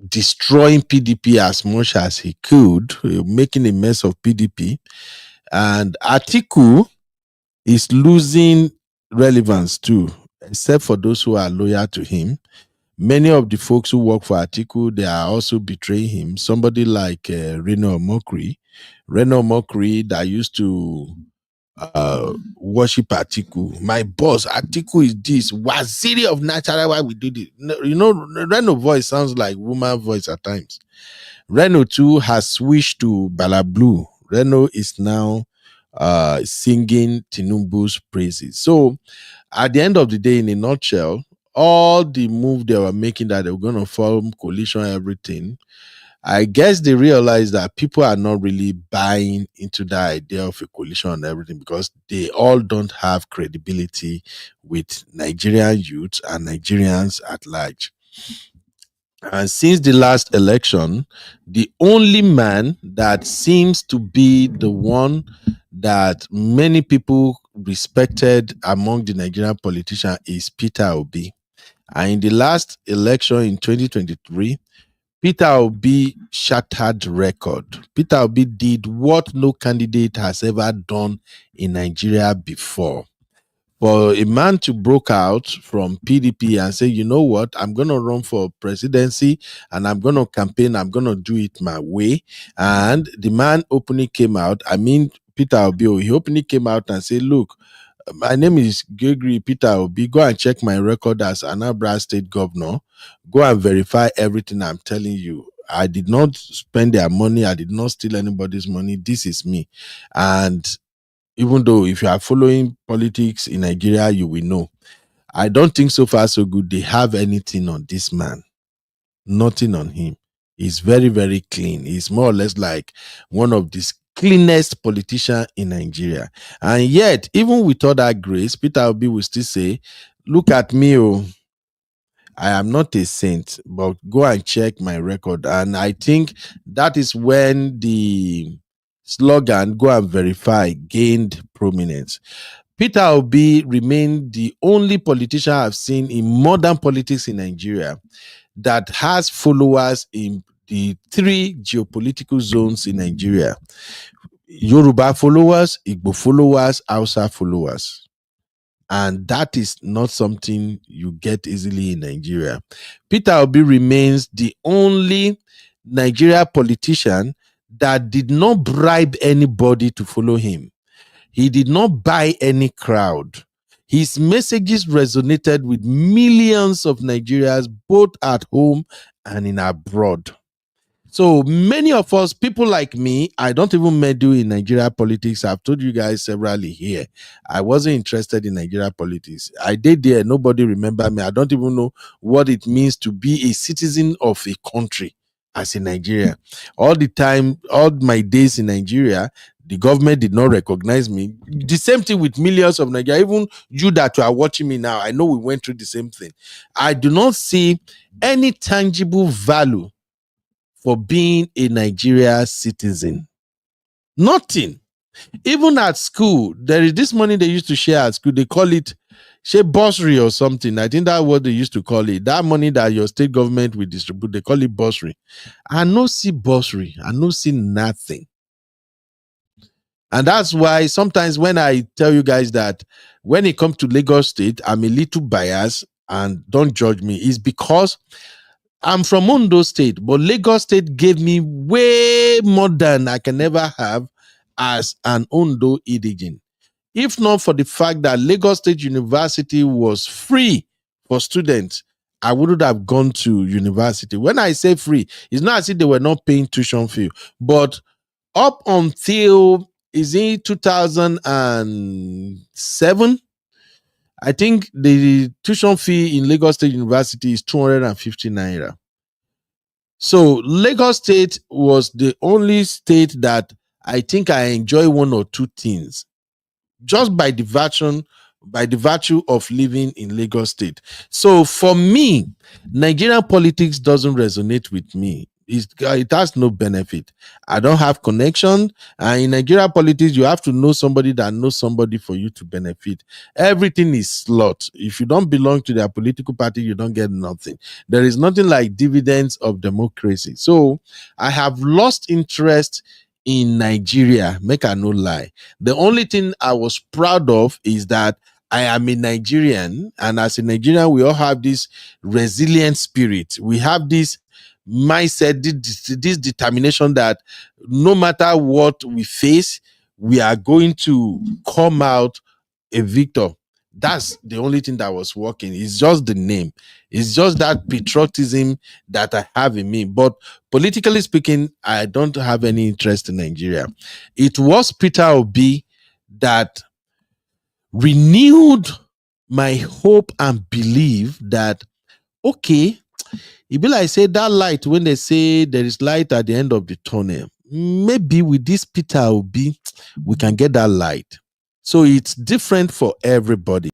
destroying PDP as much as he could, making a mess of PDP, and Atiku is losing relevance too, except for those who are loyal to him. Many of the folks who work for Atiku, they are also betraying him. Somebody like Reno Mokri that used to worship Atiku. My boss, Atiku is this Waziri of natural. Why we do this? You know, Reno voice sounds like woman voice at times. Reno too has switched to Bala Blue. Reno is now singing Tinubu's praises. So at the end of the day, in a nutshell, all the move they were making that they were going to form coalition, everything, I guess they realized that people are not really buying into that idea of a coalition and everything because they all don't have credibility with Nigerian youth and Nigerians at large. And since the last election, the only man that seems to be the one that many people respected among the Nigerian politicians is Peter Obi. And in the last election in 2023, Peter Obi shattered record. Peter Obi did what no candidate has ever done in Nigeria before. For a man to broke out from PDP and say, you know what, I'm going to run for presidency and I'm going to campaign, I'm going to do it my way. And the man openly came out, Peter Obi, he openly came out and said, look, my name is Gregory Peter Obi. Go and check my record as Anambra State Governor. Go and verify everything I'm telling you. I did not spend their money. I did not steal anybody's money. This is me. And even though if you are following politics in Nigeria, you will know. I don't think so far so good they have anything on this man. Nothing on him. He's very, very clean. He's more or less like one of the cleanest politicians in Nigeria. And yet, even with all that grace, Peter Obi will still say, look at me, oh, I am not a saint, but go and check my record. And I think that is when the slogan, go and verify, gained prominence. Peter Obi remained the only politician I've seen in modern politics in Nigeria that has followers in the 3 geopolitical zones in Nigeria. Yoruba followers, Igbo followers, Hausa followers. And that is not something you get easily in Nigeria. Peter Obi remains the only Nigeria politician that did not bribe anybody to follow him. He did not buy any crowd. His messages resonated with millions of Nigerians, both at home and in abroad. So many of us, people like me, I don't even meddle in Nigeria politics. I've told you guys severally here. I wasn't interested in Nigeria politics. I did there. Nobody remember me. I don't even know what it means to be a citizen of a country as a Nigerian. All the time, all my days in Nigeria, the government did not recognize me. The same thing with millions of Nigeria. Even you that you are watching me now, I know we went through the same thing. I do not see any tangible value for being a Nigeria citizen. Nothing. Even at school, there is this money they used to share at school. They call it share bursary or something. I think that's what they used to call it. That money that your state government will distribute, they call it bursary. I no see bursary. I no see nothing. And that's why sometimes when I tell you guys that when it comes to Lagos State, I'm a little biased, and don't judge me, is because I'm from Ondo State, but Lagos State gave me way more than I can ever have as an Ondo indigene. If not for the fact that Lagos State University was free for students, I wouldn't have gone to university. When I say free, it's not as if they were not paying tuition fee, but up until, is it 2007? I think the tuition fee in Lagos State University is 250 naira. So Lagos State was the only state that I think I enjoy one or two things just by the virtue of living in Lagos State. So for me, Nigerian politics doesn't resonate with me. It has no benefit. I don't have connection. And in Nigeria politics, you have to know somebody that knows somebody for you to benefit. Everything is slot. If you don't belong to their political party, you don't get nothing. There is nothing like dividends of democracy. So I have lost interest in Nigeria. Make I no lie. The only thing I was proud of is that I am a Nigerian, and as a Nigerian, we all have this resilient spirit. We have this mindset, this determination that no matter what we face, we are going to come out a victor. That's the only thing that was working. It's just the name. It's just that patriotism that I have in me. But politically speaking, I don't have any interest in Nigeria. It was Peter Obi that renewed my hope and belief that, okay, it be like say that light, when they say there is light at the end of the tunnel, maybe with this Peter Obi, we can get that light. So it's different for everybody.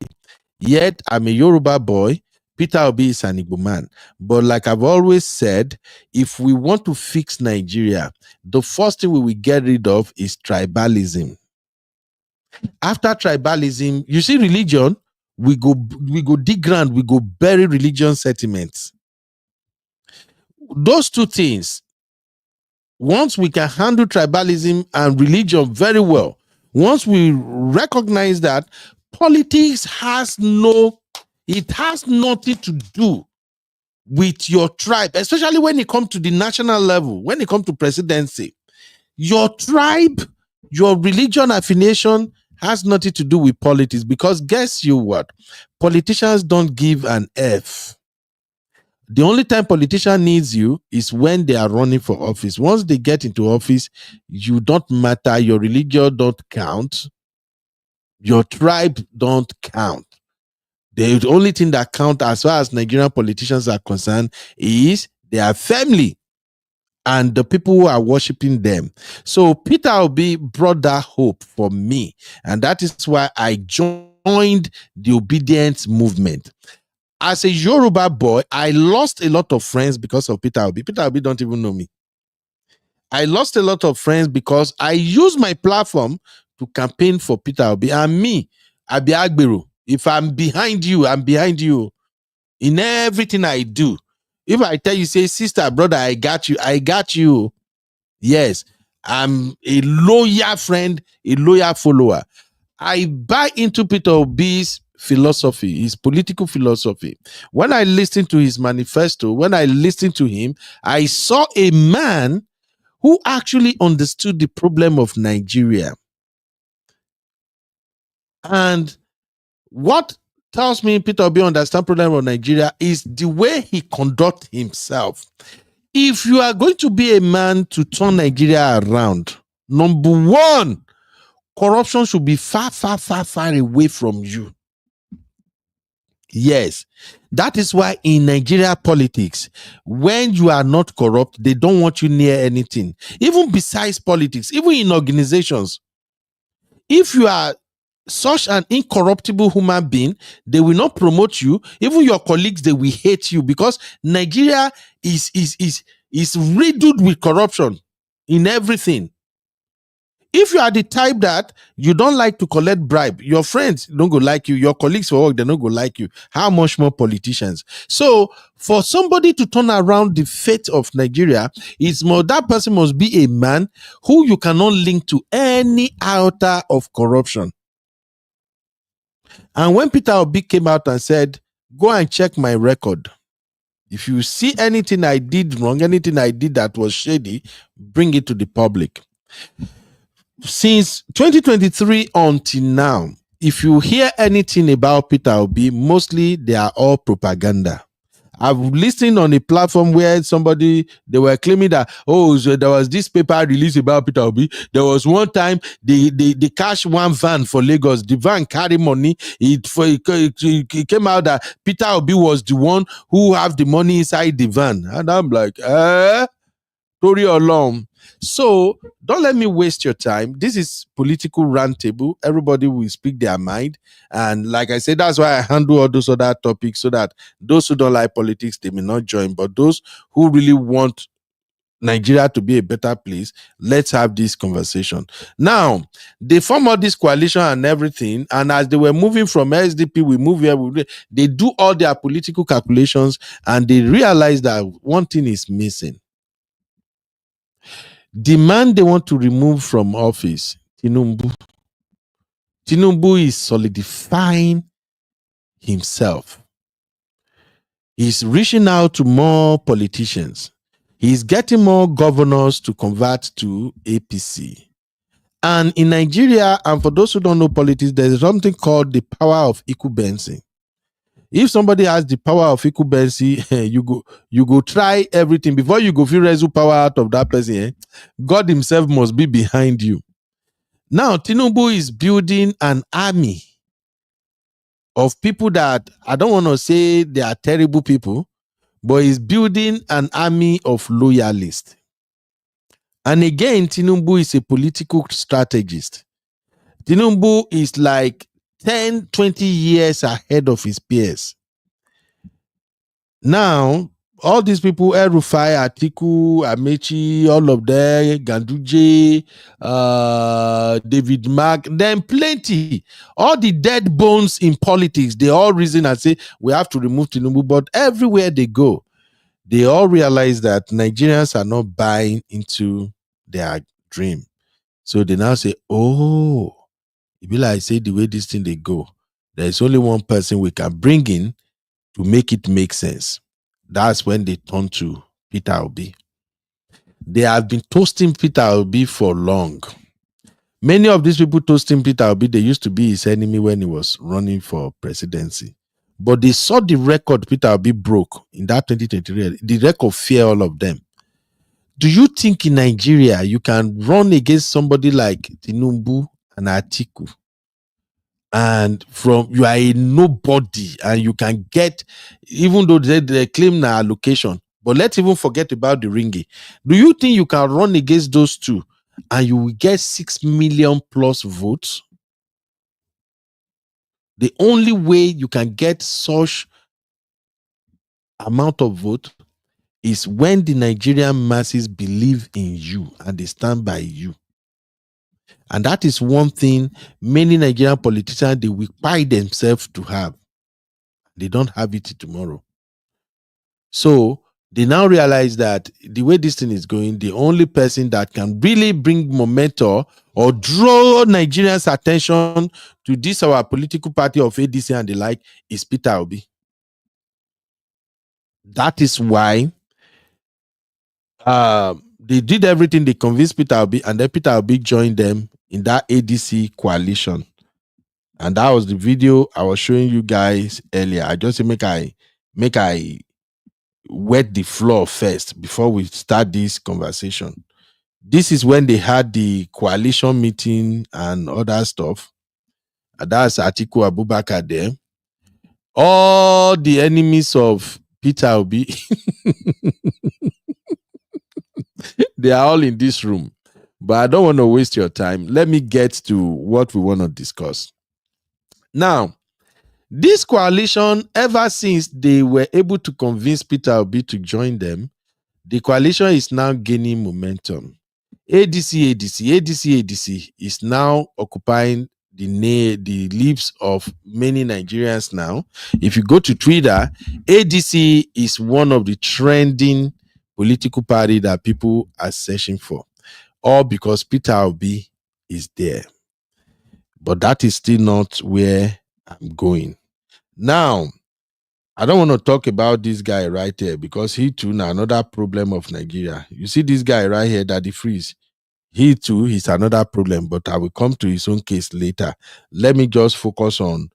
Yet I'm a Yoruba boy. Peter Obi is an Igbo man. But like I've always said, if we want to fix Nigeria, the first thing we will get rid of is tribalism. After tribalism, you see religion, we go dig ground, we go bury religion sentiments. Those two things, once we can handle tribalism and religion very well, once we recognize that politics has nothing to do with your tribe, especially when it comes to the national level, when it comes to presidency, your tribe, your religion affiliation has nothing to do with politics, because guess you what? Politicians don't give an F. The only time politician needs you is when they are running for office. Once they get into office, you don't matter. Your religion don't count. Your tribe don't count. The only thing that counts as far as Nigerian politicians are concerned is their family and the people who are worshiping them. So Peter Obi brought that hope for me. And that is why I joined the obedience movement. As a Yoruba boy, I lost a lot of friends because of Peter Obi. Peter Obi don't even know me. I lost a lot of friends because I used my platform to campaign for Peter Obi. And me, Abi Agbero, if I'm behind you, I'm behind you in everything I do. If I tell you, say, sister, brother, I got you, I got you. Yes, I'm a loyal friend, a loyal follower. I buy into Peter Obi's philosophy, his political philosophy. When I listened to his manifesto, when I listened to him, I saw a man who actually understood the problem of Nigeria. And What tells me Peter Obi understand problem of Nigeria is the way he conduct himself. If you are going to be a man to turn Nigeria around, number one, corruption should be far, far, far, far away from you. Yes, that is why in Nigeria politics, when you are not corrupt, they don't want you near anything. Even besides politics, even in organizations, if you are such an incorruptible human being, they will not promote you. Even your colleagues, they will hate you because Nigeria is riddled with corruption in everything. If you are the type that you don't like to collect bribe, your friends don't go like you, your colleagues for work, they don't go like you. How much more politicians? So for somebody to turn around the fate of Nigeria, it's more that person must be a man who you cannot link to any iota of corruption. And when Peter Obi came out and said, go and check my record. If you see anything I did wrong, anything I did that was shady, bring it to the public. Since 2023 until now, if you hear anything about Peter Obi, mostly they are all propaganda. I've listened on a platform where they were claiming that, oh, so there was this paper released about Peter Obi. There was one time they cashed one van for Lagos. The van carried money. It came out that Peter Obi was the one who have the money inside the van. And I'm like, story alone. So don't let me waste your time. This is political roundtable. Everybody will speak their mind. And like I said, that's why I handle all those other topics so that those who don't like politics, they may not join. But those who really want Nigeria to be a better place, let's have this conversation. Now, they form all this coalition and everything. And as they were moving from SDP, we move here, they do all their political calculations and they realize that one thing is missing. The man they want to remove from office, Tinubu is solidifying himself. He's reaching out to more politicians. He's getting more governors to convert to APC. And in Nigeria, and for those who don't know politics, there's something called the power of incumbency. If somebody has the power of incumbency, you go try everything before you go feel rescue power out of that person. God himself must be behind you. Now, Tinubu is building an army of people that I don't want to say they are terrible people, but he's building an army of loyalists. And again, Tinubu is a political strategist. Tinubu is like 10, 20 years ahead of his peers. Now, all these people, El-Rufai, Atiku, Amechi, all of them, Ganduje, David Mark, then plenty. All the dead bones in politics, they all reason and say, we have to remove Tinubu. But everywhere they go, they all realize that Nigerians are not buying into their dream. So they now say, oh, it be like say the way this thing they go, there's only one person we can bring in to make it make sense. That's when they turn to Peter Obi. They have been toasting Peter Obi for long. Many of these people toasting Peter Obi, they used to be his enemy when he was running for presidency. But they saw the record Peter Obi broke in that 2023. The record fear all of them. Do you think in Nigeria you can run against somebody like Tinubu and Atiku? And from you are a nobody and you can get, even though they claim na allocation, but let's even forget about the ringgit. Do you think you can run against those two and you will get 6 million plus votes? The only way you can get such amount of vote is when the Nigerian masses believe in you and they stand by you. And that is one thing many Nigerian politicians, they will pride themselves to have. They don't have it tomorrow. So they now realize that the way this thing is going, the only person that can really bring momentum or draw Nigerians' attention to this our political party of ADC and the like is Peter Obi. That is why they did everything. They convinced Peter Obi, and then Peter Obi joined them in that ADC coalition. And that was the video I was showing you guys earlier. I just say make I wet the floor first before we start this conversation. This is when they had the coalition meeting and other stuff. And that's Atiku Abubakar there. All the enemies of Peter Obi, they are all in this room. But I don't want to waste your time. Let me get to what we want to discuss. Now, this coalition, ever since they were able to convince Peter Obi to join them, the coalition is now gaining momentum. ADC is now occupying the lips of many Nigerians now. If you go to Twitter, ADC is one of the trending political party that people are searching for, all because Peter Obi is there. But that is still not where I'm going. Now, I don't want to talk about this guy right here because he too now another problem of Nigeria. You see this guy right here, Daddy Freeze. He too is another problem, but I will come to his own case later. Let me just focus on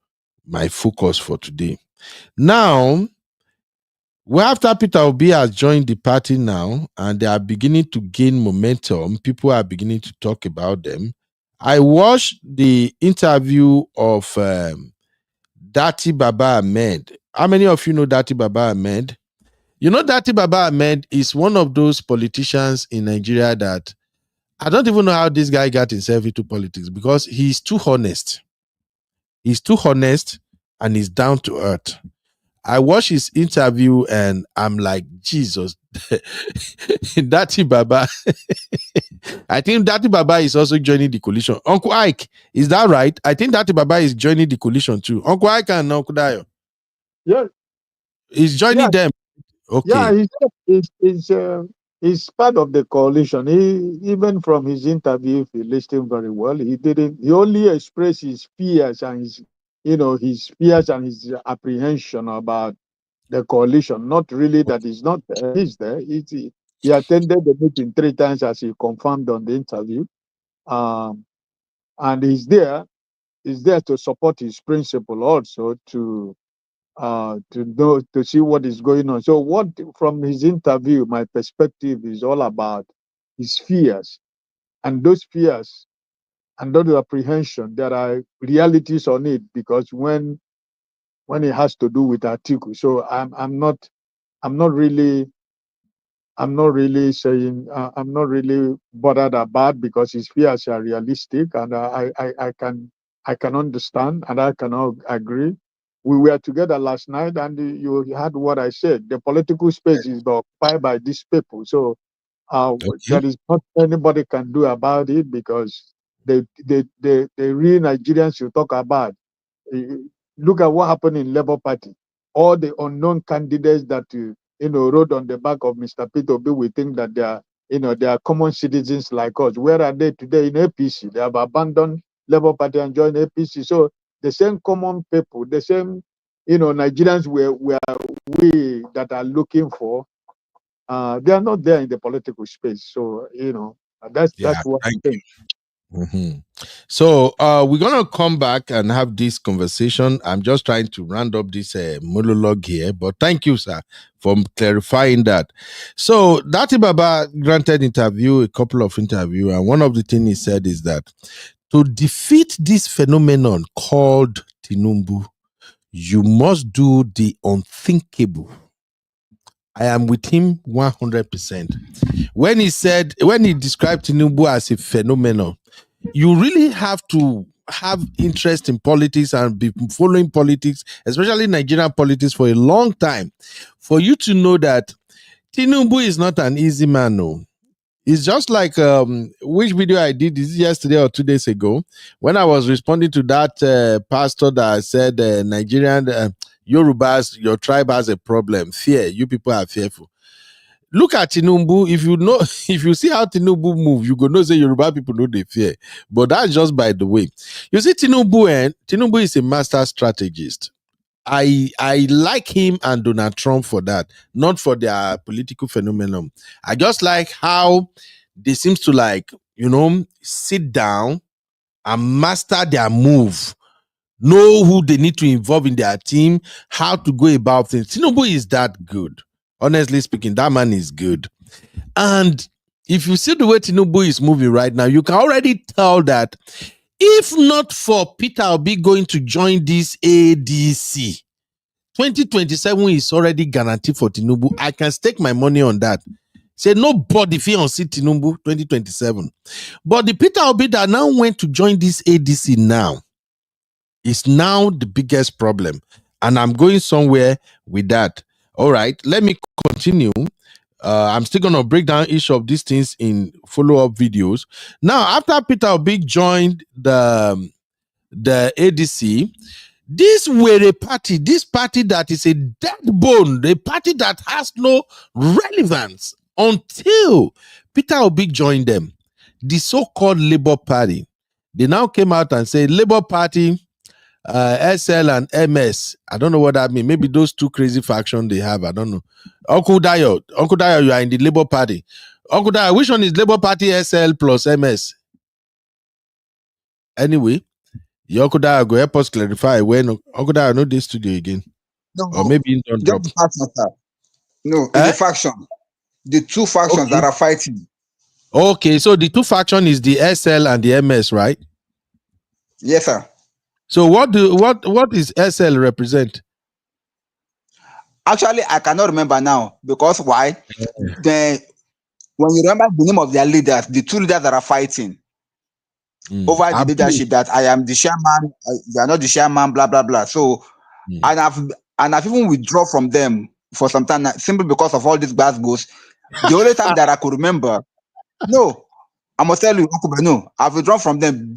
my focus for today. Now, well, after Peter Obi has joined the party now, and they are beginning to gain momentum, people are beginning to talk about them. I watched the interview of Dati Baba Ahmed. How many of you know Dati Baba Ahmed? You know, Dati Baba Ahmed is one of those politicians in Nigeria that I don't even know how this guy got himself into politics because he's too honest. He's too honest and he's down to earth. I watched his interview and I'm like, Jesus, Dati Baba. I think Dati Baba is also joining the coalition. Uncle Ike, is that right? I think Dati Baba is joining the coalition too. Uncle Ike and Uncle Dayo. Yeah. He's joining them. Okay. Yeah, he's part of the coalition. He even from his interview, if you listen very well, he only expressed his fears and his fears and his apprehension about the coalition. Not really that he's not there. He's there. He attended the meeting 3 times as he confirmed on the interview. And he's there to support his principle also to see what is going on. So what from his interview, my perspective is all about his fears, and those fears and those apprehension, there are realities on it because when it has to do with Atiku. So I'm not really saying I'm not really bothered about because his fears are realistic, and I can understand and I cannot agree. We were together last night, and you heard what I said. The political space is occupied by these people, so there is not anybody can do about it because the real Nigerians you talk about. Look at what happened in Labour Party. All the unknown candidates that rode on the back of Mr. Peter Obi, we think that they are common citizens like us. Where are they today in APC? They have abandoned Labour Party and joined APC. So the same common people, the same Nigerians we that are looking for, they are not there in the political space. So that's what I think. Mm-hmm. So we're gonna come back and have this conversation. I'm just trying to round up this monologue here, but thank you, sir, for clarifying that. So Dati Baba granted a couple of interviews, and one of the things he said is that to defeat this phenomenon called Tinumbu, you must do the unthinkable. I am with him 100%. When he described Tinubu as a phenomenon, you really have to have interest in politics and be following politics, especially Nigerian politics, for a long time, for you to know that Tinubu is not an easy man. No, it's just like which video I did this yesterday or 2 days ago when I was responding to that pastor that said Nigerian Yorubas, your tribe has a problem. Fear, you people are fearful. Look at Tinubu. If you know, if you see how Tinubu move, you go know say Yoruba people know they fear. But that's just by the way. You see, Tinubu is a master strategist. I like him and Donald Trump for that, not for their political phenomenon. I just like how they seems to sit down and master their move. know who they need to involve in their team, how to go about things. Tinubu is that good. Honestly speaking, that man is good. And if you see the way Tinubu is moving right now, you can already tell that if not for Peter Obi going to join this ADC, 2027 is already guaranteed for Tinubu. I can stake my money on that. Say nobody feel on see Tinubu 2027. But the Peter Obi that now went to join this ADC now is now the biggest problem. And I'm going somewhere with that. All right, let me continue. I'm still going to break down each of these things in follow-up videos. Now, after Peter Obi joined the ADC, this were a party, this party that is a dead bone, a party that has no relevance until Peter Obi joined them, the so-called Labour Party. They now came out and said, Labour Party, SL and MS. I don't know what that means. Maybe those two crazy factions they have. I don't know. Uncle Dayo, you are in the Labour Party. Uncle Dayo, which one is Labour Party SL plus MS? Anyway, your Uncle Dayo go help us clarify when Uncle Dayo know this studio again. No, Or maybe in don't drop. just the faction, sir. No, it's a faction. The two factions that are fighting. Okay, so the two factions is the SL and the MS, right? Yes, sir. So what is SL represent? Actually, I cannot remember now because why? When you remember the name of their leaders, the two leaders that are fighting over the leadership, that I am the chairman, you are not the chairman, blah blah blah. So, and I've even withdrawn from them for some time simply because of all these bad goals. The only time that I could remember, no, I must tell you, no, I've withdrawn from them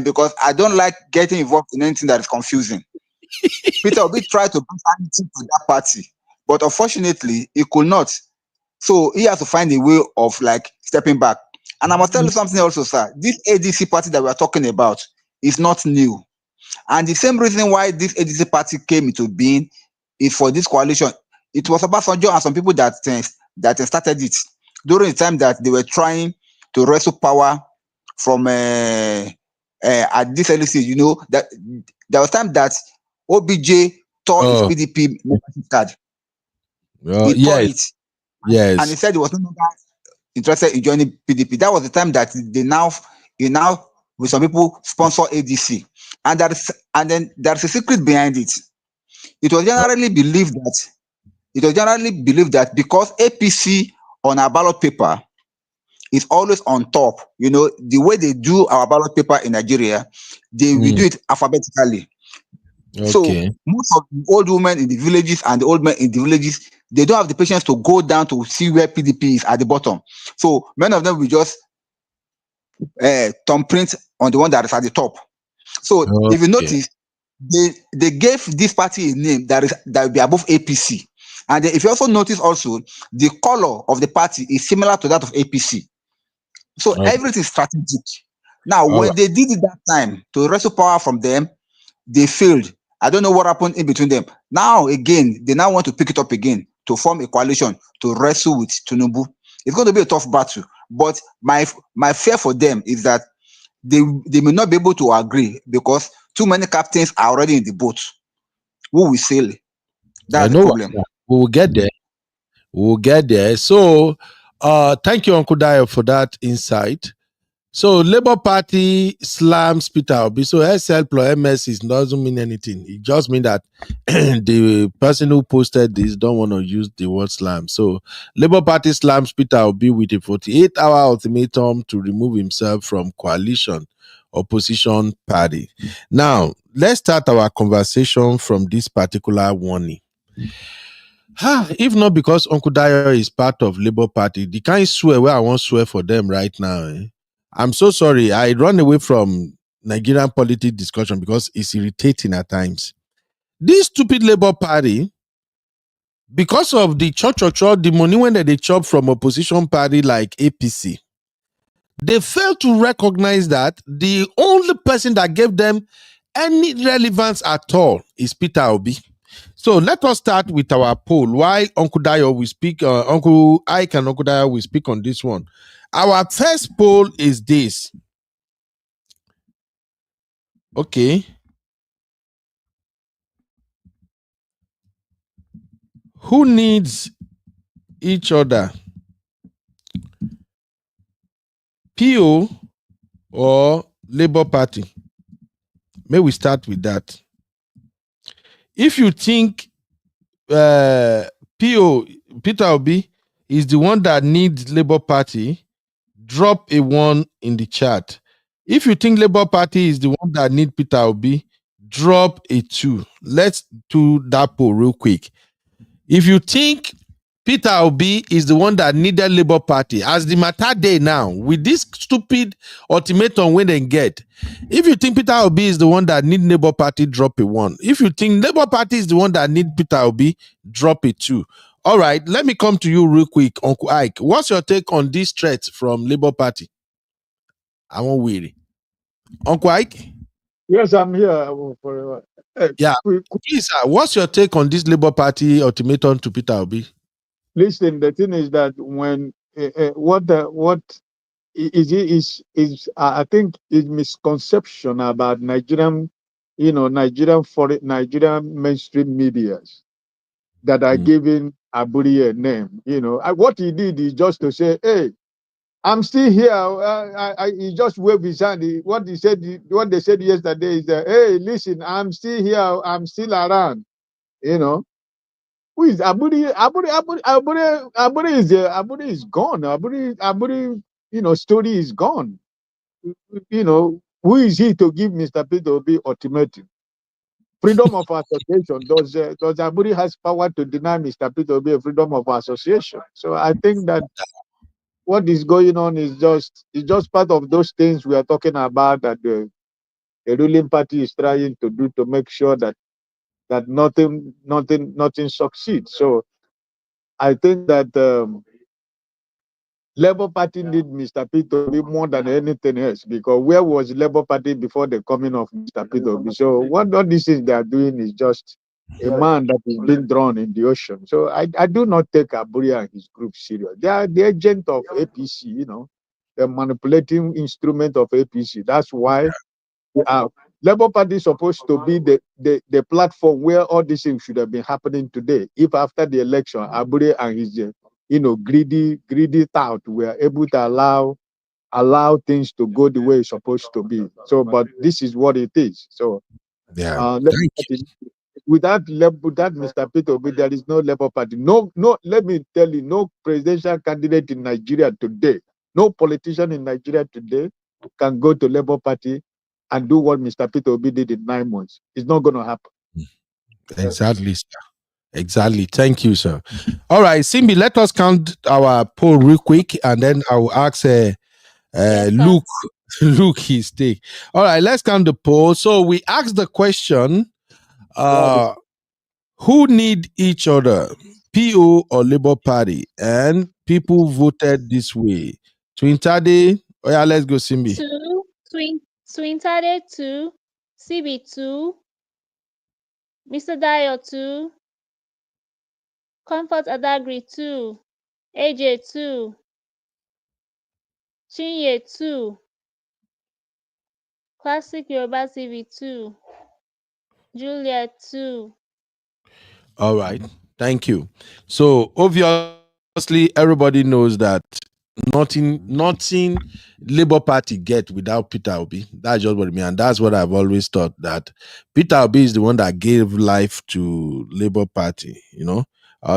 because I don't like getting involved in anything that is confusing. Peter Obi tried to bring sanity to that party, but unfortunately, he could not. So he has to find a way of like stepping back. And I must tell you something also, sir. This ADC party that we are talking about is not new. And the same reason why this ADC party came into being is for this coalition. It was Obasanjo and some people that started it during the time that they were trying to wrestle power from at this LC. You know that there was time that OBJ tore his PDP membership card. He tore it. Yes. And he said he was no longer interested in joining PDP. That was the time that he now with some people sponsor ADC. And then there's a secret behind it. It was generally believed that because APC on our ballot paper is always on top. You know, the way they do our ballot paper in Nigeria, we do it alphabetically. Okay. So most of the old women in the villages and the old men in the villages, they don't have the patience to go down to see where PDP is at the bottom. So many of them will just thumbprint on the one that is at the top. So if you notice, they gave this party a name that will be above APC. And if you also notice also, the color of the party is similar to that of APC. So everything is strategic. Now, when they did it that time to wrestle power from them, they failed. I don't know what happened in between them. Now, again, they now want to pick it up again to form a coalition to wrestle with Tinubu. It's going to be a tough battle. But my fear for them is that they may not be able to agree because too many captains are already in the boat. Who will sail? That's the problem. We will get there. We will get there. So, thank you, Uncle Dayo, for that insight. So, Labour Party slams Peter Obi. So, SL plus MS doesn't mean anything. It just means that the person who posted this don't want to use the word slam. So, Labour Party slams Peter Obi with a 48-hour ultimatum to remove himself from coalition opposition party. Now, let's start our conversation from this particular warning. If not because Uncle Dayo is part of Labour Party, the kind swear where I won't swear for them right now. I'm so sorry. I run away from Nigerian politics discussion because it's irritating at times. This stupid Labour Party, because of the the money when they chop from opposition party like APC, they fail to recognize that the only person that gave them any relevance at all is Peter Obi. So let us start with our poll. While Uncle Dayo will speak, Uncle Ike and Uncle Dayo will speak on this one. Our first poll is this. Okay. Who needs each other? PO or Labour Party? May we start with that. If you think PO, Peter Obi, is the one that needs Labour Party, drop a 1 in the chat. If you think Labour Party is the one that needs Peter Obi, drop a 2. Let's do that poll real quick. If you think Peter Obi is the one that needed Labour Party, as the matter day now, with this stupid ultimatum when they get, if you think Peter Obi is the one that need Labour Party, drop a 1. If you think Labour Party is the one that need Peter Obi, drop a 2. All right, let me come to you real quick, Uncle Ike. What's your take on this threat from Labour Party? I won't weary. Uncle Ike? Yes, I'm here forever. Yeah. Please, what's your take on this Labour Party ultimatum to Peter Obi? Listen, the thing is that when what is I think is misconception about Nigerian, Nigerian mainstream medias that are giving Aburi a name. What he did is just to say, "Hey, I'm still here." He just waved his hand. What they said yesterday is that, "Hey, listen, I'm still here. I'm still around." Who is Aburi? Aburi is gone. Aburi, story is gone. Who is he to give Mr. Peter Obi ultimatum? Freedom of association. Does Aburi has power to deny Mr. Peter Obi freedom of association? So I think that what is going on is just part of those things we are talking about that the ruling party is trying to do to make sure that nothing succeeds. So I think that Labour Party need Mr. Peter Obi more than anything else, because where was Labour Party before the coming of Mr. Peter Obi? So what all these things they are doing is just a man that is being drawn in the ocean. So I do not take Aburia and his group serious. They are the agent of APC, the manipulating instrument of APC. That's why Labour Party is supposed to be the platform where all these things should have been happening today. If after the election, Abure and his greedy tout were able to allow things to go the way it's supposed to be. So, but this is what it is. So, without Mr. Peter Obi, there is no Labour Party. No. Let me tell you, no presidential candidate in Nigeria today, no politician in Nigeria today can go to Labour Party and do what Mr. Peter Obi did in 9 months. It's not going to happen. Exactly, sir. Exactly. Thank you, sir. All right, Simbi, let us count our poll real quick, and then I will ask Luke his take. All right, let's count the poll. So we asked the question, who need each other, PO or Labour Party? And people voted this way. Twintade, oh yeah, let's go, Simbi. 2, Swintade 2, CB 2, Mr. Dio 2, Comfort Adagri 2, AJ 2, Chinye 2, Classic Yoruba TV 2, Juliet 2. All right, thank you. So obviously, everybody knows that nothing Labour Party get without Peter Obi. That's just what I mean, and that's what I've always thought, that Peter Obi is the one that gave life to Labour Party.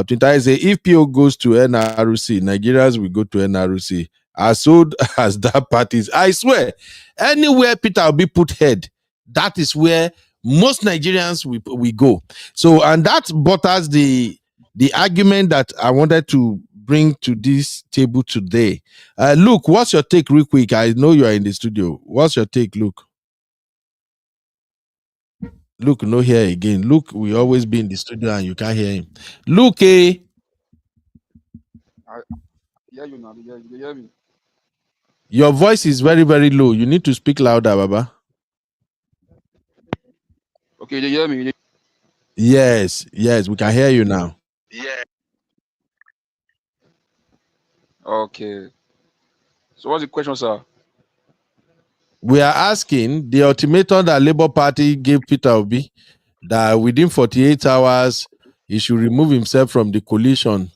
Twitter say if PO goes to NRC, Nigerians will go to NRC. As old as that party is, I swear, anywhere Peter Obi put head, that is where most Nigerians we go. So, and that butters the argument that I wanted to bring to this table today. Luke, what's your take real quick? I know you are in the studio. What's your take, Luke? Luke, no here again. Luke, we always be in the studio and you can't hear him. Luke, I hear you now. You hear me? Your voice is very, very low. You need to speak louder, Baba. Okay, you hear me? Yes, we can hear you now. Yeah. Okay. So what's the question, sir? We are asking the ultimatum that Labour Party gave Peter Obi, that within 48 hours he should remove himself from the coalition.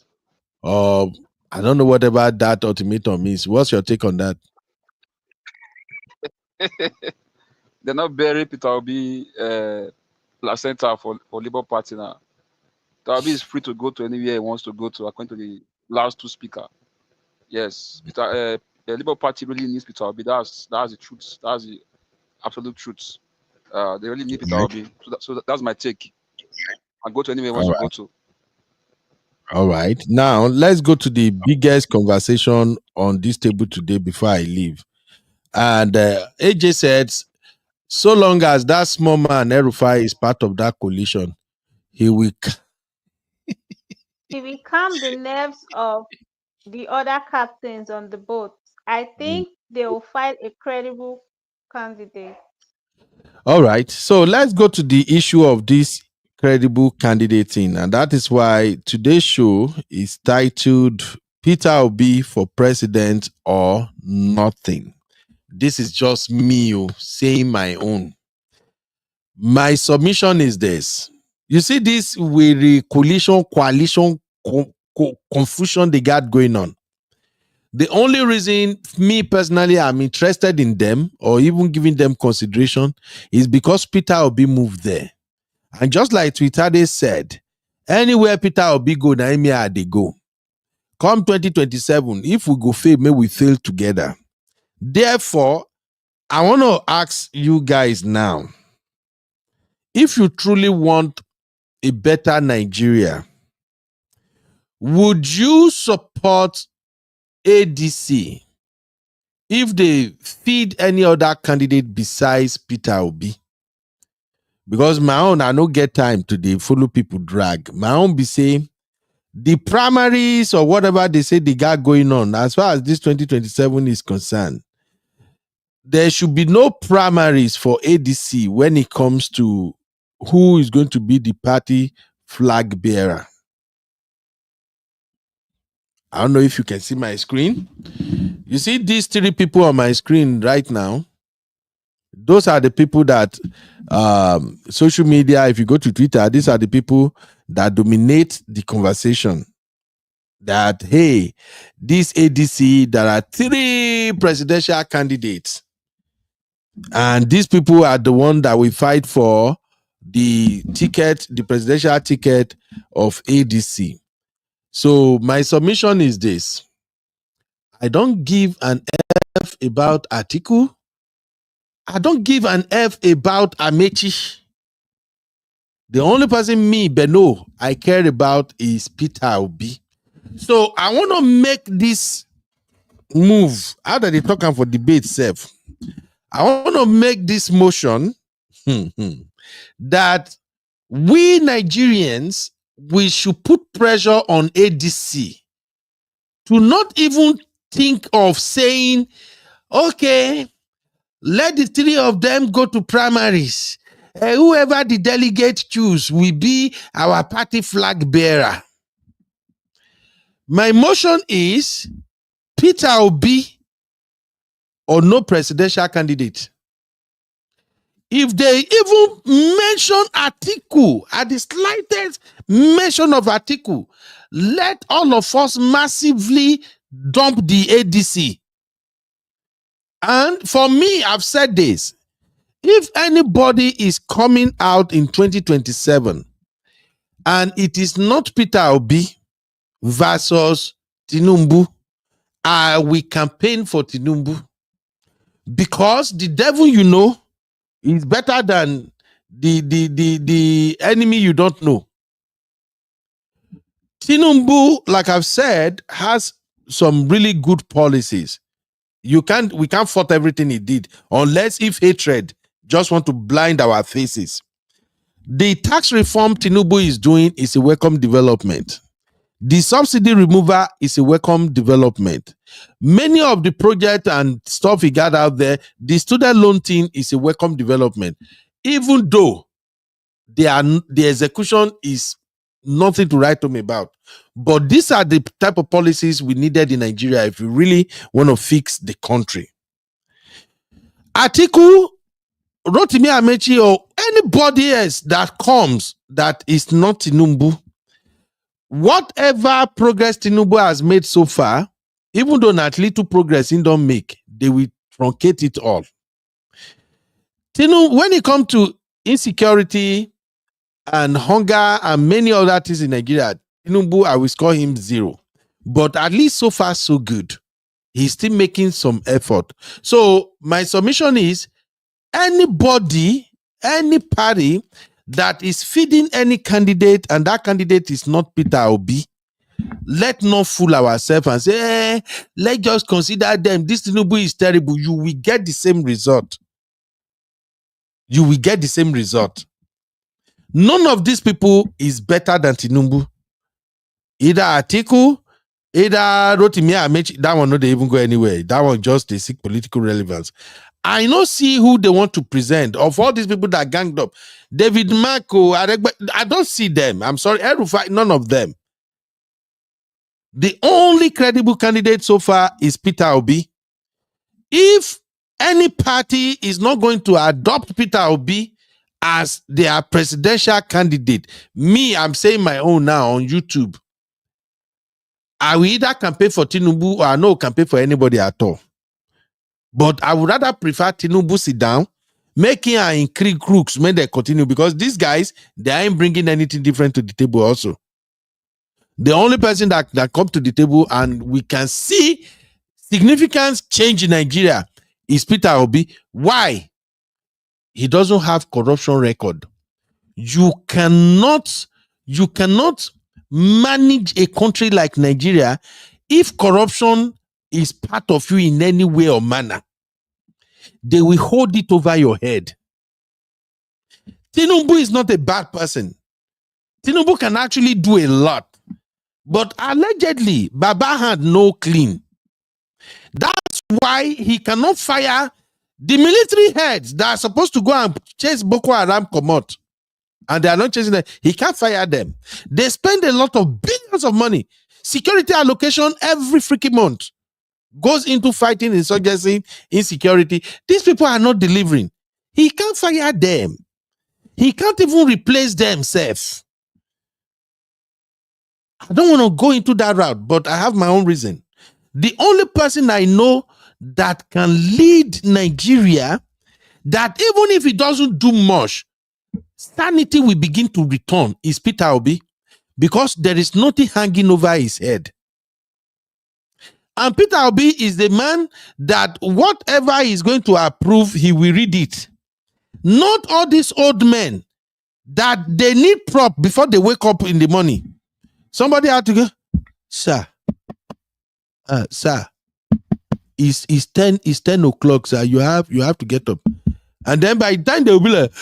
Or I don't know whatever that ultimatum is. What's your take on that? They're not burying Peter Obi placenta for Labour Party now. Peter Obi is free to go to anywhere he wants to go to, according to the last two speakers. Yes, the Labour Party really needs Peter Obi. That's the truth. That's the absolute truth. They really need Peter Right. Obi. That's my take. I go to anywhere he wants All to go right. to. All right. Now let's go to the biggest conversation on this table today before I leave. And AJ said, so long as that small man El-Rufai is part of that coalition, he will. He will calm the nerves of the other captains on the boat. I think they will find a credible candidate. All right. So let's go to the issue of this credible candidating. And that is why today's show is titled Peter Obi for President or Nothing. This is just me saying my own. My submission is this. You see this with the coalition confusion they got going on. The only reason me personally I'm interested in them or even giving them consideration is because Peter Obi moved there. And just like Twitter they said, anywhere Peter Obi go, na him here they go. Come 2027, if we go fail, may we fail together. Therefore, I want to ask you guys now, if you truly want a better Nigeria, would you support ADC if they feed any other candidate besides Peter Obi? Because my own, I don't get time to dey follow people drag. My own be saying the primaries or whatever they say they got going on, as far as this 2027 is concerned, there should be no primaries for ADC when it comes to who is going to be the party flag bearer. I don't know if you can see my screen. You see these three people on my screen right now? Those are the people that social media, if you go to Twitter, these are the people that dominate the conversation. That, hey, this ADC, there are 3 presidential candidates. And these people are the one that will fight for the ticket, the presidential ticket of ADC. So my submission is this. I don't give an F about Atiku. I don't give an F about Amechi. The only person me, Beno, I care about is Peter Obi. So I want to make this move. How do they talk for debate self? I want to make this motion that we Nigerians, we should put pressure on ADC to not even think of saying, okay, let the 3 of them go to primaries. Whoever the delegate choose will be our party flag bearer. My motion is Peter Obi or no presidential candidate. If they even mention Atiku, at the slightest mention of Atiku, let all of us massively dump the ADC. And for me, I've said this. If anybody is coming out in 2027 and it is not Peter Obi versus Tinubu, I will campaign for Tinubu. Because the devil you know is better than the enemy you don't know. Tinubu, like I've said, has some really good policies. We can't fault everything he did, unless if hatred just want to blind our faces. The tax reform Tinubu is doing is a welcome development. The subsidy removal is a welcome development. Many of the projects and stuff he got out there, the student loan thing is a welcome development. Even though the execution is nothing to write home about. But these are the type of policies we needed in Nigeria if we really want to fix the country. Atiku, Rotimi Amechi, or anybody else that comes that is not Tinubu, whatever progress Tinubu has made so far, even though not little progress he don't make, they will truncate it all. Tinubu, when it comes to insecurity and hunger and many other things in Nigeria, Tinubu, I will score him 0. But at least so far, so good. He's still making some effort. So my submission is, anybody, any party that is feeding any candidate and that candidate is not Peter Obi, let not fool ourselves and say, let's just consider them. This Tinubu is terrible. You will get the same result. You will get the same result. None of these people is better than Tinubu. Either Atiku, either Rotimi Amechi, that one not they even go anywhere. That one just they seek political relevance. I not see who they want to present. Of all these people that ganged up, David Marco, I don't see them. I'm sorry, El-Rufai, none of them. The only credible candidate so far is Peter Obi. If any party is not going to adopt Peter Obi as their presidential candidate, me, I'm saying my own now on YouTube. I will either campaign for Tinubu or I no campaign for anybody at all. But I would rather prefer Tinubu sit down, making and increase crooks when they continue, because these guys, they ain't bringing anything different to the table also. The only person that come to the table and we can see significant change in Nigeria is Peter Obi. Why? He doesn't have corruption record. You cannot manage a country like Nigeria if corruption is part of you in any way or manner. They will hold it over your head. Tinubu is not a bad person. Tinubu can actually do a lot. But allegedly, Baba had no clean. That's why he cannot fire the military heads that are supposed to go and chase Boko Haram come out. And they are not chasing them. He can't fire them. They spend a lot of billions of money. Security allocation every freaking month goes into fighting insurgency, insecurity. These people are not delivering. He can't fire them. He can't even replace themselves. I don't want to go into that route, but I have my own reason. The only person I know that can lead Nigeria, that even if he doesn't do much, sanity will begin to return, is Peter Obi, because there is nothing hanging over his head. And Peter Obi is the man that whatever he's going to approve, he will read it. Not all these old men that they need prop before they wake up in the morning. Somebody had to go, sir, it's 10 o'clock, sir. You have to get up. And then by the time they'll be like,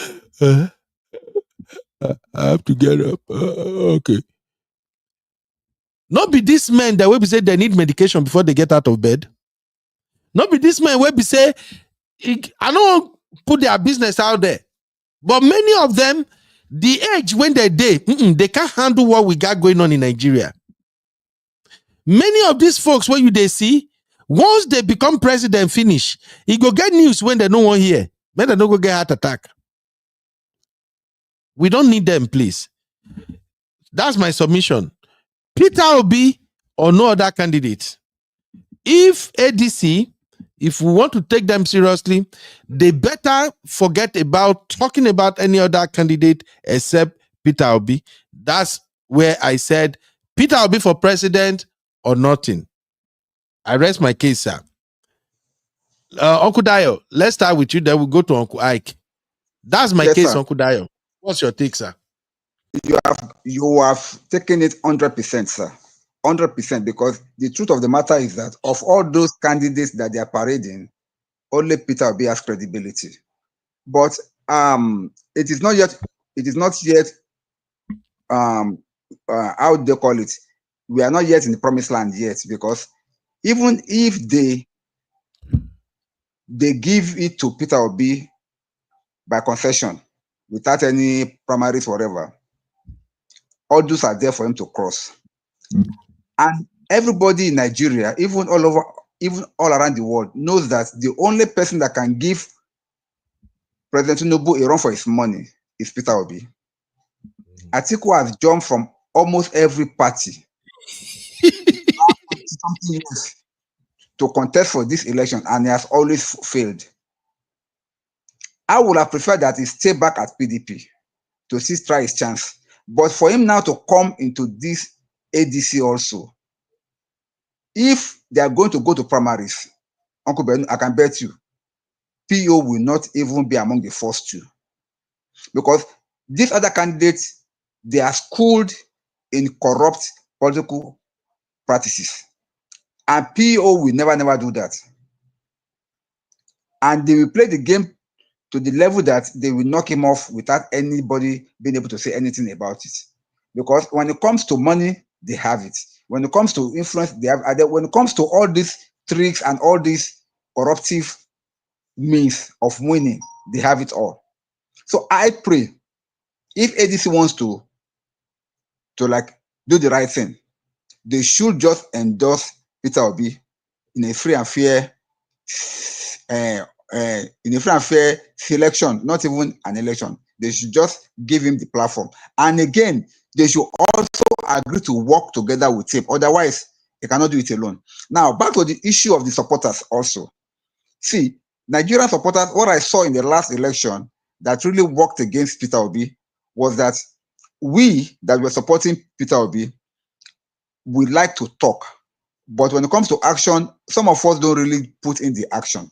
I have to get up. Okay. Not be this men that will be say they need medication before they get out of bed. Not be this man will be say, I don't put their business out there. But many of them, the age when they can't handle what we got going on in Nigeria. Many of these folks, when they see, once they become president, finish, he go get news when they don't want to hear. When they don't go get heart attack. We don't need them, please. That's my submission. Peter Obi or no other candidate. If ADC, if we want to take them seriously, they better forget about talking about any other candidate except Peter Obi. That's where I said Peter Obi for president or nothing. I rest my case, sir. Uncle Dayo, let's start with you, then we'll go to Uncle Ike. That's my case, sir. Uncle Dayo. What's your take, sir? You have taken it 100%, sir. 100%, because the truth of the matter is that of all those candidates that they are parading, only Peter Obi has credibility. But it is not yet how they call it. We are not yet in the promised land yet, because even if they give it to Peter Obi by concession without any primaries, whatever, all those are there for him to cross. And everybody in Nigeria, even all around the world, knows that the only person that can give President Tinubu a run for his money is Peter Obi. Atiku has jumped from almost every party something years to contest for this election, and he has always failed. I would have preferred that he stay back at PDP to see try his chance. But for him now to come into this ADC also, if they are going to go to primaries, Uncle Ben, I can bet you, PO will not even be among the first two. Because these other candidates, they are schooled in corrupt political practices. And PO will never do that. And they will play the game to the level that they will knock him off without anybody being able to say anything about it. Because when it comes to money, they have it. When it comes to influence, they have it. When it comes to all these tricks and all these corruptive means of winning, they have it all. So I pray, if ADC wants to like do the right thing, they should just endorse Peter Obi in a free and fair selection, not even an election. They should just give him the platform. And again, they should also agree to work together with him. Otherwise, they cannot do it alone. Now, back to the issue of the supporters also. See, Nigerian supporters, what I saw in the last election that really worked against Peter Obi was that we that were supporting Peter Obi, we like to talk. But when it comes to action, some of us don't really put in the action.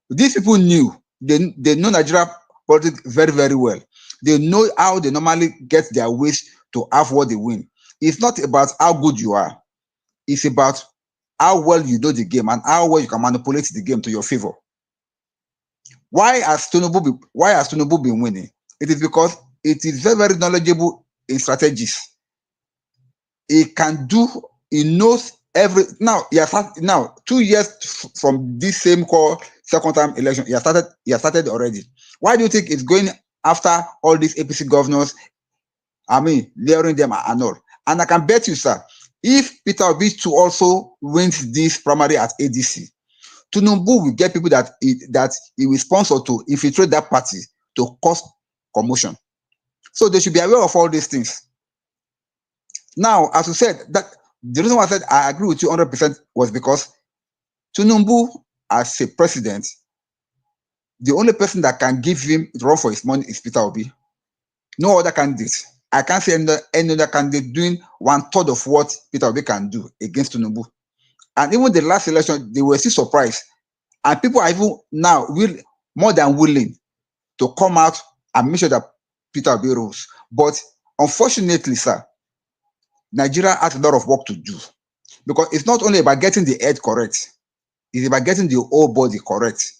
These people knew, they know Nigeria politics very well. They know how they normally get their wish to have what they win. It's not about how good you are. It's about how well you know the game and how well you can manipulate the game to your favor. Why has Tinubu been winning? It is because it is very knowledgeable in strategies. He knows now. He has now 2 years from this same call second time election. He has started already. Why do you think it's going after all these APC governors? I mean, luring them and all. And I can bet you, sir, if Peter Obi too also wins this primary at ADC, Tinubu will get people that he will sponsor to infiltrate that party to cause commotion. So they should be aware of all these things. Now, as you said, that the reason why I said I agree with you 100% was because Tinubu, as a president, the only person that can give him run for his money is Peter Obi. No other candidate. I can't see any other candidate doing 1/3 of what Peter Obi can do against Tinubu. And even the last election, they were still surprised. And people are even now more than willing to come out and make sure that Peter Obi rules. But unfortunately, sir, Nigeria has a lot of work to do. Because it's not only about getting the head correct, it's about getting the whole body correct.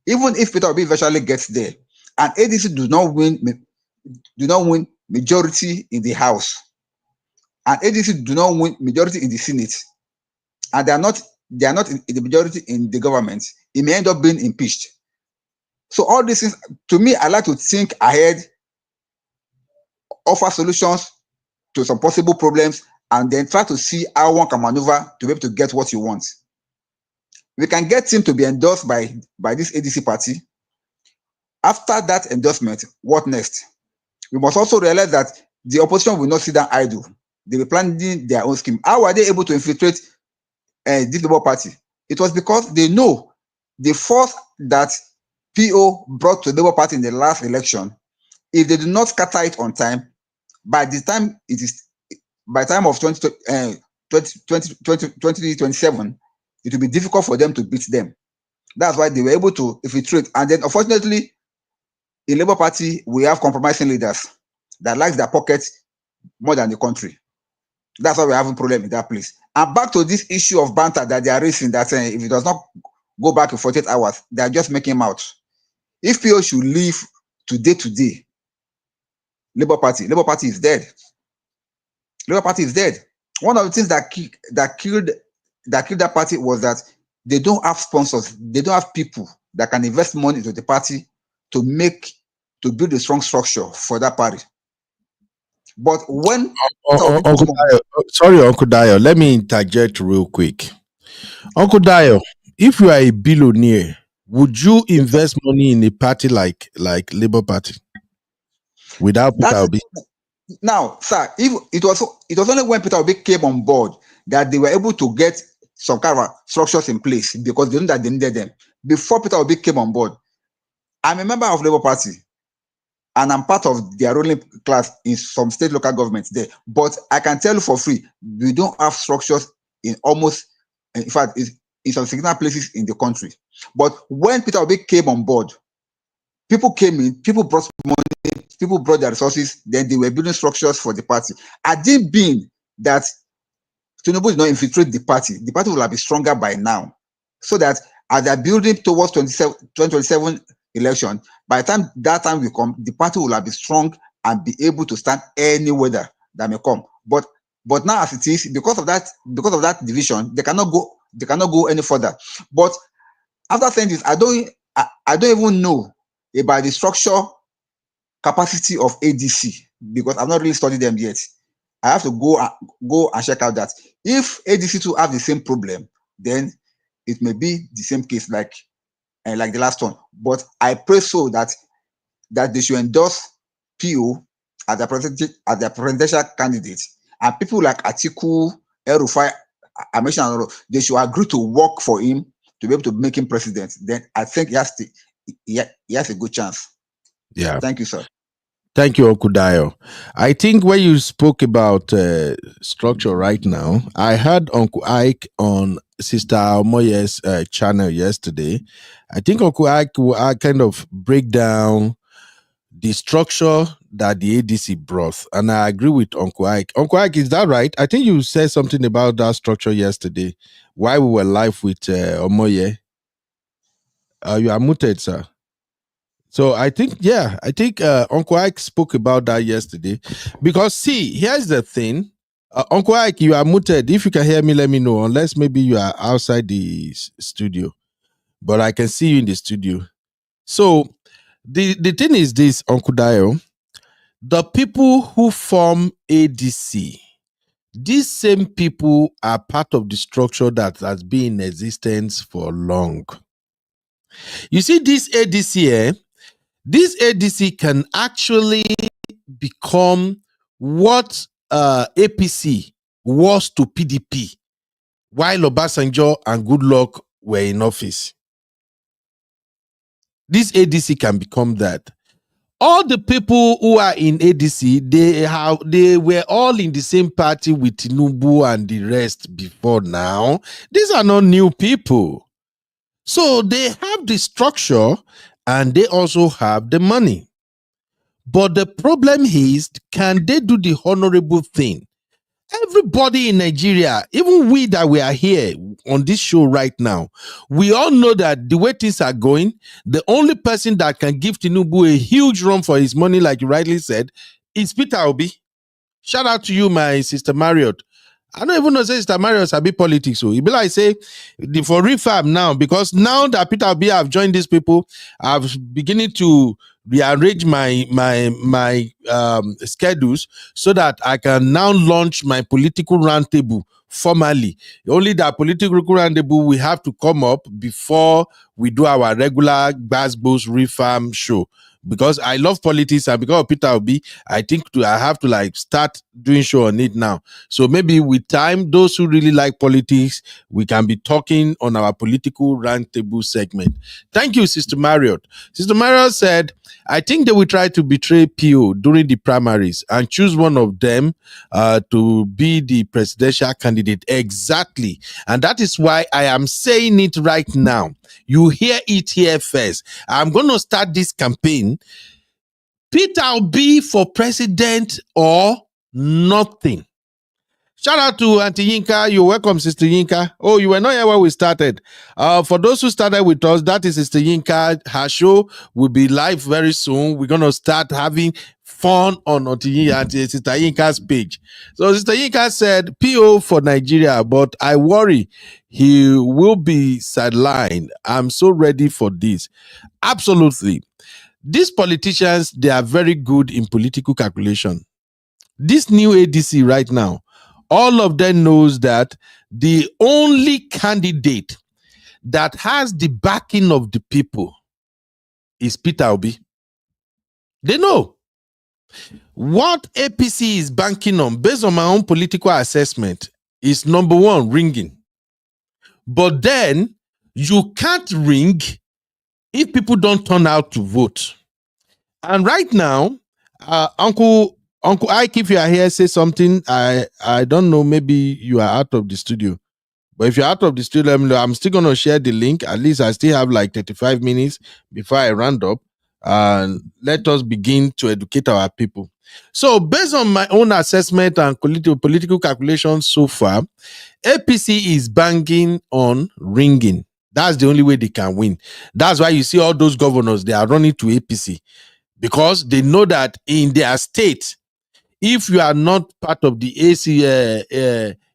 Even if Peter Obi eventually gets there, and ADC do not win majority in the House, and ADC do not win majority in the Senate, and they are not in the majority in the government, it may end up being impeached. So all these things, to me, I like to think ahead, offer solutions to some possible problems, and then try to see how one can maneuver to be able to get what you want. We can get him to be endorsed by this ADC party. After that endorsement, what next? We must also realize that the opposition will not sit down idle. They will planning their own scheme. How are they able to infiltrate this Labour Party? It was because they know the force that PO brought to the Labour Party in the last election. If they do not scatter it on time, by the time of 2027, it will be difficult for them to beat them. That's why they were able to infiltrate. And then, unfortunately, in Labour Party, we have compromising leaders that like their pockets more than the country. That's why we're having a problem in that place. And back to this issue of banter that they are raising, that if it does not go back to 48 hours, they are just making him out. If PO should leave today, Labour Party is dead. Labour Party is dead. One of the things that killed that party was that they don't have sponsors. They don't have people that can invest money into the party to build a strong structure for that party. But when Uncle Dayo, let me interject real quick. Uncle Dayo, if you are a billionaire, would you invest money in a party like Labour Party without Peter Obi? Now, sir, if it was only when Peter Obi came on board that they were able to get some kind of structures in place because they knew that they needed them. Before Peter Obi came on board, I'm a member of Labour Party and I'm part of their ruling class in some state local governments there. But I can tell you for free, we don't have structures in almost, in fact, in some significant places in the country. But when Peter Obi came on board, people came in, people brought money, people brought their resources, then they were building structures for the party. Had it been that Tinubu did not infiltrate the party will have been stronger by now. So that as they're building towards 2027 election, by the time that time will come, the party will have been strong and be able to stand any weather that may come. But now as it is, because of that division, they cannot go any further. But after saying this, I don't even know about the structure capacity of ADC because I've not really studied them yet. I have to go and check out that. If ADC too have the same problem, then it may be the same case like the last one. But I pray so that they should endorse PO as their presidential candidate, and people like Atiku, El-Rufai, they should agree to work for him to be able to make him president. Then I think he has a good chance. Yeah. Thank you, sir. Thank you, Okudayo. I think when you spoke about structure right now, I heard Uncle Ike on Sister Omoye's channel yesterday. I think Uncle Ike will kind of break down the structure that the ADC brought. And I agree with Uncle Ike. Uncle Ike, is that right? I think you said something about that structure yesterday while we were live with Omoye. You are muted, sir. So I think Uncle Ike spoke about that yesterday. Because see, here's the thing. Uncle Ike, you are muted. If you can hear me, let me know. Unless maybe you are outside the studio. But I can see you in the studio. So the thing is this, Uncle Dio. The people who form ADC, these same people are part of the structure that has been in existence for long. You see, this ADC, this ADC can actually become what APC was to PDP while Obasanjo and Goodluck were in office. This ADC can become that. All the people who are in ADC, they were all in the same party with Tinubu and the rest before now. These are not new people. So they have the structure and they also have the money. But the problem is, can they do the honorable thing? Everybody in Nigeria, even we that we are here on this show right now, we all know that the way things are going, the only person that can give Tinubu a huge run for his money, like you rightly said, is Peter Obi. Shout out to you, my sister Marriott. I don't even know say Sister Marriott sabi politics. So it be like say for refab now, because now that Peter Obi have joined these people, I've beginning to rearrange my schedules so that I can now launch my political roundtable formally. Only that political roundtable we have to come up before we do our regular Gbasgbos refam show. Because I love politics and because of Peter Obi, I think I have to like start doing show on it now. So maybe with time, those who really like politics, we can be talking on our political roundtable segment. Thank you, Sister Marriott. Sister Marriott said, I think they will try to betray PO during the primaries and choose one of them to be the presidential candidate. Exactly. And that is why I am saying it right now. You hear it here first. I'm going to start this campaign. Peter Obi for president or nothing. Shout out to Auntie Yinka. You're welcome, Sister Yinka. Oh, you were not here when we started. For those who started with us, that is Sister Yinka. Her show will be live very soon. We're going to start having fun on Auntie Sister Yinka's page. So Sister Yinka said, PO for Nigeria, but I worry he will be sidelined. I'm so ready for this. Absolutely. These politicians, they are very good in political calculation. This new ADC right now, all of them knows that the only candidate that has the backing of the people is Peter Obi. They know. What APC is banking on, based on my own political assessment, is number one, ringing. But then you can't ring if people don't turn out to vote. And right now, Uncle Ike, if you are here, say something. I don't know, maybe you are out of the studio. But if you're out of the studio, let me know. I'm still going to share the link. At least I still have like 35 minutes before I round up. And let us begin to educate our people. So, based on my own assessment and political calculations so far, APC is banking on ringing. That's the only way they can win. That's why you see all those governors, they are running to APC because they know that in their state, if you are not part of the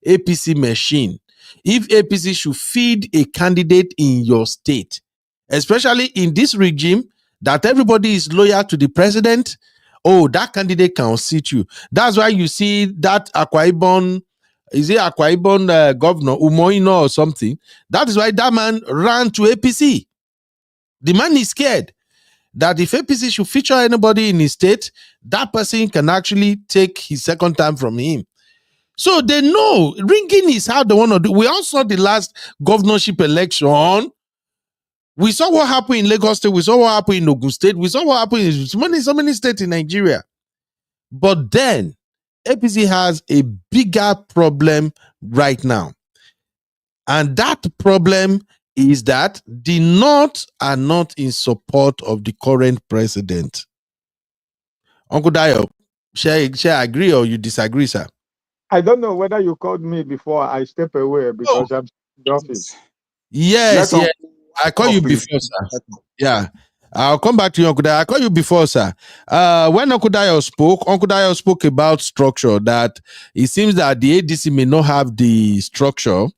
APC machine, if APC should feed a candidate in your state, especially in this regime that everybody is loyal to the president, oh, that candidate can seat you. That's why you see that Akwa Ibom, is it Akwa Ibom governor, Umoino or something? That is why that man ran to APC. The man is scared that if APC should feature anybody in his state, that person can actually take his second time from him. So they know ringing is how they want to do. We all saw the last governorship election. We saw what happened in Lagos State. We saw what happened in Ogun State. We saw what happened in so many states in Nigeria. But then APC has a bigger problem right now. And that problem is that the North are not in support of the current president. Uncle Dio, shall I agree or you disagree, sir? I don't know whether you called me before I step away because I'm in the office. Yes, Let yes. I call you please. before, sir. Yeah. I'll come back to you, Uncle Dio. I call you before, sir. When Uncle Dio spoke about structure, that it seems that the ADC may not have the structure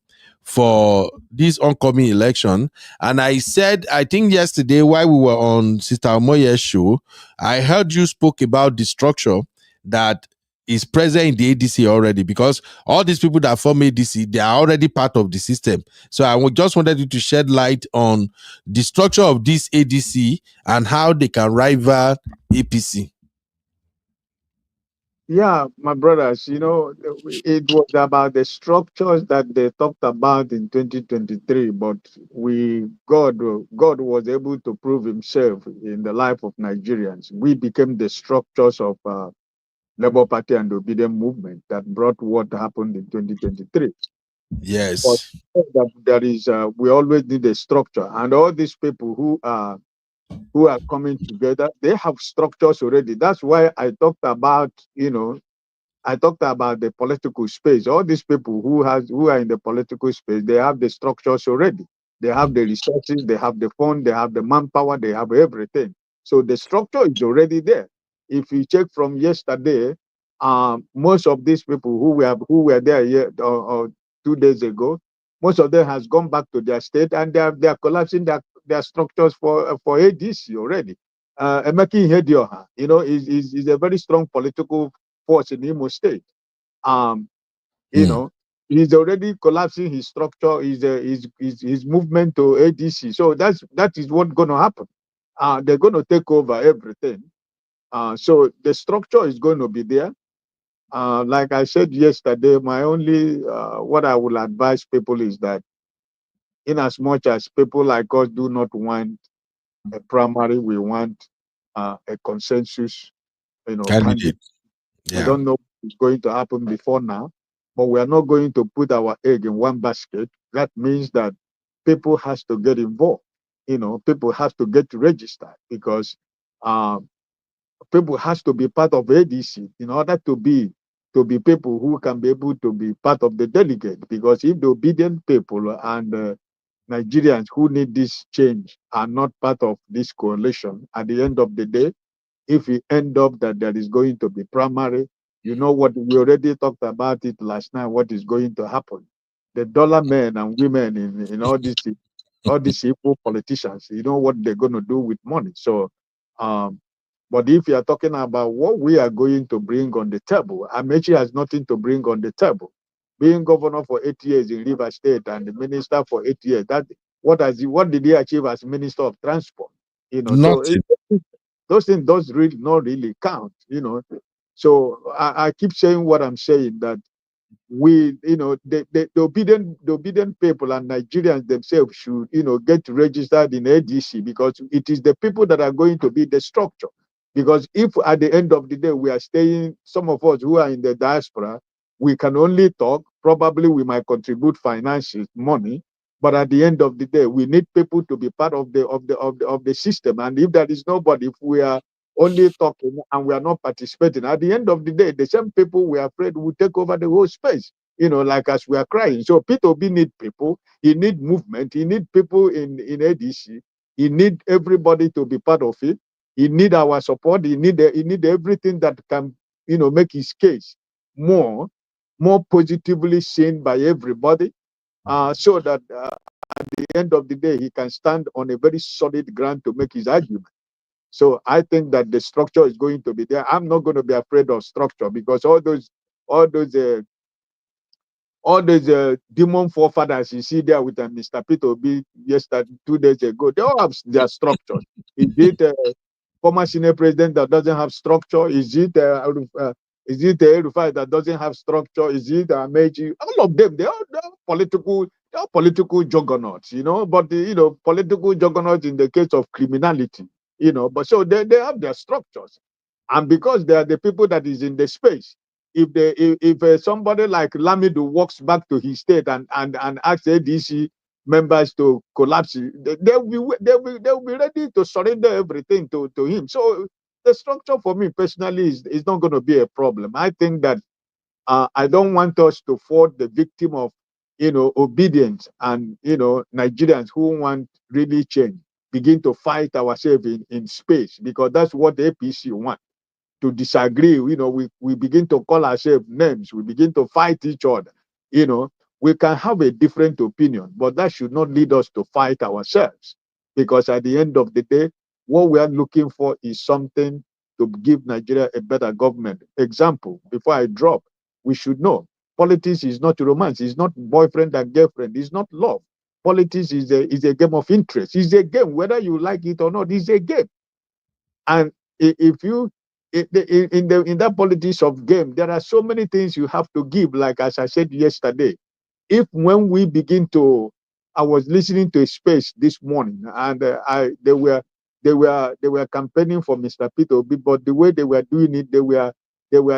for this oncoming election. And I said, I think yesterday while we were on Sister Omoye's show, I heard you spoke about the structure that is present in the ADC already, because all these people that form ADC, they are already part of the system. So I just wanted you to shed light on the structure of this ADC and how they can rival APC. Yeah, my brothers, it was about the structures that they talked about in 2023, but God was able to prove himself in the life of Nigerians. We became the structures of Labour Party and the Obedient Movement that brought what happened in 2023. But Yes. there is, we always need a structure, and all these people who are coming together, they have structures already. That's why I talked about, I talked about the political space. All these people who are in the political space, they have the structures already. They have the resources, they have the fund, they have the manpower, they have everything. So the structure is already there. If you check from yesterday, most of these people who were there 2 days ago, most of them has gone back to their state and they are collapsing their structures for ADC already. Emeki Ihedioha, is a very strong political force in Imo State. He's already collapsing his structure, his movement to ADC. So that is what's going to happen. They're going to take over everything. So the structure is going to be there. Like I said yesterday, my only what I will advise people is that, in as much as people like us do not want a primary, we want a consensus, candidate. Candidate. We Yeah. don't know what's going to happen before now, but we are not going to put our egg in one basket. That means that people has to get involved. People have to get registered because people has to be part of ADC in order to be people who can be able to be part of the delegate. Because if the obedient people and Nigerians who need this change are not part of this coalition, at the end of the day, if we end up that there is going to be primary, you know what, we already talked about it last night, what is going to happen. The dollar men and women in all these evil politicians, you know what they're going to do with money. So, but if you are talking about what we are going to bring on the table, Amechi has nothing to bring on the table. Being governor for 8 years in River State and the minister for 8 years, what did he achieve as minister of transport? So Nothing. those things does really not really count. So I keep saying what I'm saying, that we, the obedient people and Nigerians themselves should, get registered in ADC, because it is the people that are going to be the structure. Because if at the end of the day we are staying, some of us who are in the diaspora, we can only talk. Probably we might contribute finances, money, but at the end of the day, we need people to be part of the system. And if there is nobody, if we are only talking and we are not participating, at the end of the day, the same people we are afraid will take over the whole space, like as we are crying. So Peter B need people, he need movement, he need people in ADC, he need everybody to be part of it, he need our support, he need everything that can, make his case more positively seen by everybody, so that at the end of the day, he can stand on a very solid ground to make his argument. So I think that the structure is going to be there. I'm not going to be afraid of structure, because all those demon forefathers you see there with Mr. Peter Obi yesterday, 2 days ago, they all have their structures. Is it former Senate president that doesn't have structure? Is it Rufai that doesn't have structure? Is it Meiji? All of them, they are political juggernauts, But political juggernauts in the case of criminality, But so they have their structures, and because they are the people that is in the space. If somebody like Lamido walks back to his state and asks ADC members to collapse, they'll be ready to surrender everything to him. So the structure for me personally is not going to be a problem. I think that I don't want us to fall the victim of obedience, and Nigerians who want really change begin to fight ourselves in space, because that's what the APC want. To disagree, we begin to call ourselves names, we begin to fight each other. We can have a different opinion, but that should not lead us to fight ourselves, because at the end of the day, what we are looking for is something to give Nigeria a better government. Example, before I drop, we should know politics is not romance, it's not boyfriend and girlfriend, it's not love. Politics is a game of interest. It's a game, whether you like it or not, it's a game. And if you in that politics of game, there are so many things you have to give. Like as I said yesterday, if when we begin to, I was listening to a space this morning, and they were campaigning for Mr. Peter Obi, but the way they were doing it, they were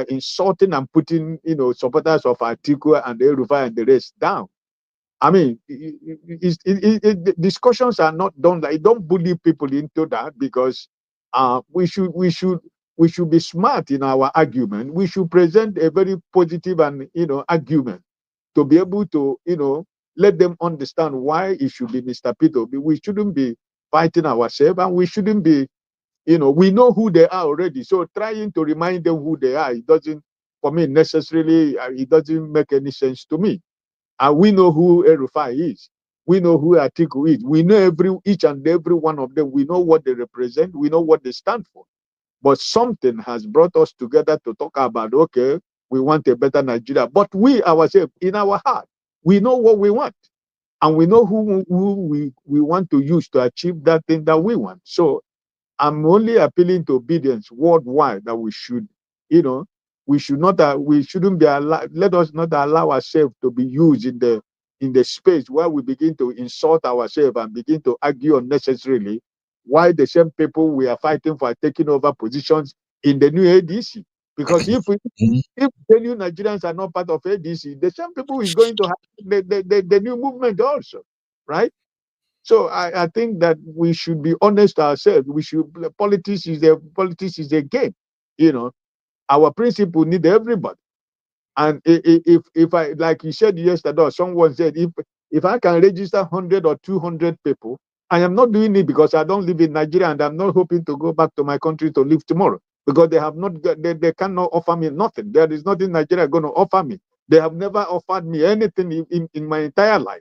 insulting and putting supporters of Atiku and Erufai and the rest down. I mean, discussions are not done like, don't bully people into that, because we should be smart in our argument. We should present a very positive and argument to be able to let them understand why it should be Mr. Peter. We shouldn't be fighting ourselves, and we shouldn't be we know who they are already. So trying to remind them who they are, it doesn't, for me, necessarily, it doesn't make any sense to me. And we know who Erufai is. We know who Atiku is. We know each and every one of them. We know what they represent. We know what they stand for. But something has brought us together to talk about, okay, we want a better Nigeria. But we ourselves, in our heart, we know what we want. And we know who we want to use to achieve that thing that we want. So I'm only appealing to obedience worldwide, that we should, we shouldn't be allowed. Let us not allow ourselves to be used in the space where we begin to insult ourselves and begin to argue unnecessarily. Why the same people we are fighting for are taking over positions in the new ADC? Because if the new Nigerians are not part of ADC, the same people is going to have the new movement also, right? So I think that we should be honest ourselves. Politics is a game. Our principle need everybody. And if I, like you said yesterday, or someone said, if I can register 100 or 200 people, I am not doing it because I don't live in Nigeria, and I'm not hoping to go back to my country to live tomorrow, because they have not they cannot offer me nothing. There is nothing Nigeria going to offer me. They have never offered me anything in my entire life.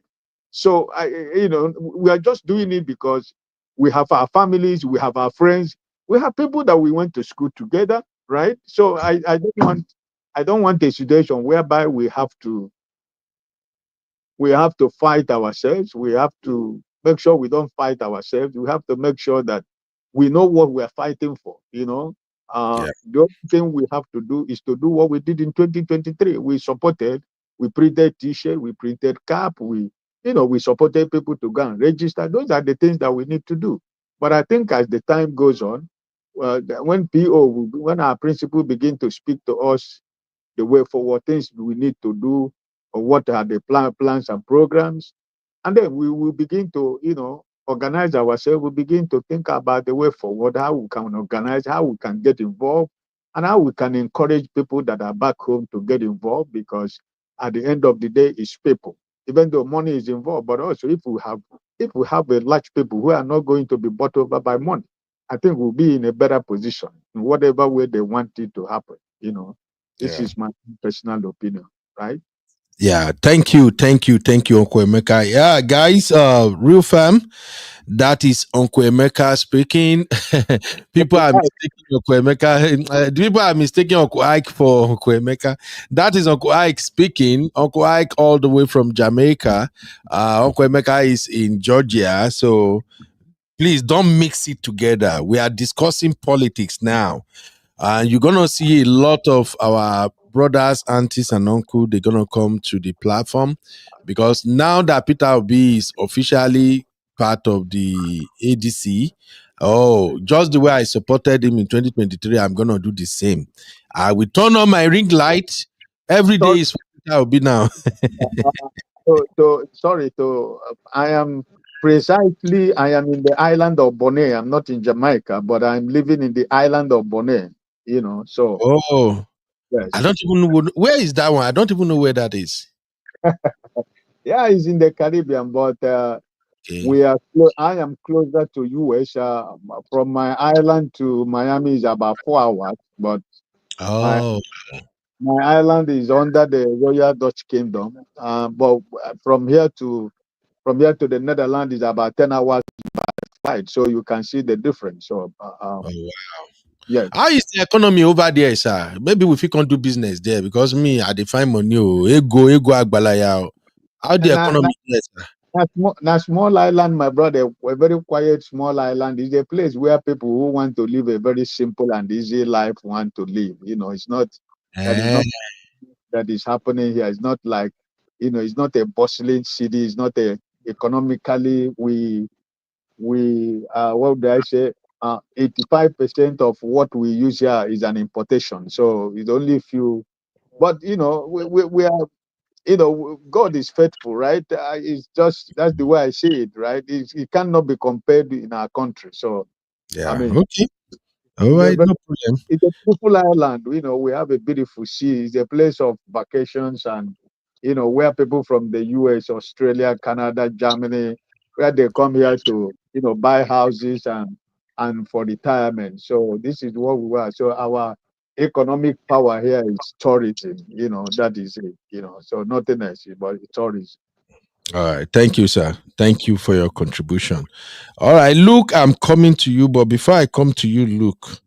So we are just doing it because we have our families, we have our friends, we have people that we went to school together, right? So I don't want a situation whereby we have to fight ourselves. We have to make sure we don't fight ourselves. We have to make sure that we know what we're fighting for. Yeah. The only thing we have to do is to do what we did in 2023. We printed T-shirt, we printed cap, we supported people to go and register. Those are the things that we need to do. But I think as the time goes on, when our principal begin to speak to us the way forward, things we need to do, or what are the plans and programs, and then we will begin to, organize ourselves. We begin to think about the way forward, how we can organize, how we can get involved, and how we can encourage people that are back home to get involved. Because at the end of the day, it's people. Even though money is involved, but also if we have a large people who are not going to be bought over by money, I think we'll be in a better position in whatever way they want it to happen. This Yeah. is my personal opinion, right? Yeah. Thank you. Uncle Emeka. Yeah, guys, real fam. That is Uncle Emeka speaking. People are mistaking Uncle Emeka. People are mistaking Uncle Ike for Uncle Emeka. That is Uncle Ike speaking. Uncle Ike all the way from Jamaica. Uncle Emeka is in Georgia. So please don't mix it together. We are discussing politics now. And you're gonna see a lot of our brothers, aunties, and uncle. They're gonna come to the platform because now that Peter Obi is officially part of the ADC, oh, just the way I supported him in 2023, I'm gonna do the same. I will turn on my ring light every day. Is Peter Obi now. I am in the island of Bonaire. I'm not in Jamaica, but I'm living in the island of Bonaire. So Oh, I yes, don't even know where is that one. I don't even know where that is. yeah, it's in the Caribbean, but Okay. I am closer to US. From my island to Miami is about 4 hours, but my Oh, my island is under the Royal Dutch Kingdom. But from here to the Netherlands is about 10 hours flight, so you can see the difference. So oh. yes, How is the economy over there, sir? Maybe we fit do business there because me, I define money. Oh, ego, agbalaya. How the and now, economy there, sir? Now, small island, my brother, a very quiet small island is a place where people who want to live a very simple and easy life want to live. It's not that is Eh, not that is happening here. It's not like, it's not a bustling city. It's not a economically we what do I say? 85% of what we use here is an importation. So it's only few, but we are, God is faithful, right? It's just that's the way I see it, right? It cannot be compared in our country. So I yeah. mean, Okay. All it's a right. very No problem. it's a beautiful island. We have a beautiful sea. It's a place of vacations, and where people from the US, Australia, Canada, Germany, where they come here to buy houses and for retirement. So this is what we are. So our economic power here is tourism. That is it. So nothing else but tourism. All right. Thank you, sir. Thank you for your contribution. All right, Luke, I'm coming to you, but before I come to you, Luke,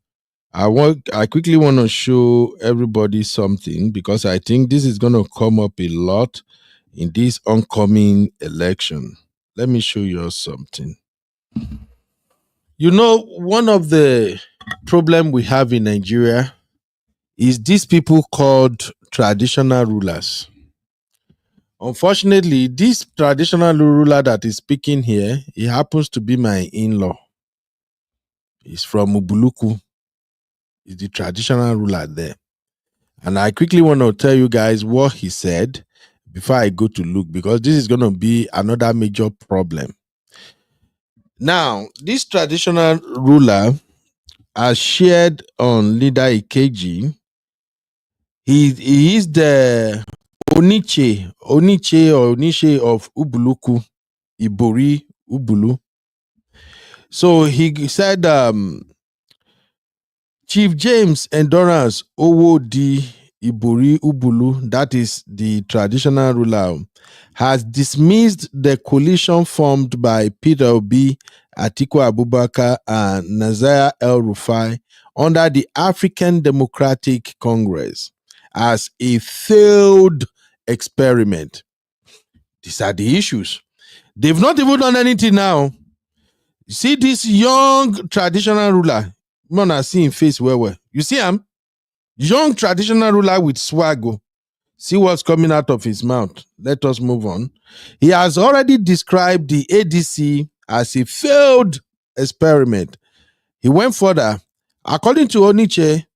I quickly want to show everybody something because I think this is gonna come up a lot in this oncoming election. Let me show you something. One of the problem we have in Nigeria is these people called traditional rulers. Unfortunately, this traditional ruler that is speaking here, he happens to be my in-law. He's from Ubuluku. He's the traditional ruler there. And I quickly want to tell you guys what he said before I go to Luke, because this is going to be another major problem. Now, this traditional ruler, as shared on Leader Ikeji, he is the Oniche of Ubuluku, Ibori, Ubulu. So he said, Chief James Endurance Owodi Ibori Ubulu, that is the traditional ruler, has dismissed the coalition formed by Peter Obi, Atiku Abubakar, and Nazaya El Rufai under the African Democratic Congress as a failed experiment. These are the issues. They've not even done anything now. You see this young traditional ruler, man, I see him face well. You see him? Young traditional ruler with swagger. See what's coming out of his mouth. Let us move on. He has already described the ADC as a failed experiment. He went further. According to Oniche,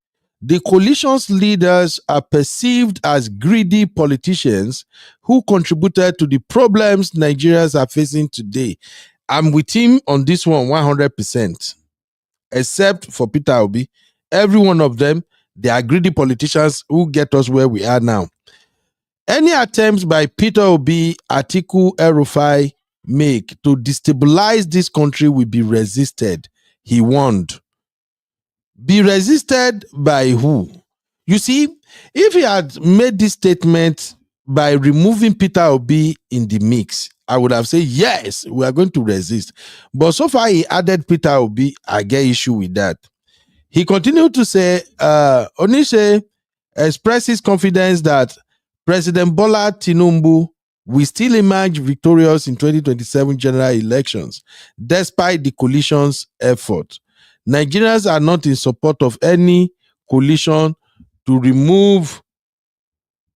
the coalition's leaders are perceived as greedy politicians who contributed to the problems Nigerians are facing today. I'm with him on this one 100%, except for Peter Obi. Every one of them, they are greedy politicians who get us where we are now. Any attempts by Peter Obi, Atiku, El-Rufai make to destabilize this country will be resisted, he warned. Be resisted by who? You see, if he had made this statement by removing Peter Obi in the mix, I would have said, yes, we are going to resist. But so far, he added Peter Obi. I get issue with that. He continued to say, Onishe expresses confidence that President Bola Tinubu will still emerge victorious in 2027 general elections, despite the coalition's effort. Nigerians are not in support of any coalition to remove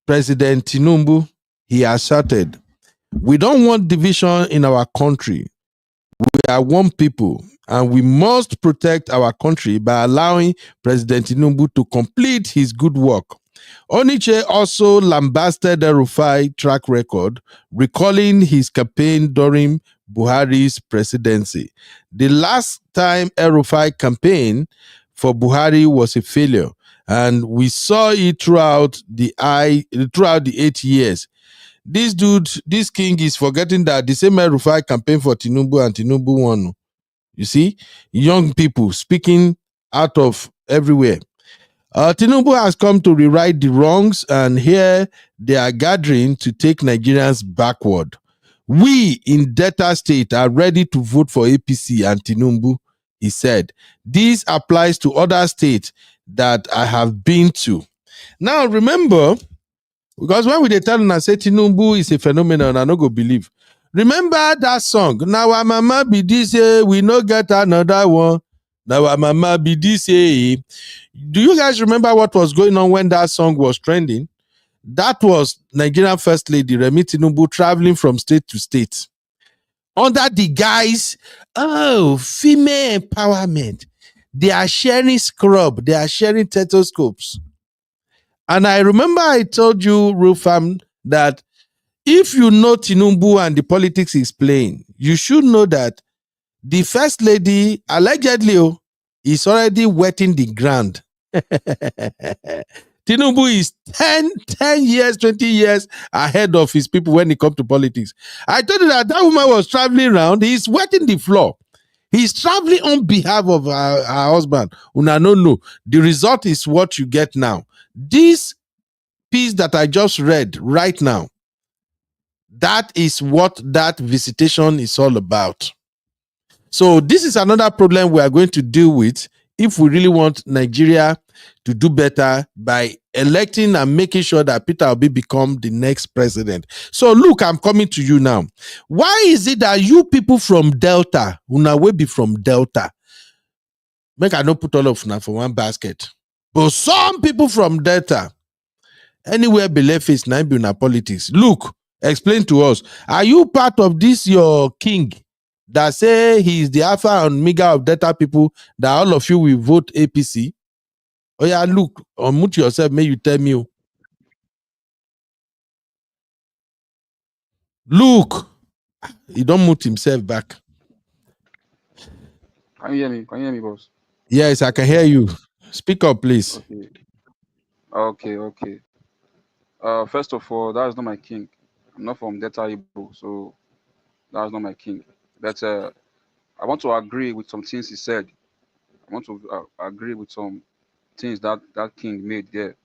President Tinubu, he asserted. We don't want division in our country. We are one people, and we must protect our country by allowing President Tinubu to complete his good work. Oniche also lambasted the Rufai track record, recalling his campaign during Buhari's presidency. The last time El-Rufai campaigned for Buhari was a failure, and we saw it throughout the 8 years. This dude, this king is forgetting that the same El-Rufai campaigned for Tinubu and Tinubu won. You see, young people speaking out of everywhere. Tinubu has come to rewrite the wrongs, and here they are gathering to take Nigerians backward. We in Delta State are ready to vote for APC and Tinubu, he said. This applies to other states that I have been to. Now, remember, because when we tell and say Tinubu is a phenomenon, I no go believe. Remember that song, now our mama be this, we no get another one. Now our mama be this. Do you guys remember what was going on when that song was trending? That was Nigerian First Lady Remi Tinubu traveling from state to state under the guise, female empowerment. They are sharing scrub, they are sharing stethoscopes. And I remember I told you, Rufam, that if you know Tinubu and the politics he's playing, you should know that the First Lady, allegedly, is already wetting the ground. Tinubu is 10 years, 20 years ahead of his people when it comes to politics. I told you that woman was traveling around. He's wetting the floor. He's traveling on behalf of her husband. Una no know. The result is what you get now. This piece that I just read right now, that is what that visitation is all about. So this is another problem we are going to deal with if we really want Nigeria to do better by electing and making sure that Peter Obi become the next president. So look, I'm coming to you now. Why is it that you people from Delta, una will be from Delta, make I not put all of now for one basket, but some people from Delta, anywhere below face nine be politics. Look, explain to us. Are you part of this your king that say he is the alpha and omega of Delta people, that all of you will vote APC? Oh yeah, look, unmute yourself. May you tell me. Look, he don't mute himself back. Can you hear me? Can you hear me, boss? Yes, I can hear you. Speak up, please. Okay. First of all, that is not my king. I'm not from Delta Igbo, so that's not my king. But I want to agree with some things he said. I want to agree with some things that king made there.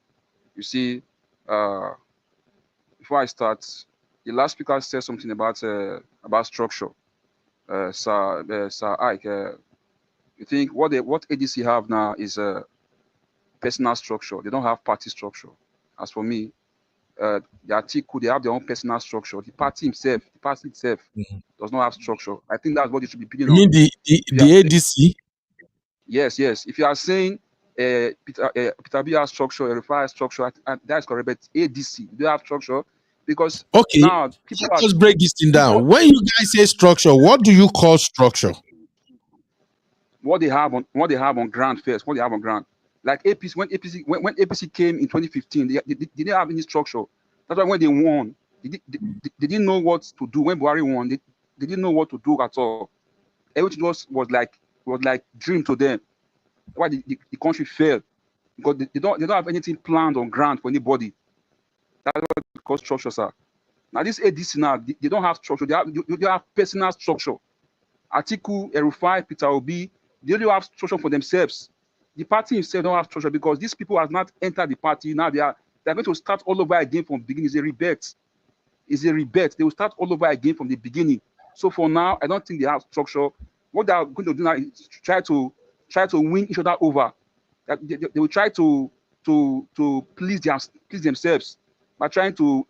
You see, before I start, the last speaker said something about structure. Sir Ike, you think what ADC have now is a personal structure. They don't have party structure. As for me, the Atiku, they have their own personal structure. The party itself does not have structure. I think that's what you should be building You mean on. the ADC? Yes. If you are saying Peter B has structure, Erifai has structure, and that's correct. But ADC, they have structure because Okay, now people let are us break this thing people down. When you guys say structure, what do you call structure? what they have on ground first. What they have on ground, like APC when APC came in 2015, they didn't have any structure. That's why when they won, they didn't know what to do. When Buhari won, they didn't know what to do at all. Everything was like dream to them. Why the country failed because they don't have anything planned on ground for anybody. That's what they call structure, sir. Now this ADC now they don't have structure. They have personal structure. Atiku, Erufai, Peter Obi, they only have structure for themselves. The party itself don't have structure because these people have not entered the party. Now they're going to start all over again from the beginning. It's a rebirth. It's a rebirth. They will start all over again from the beginning. So for now, I don't think they have structure. What they are going to do now is try to win each other over. They will try to please themselves by trying to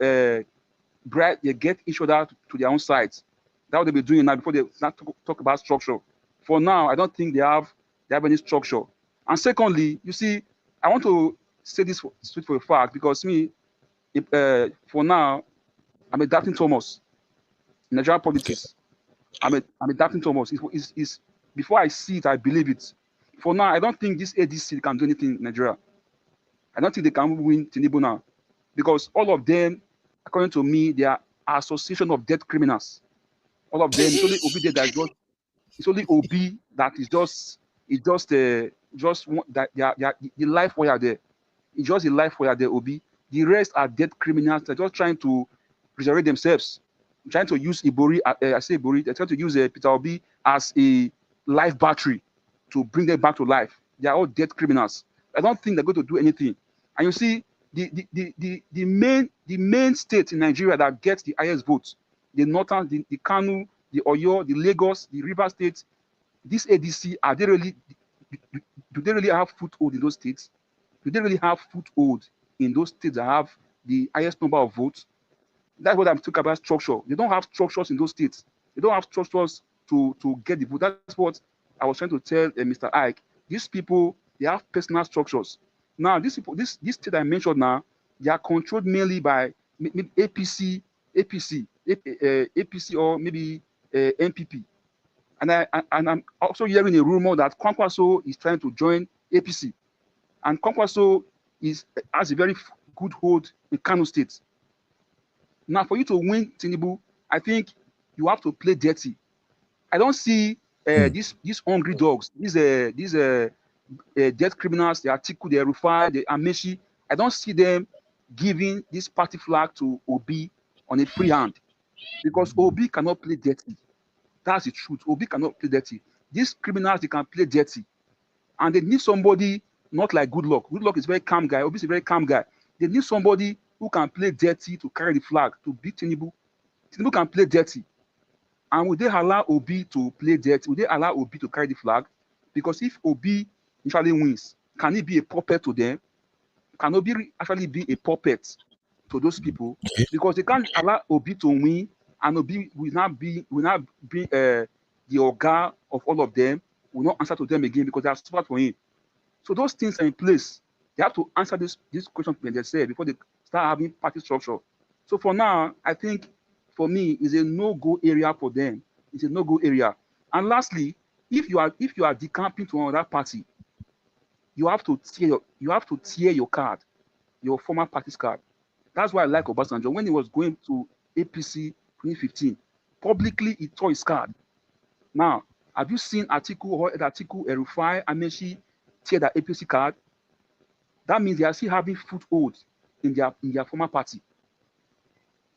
get each other to their own sides. That's what they'll be doing now before they start to talk about structure. For now, I don't think they have any structure. And secondly, you see, I want to say this for a fact because for now, I'm adapting Thomas in Nigerian politics. I'm adapting Thomas. It's before I see it, I believe it. For now, I don't think this ADC can do anything in Nigeria. I don't think they can win Tinubu now because all of them, according to me, they are association of dead criminals. All of them. It's only Obi that is just. It's only Obi that is just. It's just that the life wire there. It's just the life wire there. Obi. The rest are dead criminals. They're just trying to resurrect themselves. Trying to use Ibori. I say Ibori. They're trying to use Peter Obi as a life battery to bring them back to life. They are all dead criminals. I don't think they're going to do anything. And you see, the main state in Nigeria that gets the highest votes, the northern, the Kano, the Oyo, the Lagos, the River States, this ADC, do they really have foothold in those states? Do they really have foothold in those states that have the highest number of votes? That's what I'm talking about structure. They don't have structures in those states. They don't have structures to get the vote. That's what I was trying to tell Mr. Ike. These people, they have personal structures. Now, these people, this state I mentioned now, they are controlled mainly by APC, or maybe NPP. And I'm also hearing a rumor that Kwankwaso is trying to join APC. And Kwankwaso has a very good hold in Kano State. Now, for you to win Tinubu, I think you have to play dirty. I don't see these hungry dogs, these death criminals, the Atiku, the Rufai, the Amechi. I don't see them giving this party flag to Obi on a free hand because Obi cannot play dirty. That's the truth. Obi cannot play dirty. These criminals, they can play dirty. And they need somebody not like Goodluck. Goodluck is a very calm guy. Obi is a very calm guy. They need somebody who can play dirty to carry the flag, to beat Tinubu. Tinubu can play dirty. And would they allow Obi to play dirty? Would they allow Obi to carry the flag? Because if Obi actually wins, can he be a puppet to them? Can Obi actually be a puppet to those people? Because they can't allow Obi to win, and Obi will not be the organ of all of them, will not answer to them again because they have suffered for him. So those things are in place. They have to answer this question when they say before they start having party structure. So for now, I think for me, it's a no-go area for them. It's a no-go area. And lastly, if you are decamping to another party, you have to tear your card, your former party's card. That's why I like Obasanjo. When he was going to APC 2015, publicly he tore his card. Now, have you seen Atiku, Erufai, Amechi tear their APC card? That means they are still having foothold in their former party.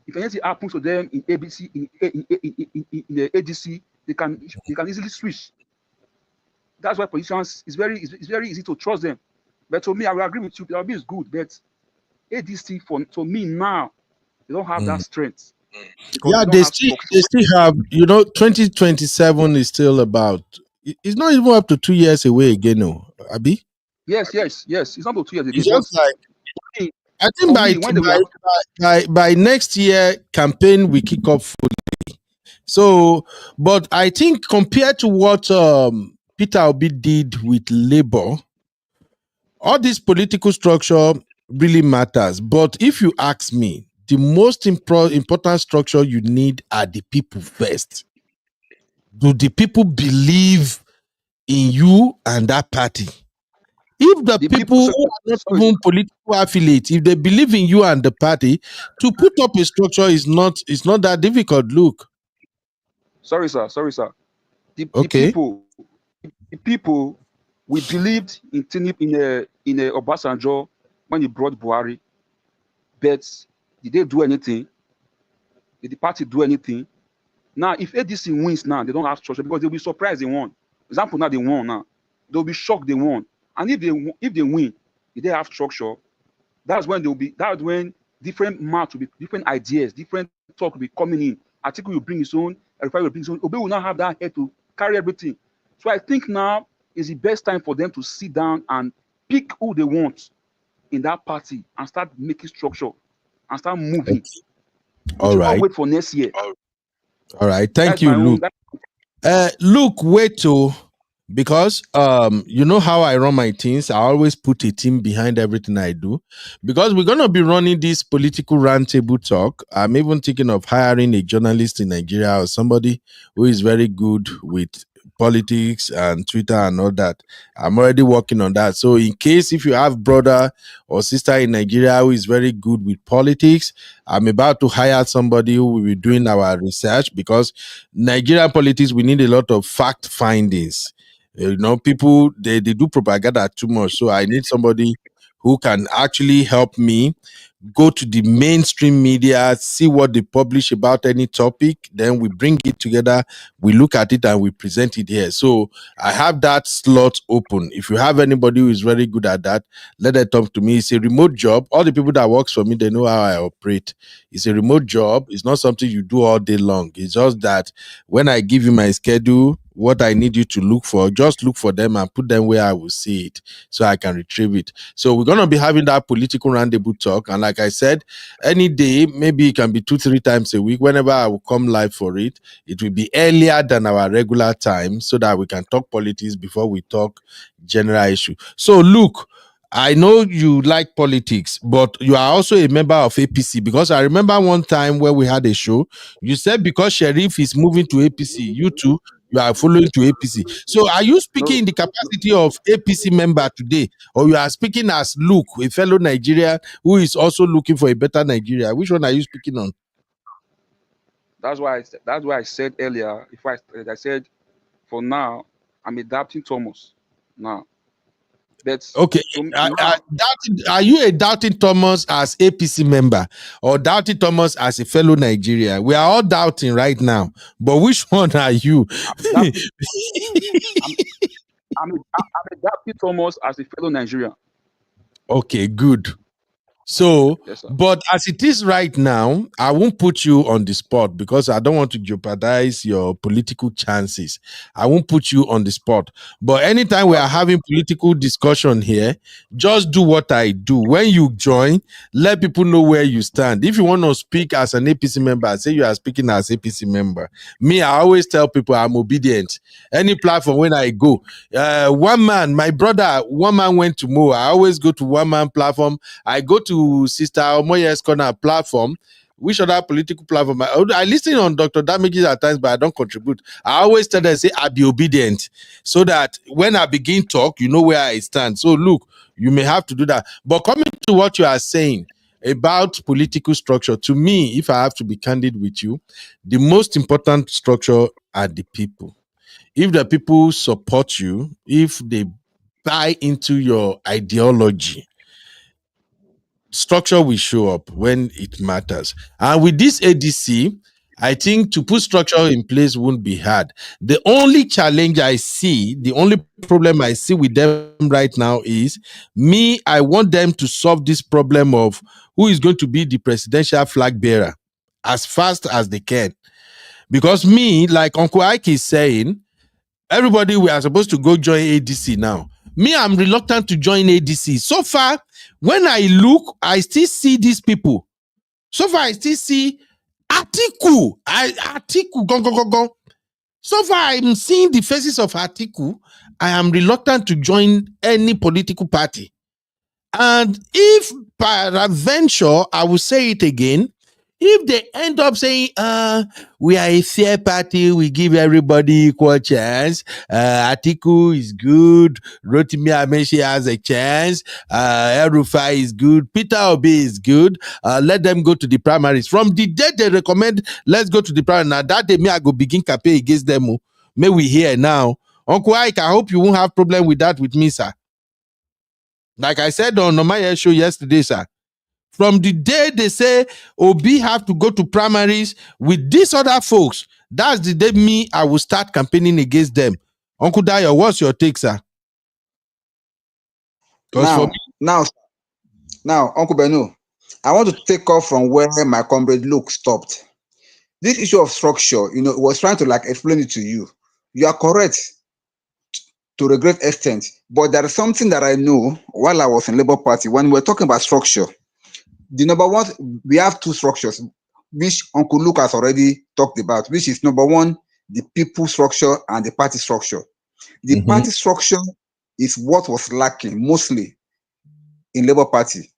If anything happens to them in ABC, in the ADC, they can easily switch. That's why politicians it's very easy to trust them. But to me, I will agree with you. PRB is good, but ADC to me now, they don't have that strength. Yeah, they still have, 2027 is still about, it's not even up to 2 years away again, no, Abi? Yes. It's not about 2 years again. It's just like, I think by next year, campaign will kick off fully. So, but I think compared to what Peter Obi did with Labour, all this political structure really matters. But if you ask me, the most important structure you need are the people first. Do the people believe in you and that party? If the people who are not even political affiliates, if they believe in you and the party, to put up a structure is not that difficult. Look. Sorry, sir. The Okay. people, we believed in Obasanjo when he brought Buhari, but did they do anything? Did the party do anything? Now, if ADC wins now, they don't have structure because they'll be surprised they won. Example, now they won now. They'll be shocked they won. And if they win, if they have structure, that's when different mouths will be, different ideas, different talk will be coming in. Atiku will bring his own, Erifai will bring his own. Obi will not have that head to carry everything. So I think now is the best time for them to sit down and pick who they want in that party and start making structure and start moving. We should not wait for next year. All right. Thank you, Luke. Luke, wait to, because you know how I run my teams. I always put a team behind everything I do, because we're gonna be running this political roundtable talk. I'm even thinking of hiring a journalist in Nigeria or somebody who is very good with politics and Twitter and all that. I'm already working on that. So in case if you have brother or sister in Nigeria who is very good with politics, I'm about to hire somebody who will be doing our research, because Nigerian politics, we need a lot of fact findings. You know, people they do propaganda too much. So I need somebody who can actually help me go to the mainstream media, see what they publish about any topic, then we bring it together, we look at it and we present it here. So I have that slot open. If you have anybody who is very good at that, let them talk to me. It's a remote job. All the people that works for me, they know how I operate. It's a remote job. It's not something you do all day long. It's just that when I give you my schedule, what I need you to look for, just look for them and put them where I will see it so I can retrieve it. So we're going to be having that political roundtable talk. And like I said, any day, maybe it can be 2-3 times a week. Whenever I will come live for it, it will be earlier than our regular time so that we can talk politics before we talk general issue. So Luke, I know you like politics, but you are also a member of APC, because I remember one time where we had a show, you said because Sheriff is moving to APC, you too, you are following to APC. So are you speaking in the capacity of APC member today, or you are speaking as Luke, a fellow Nigerian who is also looking for a better Nigeria? Which one are you speaking on? That's why I said earlier, I said for now, I'm adapting Thomas now. That's okay. Are you a doubting Thomas as APC member, or doubting Thomas as a fellow Nigerian? We are all doubting right now, but which one are you? I'm adapting Thomas as a fellow Nigerian. Okay, good. So, yes, but as it is right now, I won't put you on the spot because I don't want to jeopardize your political chances. I won't put you on the spot. But anytime we are having political discussion here, just do what I do. When you join, let people know where you stand. If you want to speak as an APC member, say you are speaking as APC member. Me, I always tell people I'm obedient. Any platform when I go, one man went to Mo. I always go to one man platform. I go to Sister Omoye's Corner platform. Which other political platform? I listen on Dr. Damages at times, but I don't contribute. I always tell them, say, I'll be obedient, so that when I begin talk, you know where I stand. So look, you may have to do that. But coming to what you are saying about political structure, to me, if I have to be candid with you, the most important structure are the people. If the people support you, if they buy into your ideology, structure will show up when it matters. And with this ADC, I think to put structure in place won't be hard. The only challenge I see, the only problem I see with them right now is me. I want them to solve this problem of who is going to be the presidential flag bearer as fast as they can. Because me, like Uncle Ike is saying, everybody, we are supposed to go join ADC now. Me, I'm reluctant to join ADC. So far, when I look, I still see these people. So far, I still see Atiku. Atiku. So far, I'm seeing the faces of Atiku. I am reluctant to join any political party. And if peradventure, I will say it again, if they end up saying, we are a fair party, we give everybody equal chance, Atiku is good, Rotimi Amechi has a chance, El Rufai is good, Peter Obi is good, let them go to the primaries. From the day they recommend, let's go to the primaries. Now that day, me, I go begin campaign against them. May we hear now. Uncle Ike, I hope you won't have problem with that with me, sir. Like I said on my show yesterday, sir. From the day they say Obi have to go to primaries with these other folks, that's the day I will start campaigning against them. Uncle Dayo, what's your take, sir? Now, Uncle Benu, I want to take off from where my comrade Luke stopped. This issue of structure, was trying to explain it to you. You are correct to a great extent, but there is something that I know while I was in Labour Party when we're talking about structure. The number one, we have two structures, which Uncle Luke has already talked about, which is number one, the people structure and the party structure. The party structure is what was lacking mostly in Labour Party.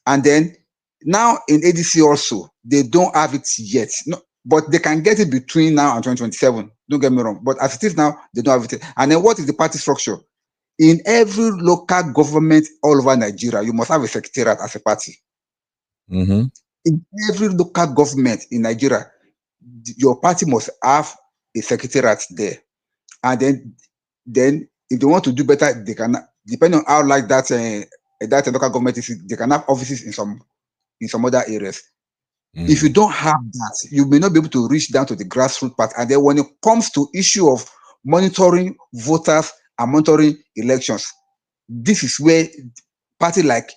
And then now in ADC also, they don't have it yet. No, but they can get it between now and 2027. Don't get me wrong. But as it is now, they don't have it. And then what is the party structure? In every local government all over Nigeria, you must have a secretariat as a party. In every local government in Nigeria, your party must have a secretariat there. And then if they want to do better, they can, depending on how like that local government is, they can have offices in some other areas. If you don't have that, you may not be able to reach down to the grassroots part. And then when it comes to issue of monitoring voters and monitoring elections, this is where party like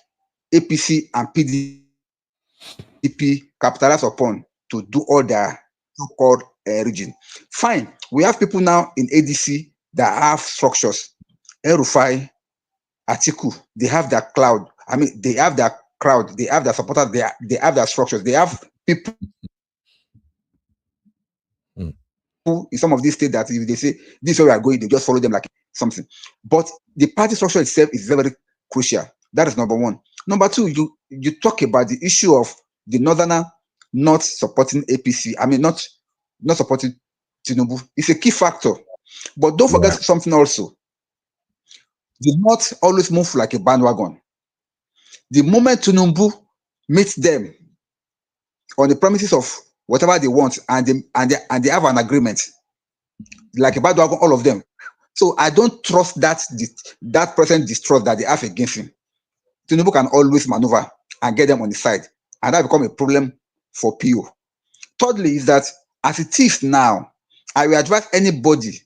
APC and PDP capitalize upon to do all their so-called region. Fine, we have people now in ADC that have structures. El Rufai, Atiku, they have their cloud. I mean, they have their crowd, they have their supporters, they have their structures, they have people in some of these states that if they say this is where we are going, they just follow them like something. But the party structure itself is very, very crucial. That is number one. Number two, you talk about the issue of the northerner not supporting APC. I mean, not supporting Tinubu. It's a key factor. But don't forget something also. The North always move like a bandwagon. The moment Tinubu meets them on the premises of whatever they want, and they have an agreement, like a bandwagon, all of them. So I don't trust that present distrust that they have against him. Tinubu can always maneuver and get them on the side, and that become a problem for PO. Thirdly, is that as it is now, I will advise anybody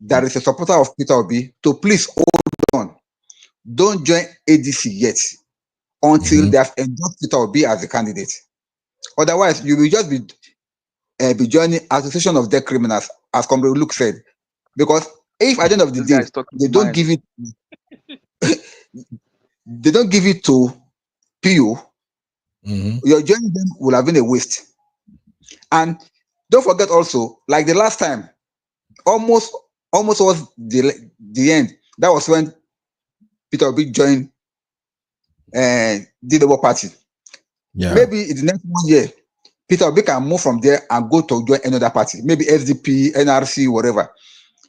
that is a supporter of Peter Obi to please hold on. Don't join ADC yet until they have endorsed Peter Obi as a candidate. Otherwise, you will just be joining Association of Dead Criminals, as Comrade Luke said. Because if at the end of the day they don't give it, they don't give it to PO, your joining them will have been a waste. And don't forget also, like the last time, almost was the end. That was when Peter Obi joined the Labour Party. Yeah. Maybe in the next 1 year, Peter Obi can move from there and go to join another party, maybe SDP, NRC, whatever.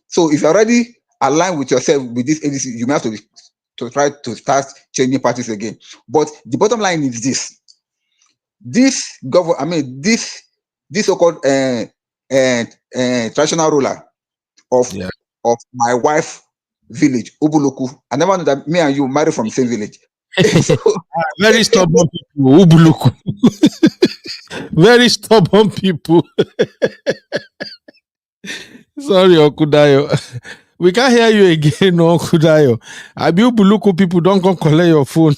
So if you're already aligned with yourself with this ADC, you may have to try to start changing parties again. But the bottom line is this: this so-called traditional ruler of my wife village, Ubuluku. I never knew that me and you married from the same village. Very stubborn people, Ubuluku. Very stubborn people. Sorry, Okudayo. We can't hear you again, Okudayo. Abi Ubuluku people don't come collect your phone.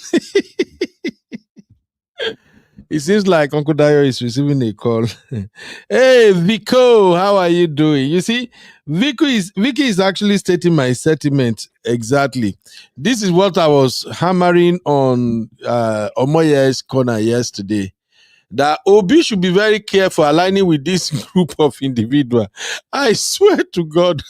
It seems like Uncle Dayo is receiving a call. Hey, Vico, how are you doing? You see, Vicky is actually stating my sentiment exactly. This is what I was hammering on Omoye's corner yesterday. that Obi should be very careful aligning with this group of individuals. I swear to God,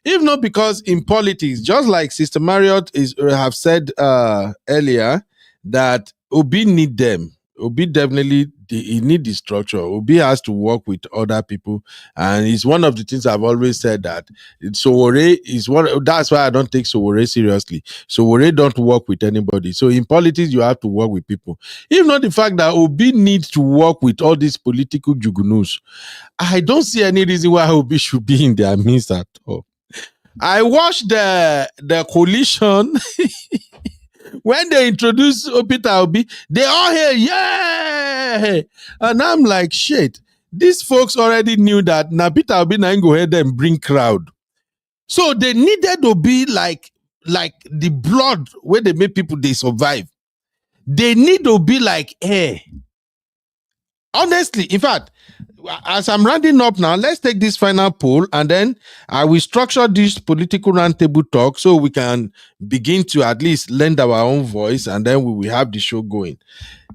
if not because in politics, just like Sister Marriott have said earlier, that Obi need them. Obi definitely he need the structure. Obi has to work with other people, and it's one of the things I've always said that Sowore is one. That's why I don't take Sowore seriously. Sowore don't work with anybody. So in politics, you have to work with people. If not the fact that Obi needs to work with all these political jugunus, I don't see any reason why Obi should be in their midst at all. I watched the coalition when they introduced Peter Obi. They all hear yeah, and I'm like shit. These folks already knew that now Peter Obi now go ahead and bring crowd, so they needed to be like the blood where they make people they survive. They need to be like air. Honestly, in fact, as I'm rounding up now, let's take this final poll and then I will structure this political roundtable talk so we can begin to at least lend our own voice and then we will have the show going.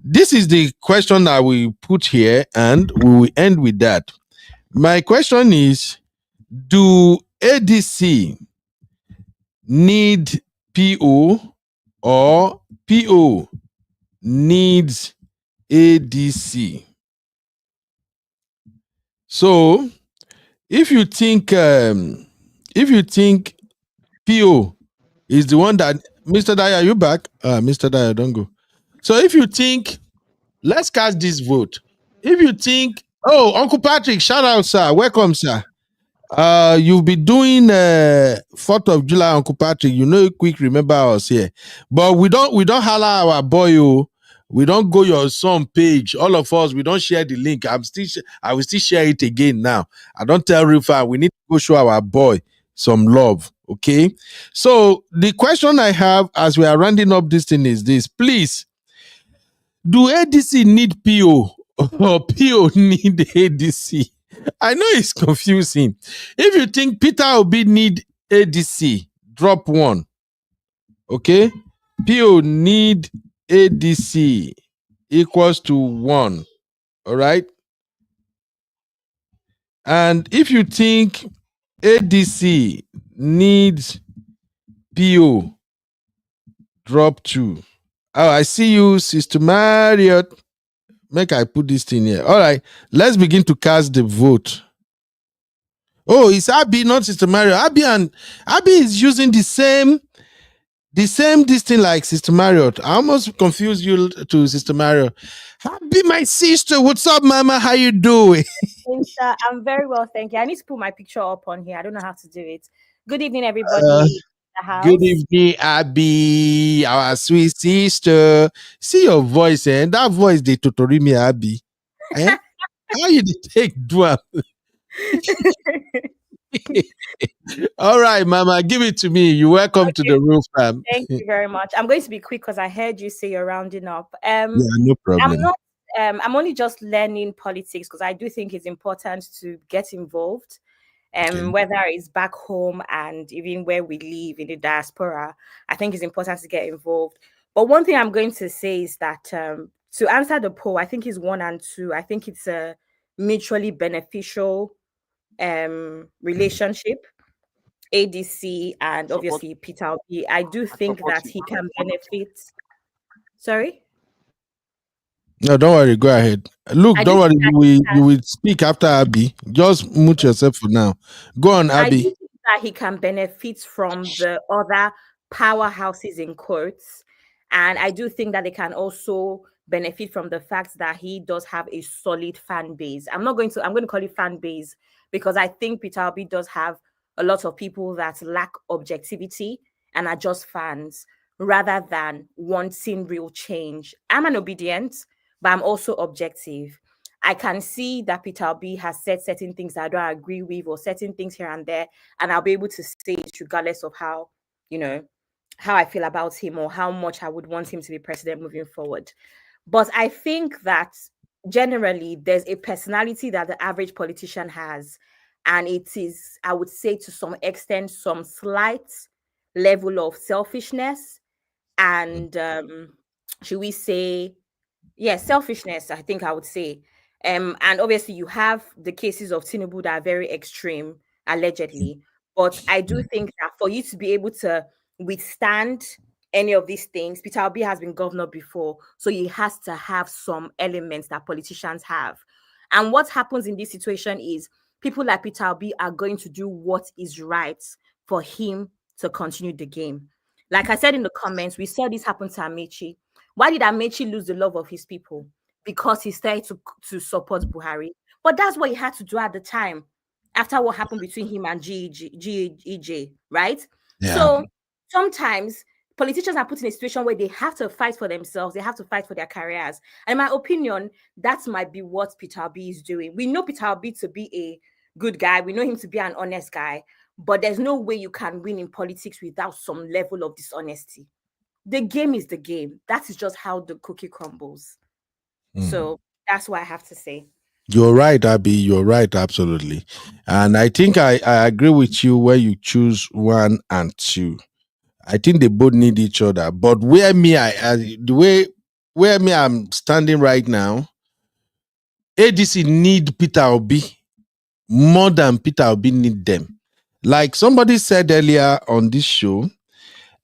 This is the question that we put here and we will end with that. My question is, do ADC need PO or PO needs ADC? So if you think PO is the one that Mr. Dyer, are you back? Mr. Dyer, don't go. So if you think, let's cast this vote. If you think, oh, Uncle Patrick, shout out, sir. Welcome, sir. You'll be doing 4th of July, Uncle Patrick. You know, quick remember us here. But we don't holler our boy. We don't go your son page. All of us, we don't share the link. I will still share it again now. I don't tell Rifa. We need to go show our boy some love. Okay. So the question I have as we are rounding up this thing is this: please, do ADC need PO or PO need ADC? I know it's confusing. If you think Peter Obi need ADC, drop one. Okay? PO need ADC equals to 1. All right? And if you think ADC needs PO, drop 2. Oh, I see you, Sister Marriott. Make I put this thing here. All right, let's begin to cast the vote. Oh, it's Abby, not Sister Mario. Abby is using the same this thing like Sister Mario. I almost confused you to Sister Mario. Abby, my sister. What's up, Mama? How you doing? I'm very well, thank you. I need to put my picture up on here. I don't know how to do it. Good evening, everybody. In the house. Good evening, Abby, our sweet sister. See your voice, and that voice they tutori me, Abby. Eh? How you take do am? All right, Mama, give it to me. You're welcome to the roof, fam. Thank you very much. I'm going to be quick because I heard you say you're rounding up. Yeah, no problem. I'm not. I'm only just learning politics because I do think it's important to get involved. Whether it's back home and even where we live in the diaspora, I think it's important to get involved. But one thing I'm going to say is that to answer the poll, I think is 1 and 2. I think it's a mutually beneficial relationship. ADC and obviously Peter Obi. I do think that he can benefit. Sorry? No, don't worry. Go ahead. Look, don't worry. You will speak after Abby. Just mute yourself for now. Go on, Abby. I do think that he can benefit from the other powerhouses in courts. And I do think that they can also benefit from the fact that he does have a solid fan base. I'm going to call it fan base because I think Peter Obi does have a lot of people that lack objectivity and are just fans rather than wanting real change. I'm an obedient, but I'm also objective. I can see that Peter Obi has said certain things that I don't agree with or certain things here and there, and I'll be able to say it regardless of how I feel about him or how much I would want him to be president moving forward. But I think that generally there's a personality that the average politician has. And it is, I would say, to some extent, some slight level of selfishness and, should we say, Yes, selfishness, I think I would say. And obviously you have the cases of Tinubu that are very extreme, allegedly. But I do think that for you to be able to withstand any of these things, Peter Obi has been governor before, so he has to have some elements that politicians have. And what happens in this situation is people like Peter Obi are going to do what is right for him to continue the game. Like I said in the comments, we saw this happen to Amici. Why did Amechi lose the love of his people? Because he started to support Buhari. But that's what he had to do at the time, after what happened between him and GEJ, right? Yeah. So sometimes politicians are put in a situation where they have to fight for themselves, they have to fight for their careers. And in my opinion, that might be what Peter Obi is doing. We know Peter Obi to be a good guy, we know him to be an honest guy, but there's no way you can win in politics without some level of dishonesty. The game is the game. That is just how the cookie crumbles. So that's what I have to say. You're right, Abby. You're right, absolutely. And I think I agree with you where you choose one and two. I think they both need each other. But the way where me I'm standing right now, ADC need Peter Obi more than Peter Obi need them. Like somebody said earlier on this show,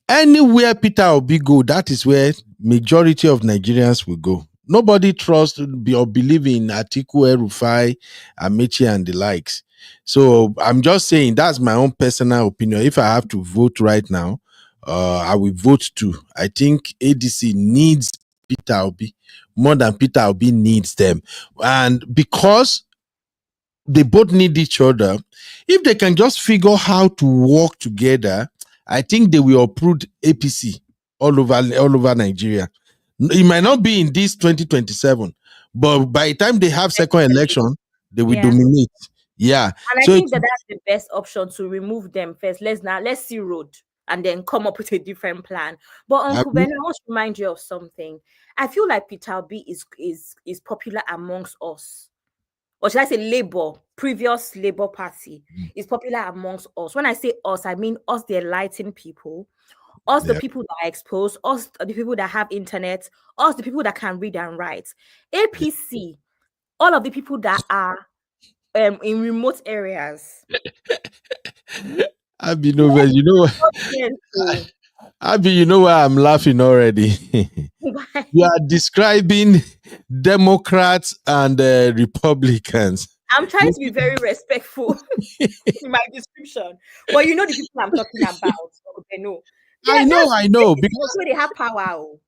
anywhere Peter Obi go, that is where majority of Nigerians will go. Nobody trusts or believe in Atiku, Rufai, Amechi, and the likes. So I'm just saying that's my own personal opinion. If I have to vote right now, I will vote too. I think ADC needs Peter Obi more than Peter Obi needs them, and because they both need each other. If they can just figure how to work together, I think they will uproot APC all over Nigeria. It might not be in this 2027, but by the time they have second election, they will Yeah. dominate. Yeah. And I So think that that's the best option, to remove them first. Let's see road and then come up with a different plan. But Uncle Ben, I want to remind you of something. I feel like Peter Obi is popular amongst us. Or should I say Labour, previous Labour Party is popular amongst us. When I say us, I mean us, the enlightened people, us, the yeah. people that are exposed, us, the people that have internet, us, the people that can read and write. APC, all of the people that are in remote areas. Abby, no, but you know what? Abby, you know why I'm laughing already. You are describing Democrats and Republicans. I'm trying to be very respectful in my description, but you know the people I'm talking about. They know. I know, Because because they have power. Oh.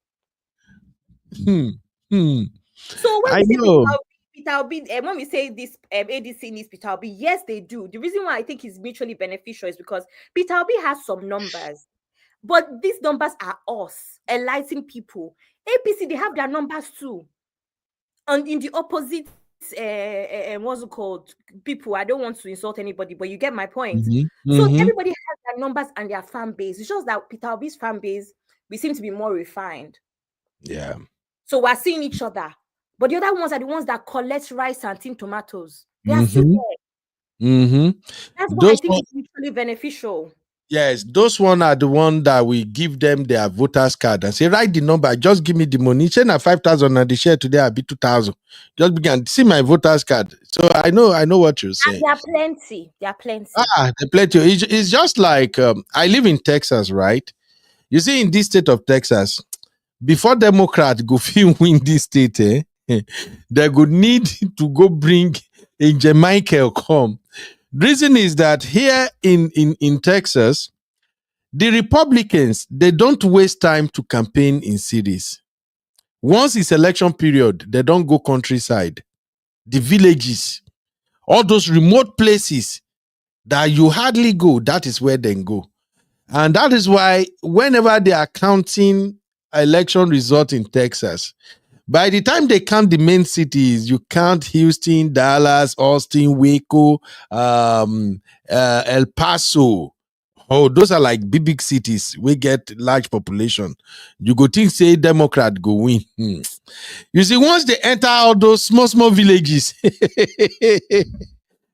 hmm, hmm, So when I we say know. Peter Obi, when we say this ADC needs Peter Obi, yes, they do. The reason why I think it's mutually beneficial is because Peter Obi has some numbers, but these numbers are us, enlightened people. APC, they have their numbers too. And in the opposite, what's it called? People, I don't want to insult anybody, but you get my point. So everybody has their numbers and their fan base. It's just that Peter Obi's fan base, we seem to be more refined. Yeah. So we're seeing each other. But the other ones are the ones that collect rice and tin tomatoes. They are still there. That's why I think it's mutually beneficial. Yes, those one are the one that we give them their voters card and say, write the number, just give me the money. Say na 5,000 and the share today I'll be 2,000. Just begin see my voters card. So I know what you're saying. And there are plenty. There are plenty. The plenty. It's just like I live in Texas, right? You see, in this state of Texas, before Democrat go feel win this state, they would need to go bring a Jamaica come. Reason is that here in Texas, the Republicans, they don't waste time to campaign in cities. Once it's election period, they don't go countryside, the villages, all those remote places that you hardly go, that is where they go. And that is why whenever they are counting election result in Texas, by the time they count the main cities, you count Houston, Dallas, Austin, Waco, El Paso. Oh, those are like big cities. We get large population. You go think say Democrat go win. You see, once they enter all those small villages,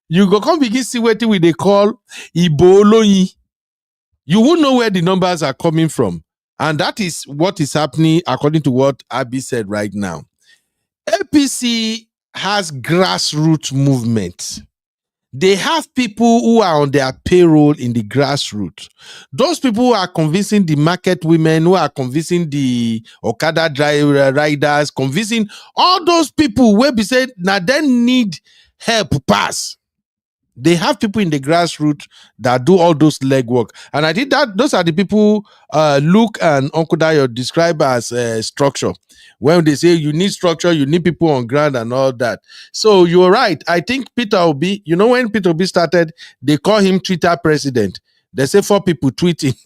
you go come begin see what they call Iboloyi. You won't know where the numbers are coming from. And that is what is happening according to what Abby said right now. APC has grassroots movement. They have people who are on their payroll in the grassroots. Those people who are convincing the market women, who are convincing the Okada driver riders, convincing all those people where we say now they need help pass. They have people in the grassroots that do all those legwork. And I think that those are the people Luke and Uncle Dayo describe as structure. When they say you need structure, you need people on ground and all that. So you're right. I think Peter Obi, when Peter Obi started, they call him Twitter president. They say 4 people tweeting.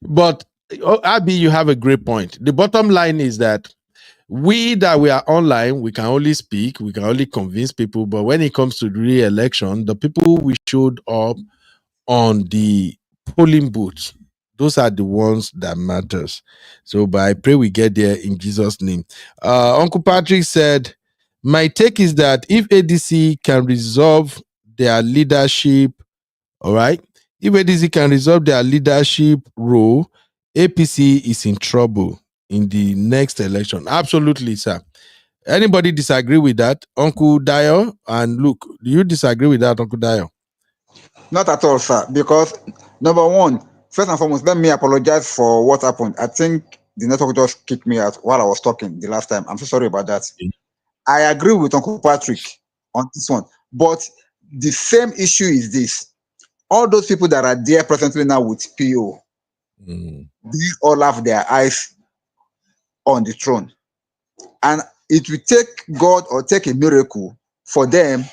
But Abi, you have a great point. The bottom line is that we are online, we can only speak, we can only convince people, but when it comes to re-election, the people we showed up on the polling booths, those are the ones that matters. So, but I pray we get there in Jesus' name. Uncle Patrick said, my take is that if ADC can resolve their leadership, all right, if ADC can resolve their leadership role, APC is in trouble in the next election. Absolutely, sir. Anybody disagree with that? Uncle Dio and Luke, do you disagree with that, Uncle Dio? Not at all, sir. Because number one, first and foremost, let me apologize for what happened. I think the network just kicked me out while I was talking the last time. I'm so sorry about that. I agree with Uncle Patrick on this one. But the same issue is this. All those people that are there presently now with PO, they all have their eyes on the throne. And it will take God or take a miracle for them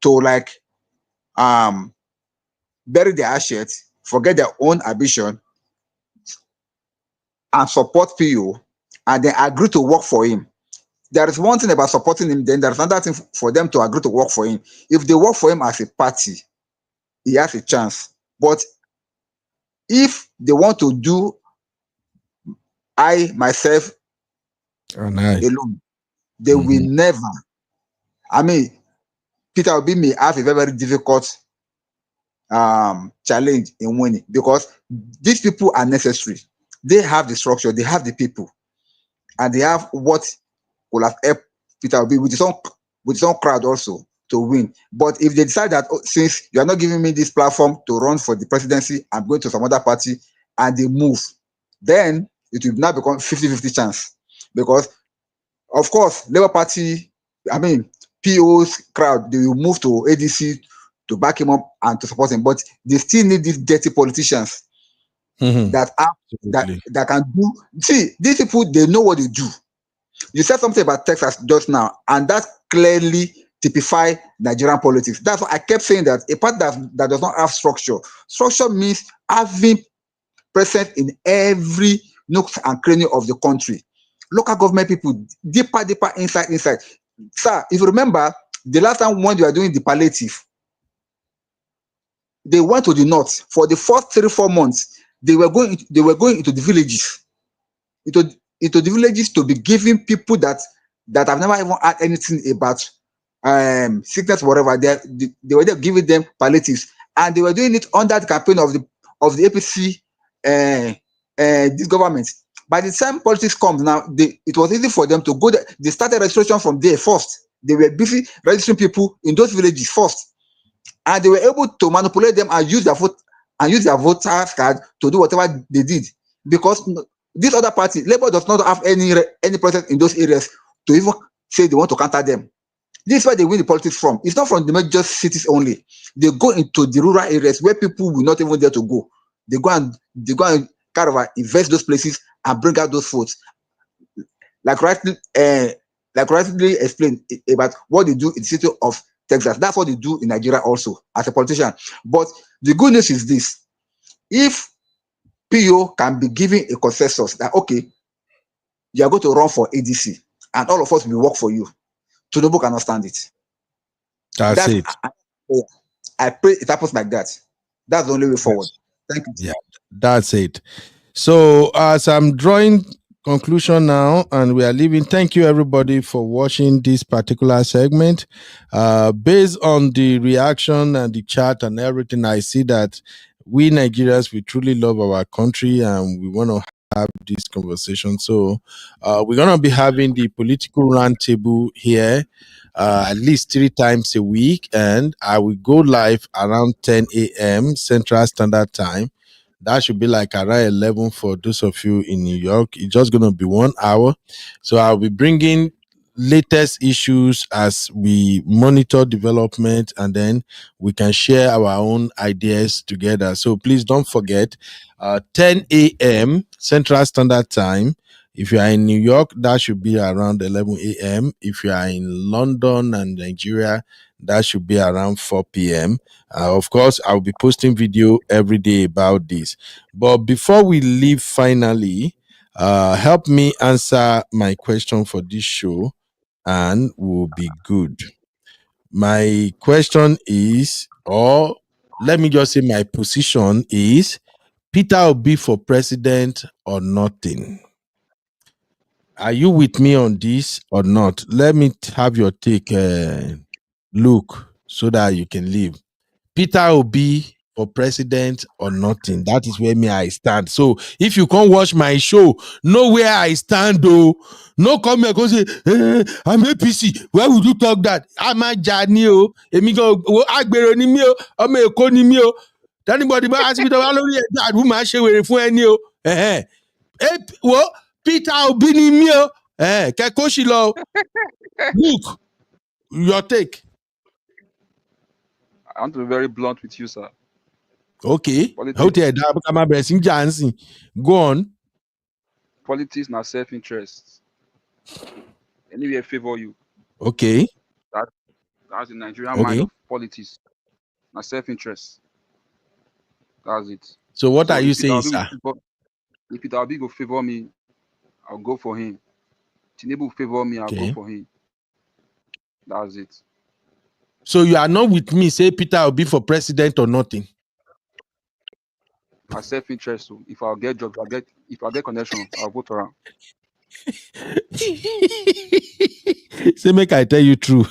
to bury their ashes, forget their own ambition, and support PO, and then agree to work for him. There is one thing about supporting him, then there's another thing for them to agree to work for him. If they work for him as a party, he has a chance. But if they want to do myself alone, they will never. I mean, Peter Obi may have a very, very difficult challenge in winning, because these people are necessary. They have the structure, they have the people, and they have what will have helped Peter Obi with his own crowd also to win. But if they decide that, since you are not giving me this platform to run for the presidency, I'm going to some other party, and they move, then it will now become 50-50 chance. Because of course, Labour Party, I mean, PO's crowd, they will move to ADC to back him up and to support him. But they still need these dirty politicians that can do. See, these people, they know what they do. You said something about Texas just now, and that clearly typifies Nigerian politics. That's why I kept saying that a party that does not have structure. Structure means having present in every nook and cranny of the country. Local government people, deeper inside. Sir, if you remember, the last time when you were doing the palliative, they went to the north for the first 3-4 months. They were going into the villages, into the villages, to be giving people that have never even had anything about sickness, whatever. They were there giving them palliatives, and they were doing it under the campaign of the APC, this government. By the time politics comes now, it was easy for them to go there. They started registration from there first. They were busy registering people in those villages first, and they were able to manipulate them and use their vote and use their voters card to do whatever they did. Because this other party, Labour, does not have any presence in those areas to even say they want to counter them. This is where they win the politics from. It's not from the major cities only. They go into the rural areas where people will not even dare to go. They go and kind of invest those places and bring out those votes. Like rightly explained about what they do in the city of Texas. That's what they do in Nigeria also as a politician. But the good news is this: if PO can be given a consensus that, okay, you are going to run for ADC and all of us will work for you, Tinubu cannot stand it. That's it. I pray it happens like that. That's the only way forward. Thank you. Yeah, that's it. So as I'm drawing conclusion now and we are leaving, thank you everybody for watching this particular segment. Based on the reaction and the chat and everything, I see that we Nigerians, we truly love our country and we want to have this conversation. So we're gonna be having the political roundtable here at least 3 times a week, and I will go live around 10 a.m. Central Standard Time. That should be like around 11 for those of you in New York. It's just gonna be 1 hour. So I'll be bringing latest issues as we monitor development, and then we can share our own ideas together. So please don't forget 10 a.m. Central Standard Time. If you are in New York, that should be around 11 a.m. If you are in London and Nigeria, that should be around 4 p.m. Of course, I'll be posting video every day about this. But before we leave, finally, help me answer my question for this show, and we'll be good. My question is, or let me just say, my position is Peter Obi for president or nothing. Are you with me on this or not? Let me have your take, Luke, so that you can leave. Peter Obi for president or nothing. That is where me I stand. So if you can't watch my show, know where I stand though. No come here, go say, I'm APC. Why would you talk that? I'm a Jani o. Emi go agbero ni mi o. Ọmọ Èkó ni mi o. Anybody bá ask me to wá lórí ẹ̀dá àdúgbò máa ṣe wèrè fún ẹni o. Wo Peter Obi ni mi o. Kẹ́kọ̀ọ́ sí lọ. Luke, your take. I want to be very blunt with you, sir. Okay. Politics, Go on. politics, na self-interest. Anywhere favor you. Okay. That's the Nigerian mind Okay. of politics. Na self-interest. That's it. So what So are you if Peter saying, Obi sir? if Peter Obi go favor me, I'll go for him. Tinubu favor me, I'll go Okay. for him. That's it. So you are not with me, say Peter will be for president or nothing. My self-interest. So if I'll get jobs, if I get connections, I'll vote around. Say make I tell you true.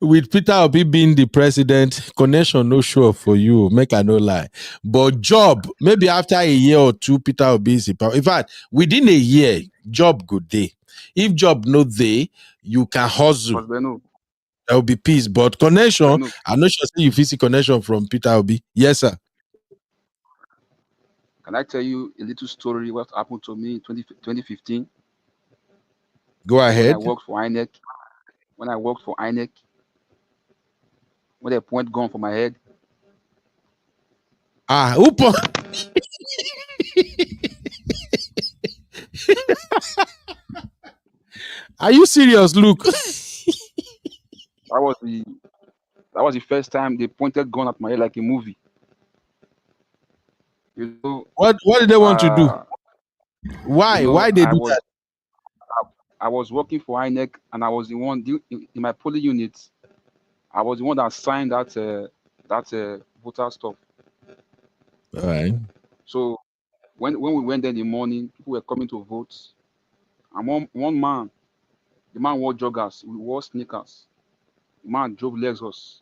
With Peter Obi being the president, connection no sure for you. Make I no lie. But job, maybe after a year or two, Peter Obi is in power. In fact, within a year, job good day. If job no day, you can hustle. Because Beno, There will be peace. But connection, Beno, I'm not sure you see connection from Peter Obi. Yes, sir. can I tell you a little story what happened to me in 2015 Go when I ahead. worked for INEC? When I worked for INEC, when they point gun for my head, Upo. Are you serious, Luke? that was the first time they pointed gun at my head like a movie. You know, What did they want to do? Why? you know, Why they do that? I was working for INEC and I was the one in my polling unit. I was the one that signed that voter stuff. All right. So when we went there in the morning, people were coming to vote. And one man, the man wore joggers, we wore sneakers. The man drove Lexus.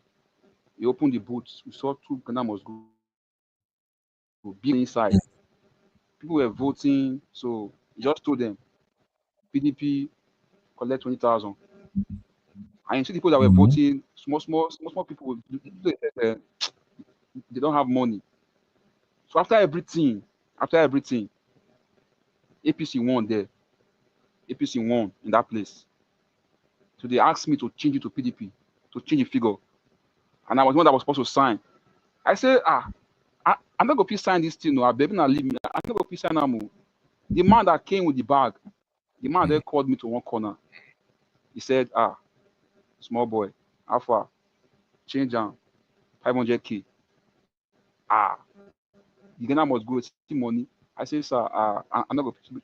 He opened the boot. We saw two Ghana must go big inside. People were voting, so he just told them, PDP collect 20,000. And you see the people that were voting, small people, they don't have money. So after everything, APC won there. APC won in that place. So they asked me to change it to PDP, to change the figure. And I was the one that was supposed to sign. I said, I'm not going to sign this thing. No, I baby not leave me. I'm not going to sign now. The man that came with the bag, the man there called me to one corner. He said, small boy, how far? Change down 500K. The Ghana must go see money. I said, sir, I'm not going to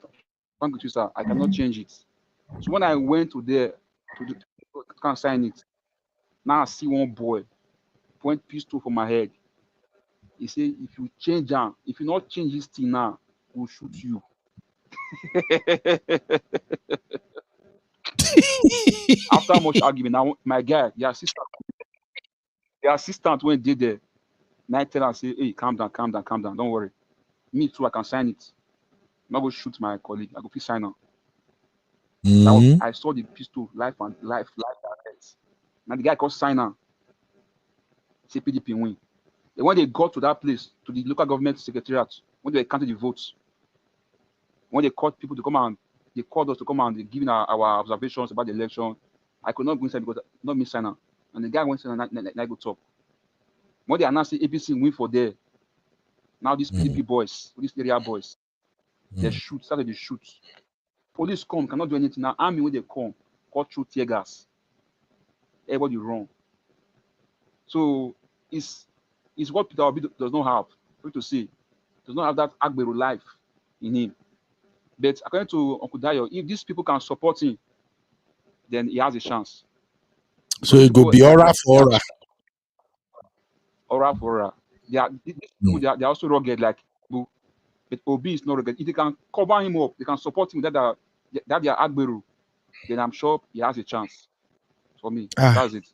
thank you, sir. I cannot change it. So when I went to there to can sign it, now I see one boy point pistol for my head. He said, if you change down, if you not change this thing now, we'll shoot you. After much argument, now my guy, the assistant went did there. Night tell and say, hey, calm down, don't worry. Me too, I can sign it. not go shoot my colleague. I go fit sign on. Mm. I saw the pistol life and life and death. Now the guy called signer. Say PDP win. And when they got to that place, to the local government secretariat, when they counted the votes, when they called people to come and they called us to come and they giving our observations about the election, I could not go inside because not me signer. And the guy went in and I go talk. When they announced the APC win for there, now these PDP boys, these area boys, they started to shoot. Police come, cannot do anything. Now army when they come, cut through tear gas. Everybody run. So it's what Peter Obi does not have. Going to say, does not have that Agbero life in him. But according to Uncle Dayo, if these people can support him, then he has a chance. So Because it go be aura for aura. Aura for aura. These people, they are also rugged like Igbo, but Obi is not rugged. If they can cover him up, they can support him that they are Agbero, then I'm sure he has a chance. For me, that's it.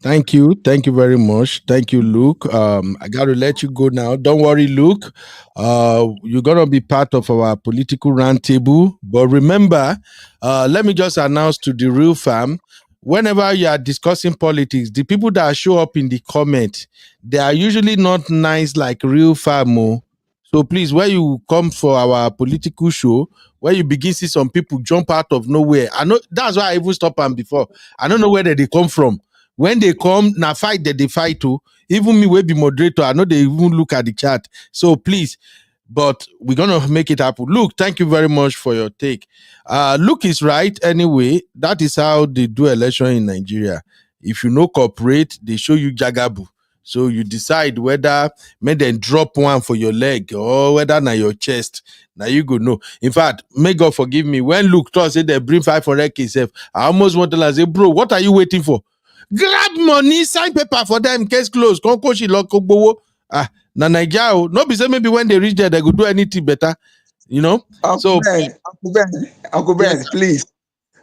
Thank you very much. Thank you, Luke. I got to let you go now. Don't worry, Luke. You're gonna be part of our political roundtable. But remember, let me just announce to the real fam. Whenever you are discussing politics, the people that show up in the comment, they are usually not nice like real fam. Oh. So please, when you come for our political show, where you begin see some people jump out of nowhere, I know that's why I even stopped them before. I don't know where they come from. When they come, now fight that they fight too. Even me will be moderator. I know they even look at the chat. So please, but we're gonna make it happen. Luke, thank you very much for your take. Luke is right anyway. That is how they do election in Nigeria. If you no cooperate, they show you jagabu. So you decide whether may then drop one for your leg or whether na your chest. Now you go know. In fact, may God forgive me. When Luke told say they bring 500k self, I almost want to say, bro, what are you waiting for? Grab money, sign paper for them, case closed. Konkoshi lokogbowo. Na Nigeria. No be say maybe when they reach there, they could do anything better. You know? Uncle Ben, Yes, please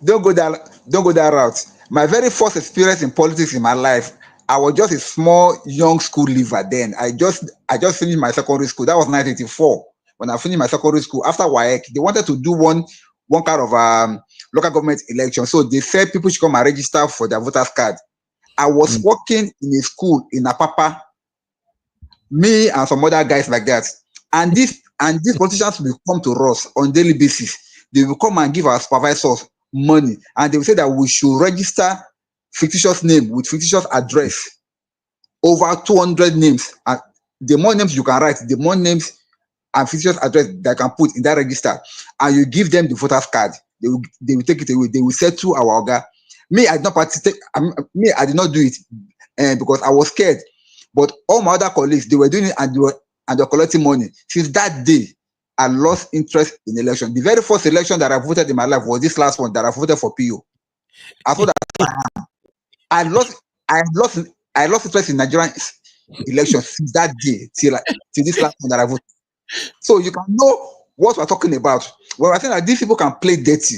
don't go that route. My very first experience in politics in my life, I was just a small young school leaver then. I just finished my secondary school. That was 1984. When I finished my secondary school, after WAEC, they wanted to do one kind of local government election. So they said people should come and register for their voters card. I was working in a school in Apapa, me and some other guys like that. And these politicians will come to us on daily basis. They will come and give our supervisors money, and they will say that we should register fictitious name with fictitious address. Over 200 names. And the more names you can write, the more names and fictitious address that can put in that register. And you give them the voters card. They will take it away. They will settle our orga. Me, I did not participate. I did not do it because I was scared. But all my other colleagues, they were doing it and they were collecting money. Since that day, I lost interest in election. The very first election that I voted in my life was this last one that I voted for PO. I thought that I lost interest in Nigerian elections since that day till this last one that I voted. So you can know what we're talking about. When I think that these people can play dirty,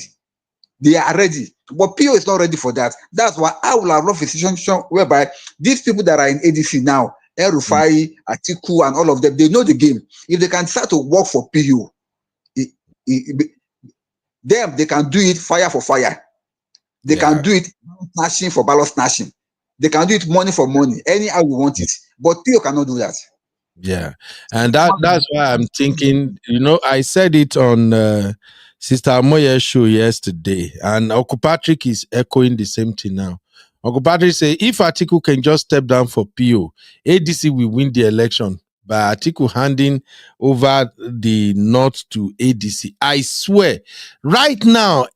they are ready. But PO is not ready for that. That's why I will have loved a situation whereby these people that are in ADC now, El Rufai, Atiku, and all of them, they know the game. If they can start to work for PO, them, they can do it fire for fire. They can do it snatching for ballot snatching. They can do it money for money, anyhow we want it. But PO cannot do that. Yeah, and that's why I'm thinking. I said it on Sister Amoye's show yesterday, and Uncle Patrick is echoing the same thing now. Uncle Patrick say if Atiku can just step down for PO, ADC will win the election by Atiku handing over the North to ADC. I swear, right now,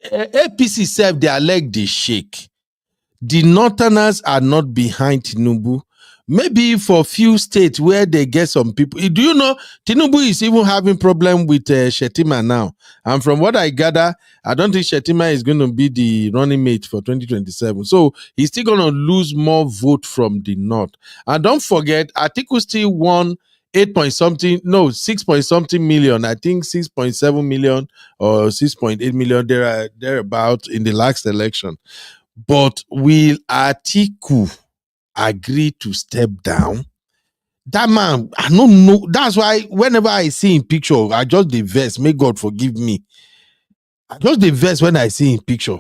APC self their leg they shake. The Northerners are not behind Tinubu. Maybe for a few states where they get some people. Do you know Tinubu is even having problem with Shetima now? And from what I gather, I don't think Shetima is going to be the running mate for 2027. So he's still going to lose more vote from the North. And don't forget, Atiku still won 6 point something million. I think 6.7 million or 6.8 million thereabout in the last election. But will Atiku agree to step down? That man, I don't know. That's why whenever I see in picture, I just the verse. May God forgive me. I just the verse when I see in picture.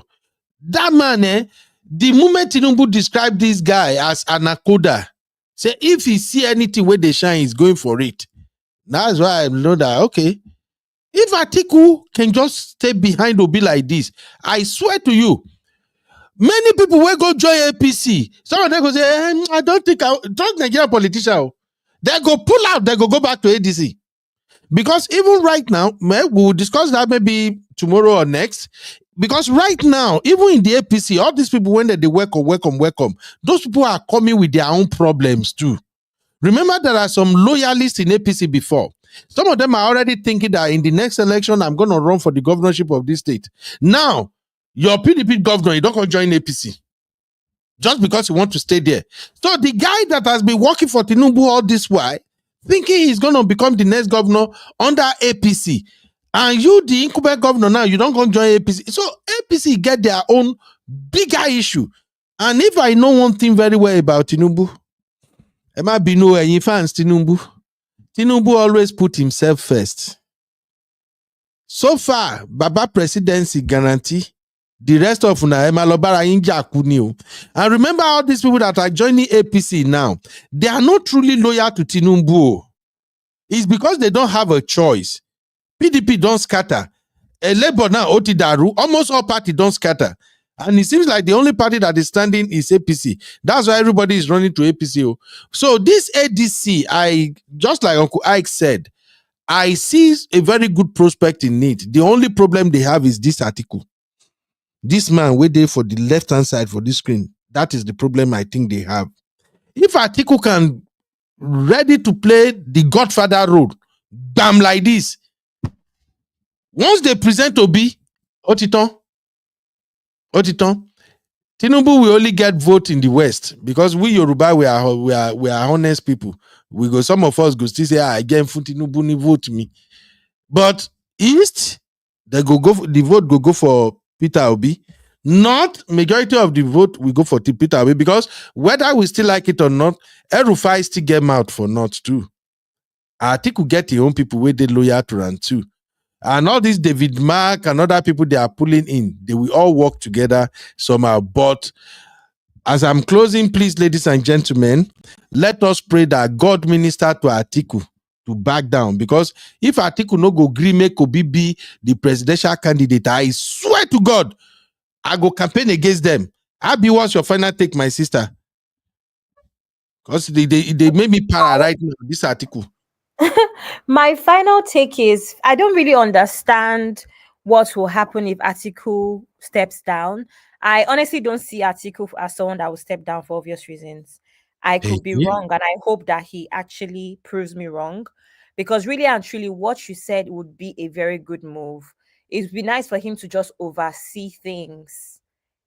That man, the moment Tinubu described this guy as anaconda, say if he see anything where they shine, he's going for it. That's why I know that, okay, if Atiku can just stay behind Obi like this, I swear to you, many people will go join APC. Some of them go say, I don't think just Nigerian politician. They go pull out, they go back to ADC. Because even right now, we'll discuss that maybe tomorrow or next. Because right now, even in the APC, all these people, when they welcome, those people are coming with their own problems too. Remember, there are some loyalists in APC before. Some of them are already thinking that in the next election, I'm going to run for the governorship of this state. Now, your PDP governor, you don't go join APC just because you want to stay there. So the guy that has been working for Tinubu all this while, thinking he's going to become the next governor under APC, and you, the incumbent governor now, you don't go join APC. So APC get their own bigger issue. And if I know one thing very well about Tinubu, it might be no any fans Tinubu. Tinubu always put himself first. So far, Baba presidency guarantee. The rest of Naema Lobara Inja Kunio. And remember all these people that are joining APC now, they are not truly loyal to Tinubu. It's because they don't have a choice. PDP don't scatter. Labour now, Otidaru, almost all parties don't scatter. And it seems like the only party that is standing is APC. That's why everybody is running to APC. So this ADC, I just like Uncle Ike said, I see a very good prospect in it. The only problem they have is this article. This man waiting for the left-hand side for this screen. That is the problem I think they have. If Atiku can ready to play the Godfather role, damn like this, once they present Obi, Otiton, Tinubu will only get vote in the West because we Yoruba we are honest people. We go, some of us go still say, again for Tinubu ni vote me. But East, they the vote go for Peter Obi. Not majority of the vote we go for Peter Obi because whether we still like it or not, El-Rufai still get out for not too. I think we get your own people where they loyal to run too. And all these David Mark and other people they are pulling in, they will all work together somehow. But as I'm closing, please, ladies and gentlemen, let us pray that God minister to Atiku to back down. Because if Atiku no go gree make Obi be the presidential candidate, I swear to God, I go campaign against them. Abi, what's your final take, my sister? Because they made me para right now, this article. My final take is I don't really understand what will happen if Atiku steps down. I honestly don't see Atiku as someone that will step down for obvious reasons. I could be wrong, and I hope that he actually proves me wrong. Because really and truly, what you said would be a very good move. It would be nice for him to just oversee things,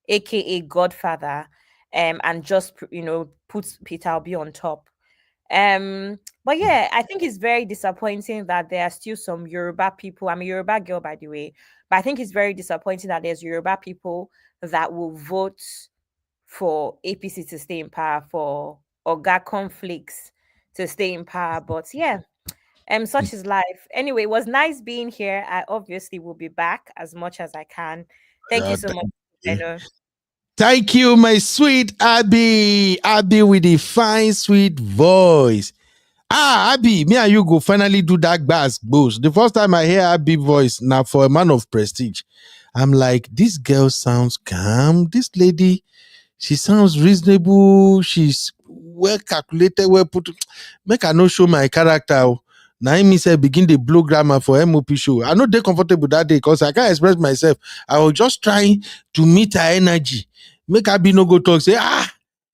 aka Godfather, and just put Peter Obi on top. But yeah, I think it's very disappointing that there are still some Yoruba people. I'm a Yoruba girl, by the way, but I think it's very disappointing that there's Yoruba people that will vote for APC to stay in power, for Oga conflicts to stay in power. But yeah, such is life. Anyway, it was nice being here. I obviously will be back as much as I can. Thank you so much, Benno. Thank you, my sweet Abby. Abby with the fine, sweet voice. Abby, me and you go finally do that bass boost. The first time I hear Abby voice, now for a man of prestige, I'm like, this girl sounds calm. This lady, she sounds reasonable. She's well calculated, well put. Make her no show my character. Now me say begin the blow grammar for MOP show. I know they comfortable that day because I can't express myself. I was just trying to meet her energy. Make her be no go talk. Say,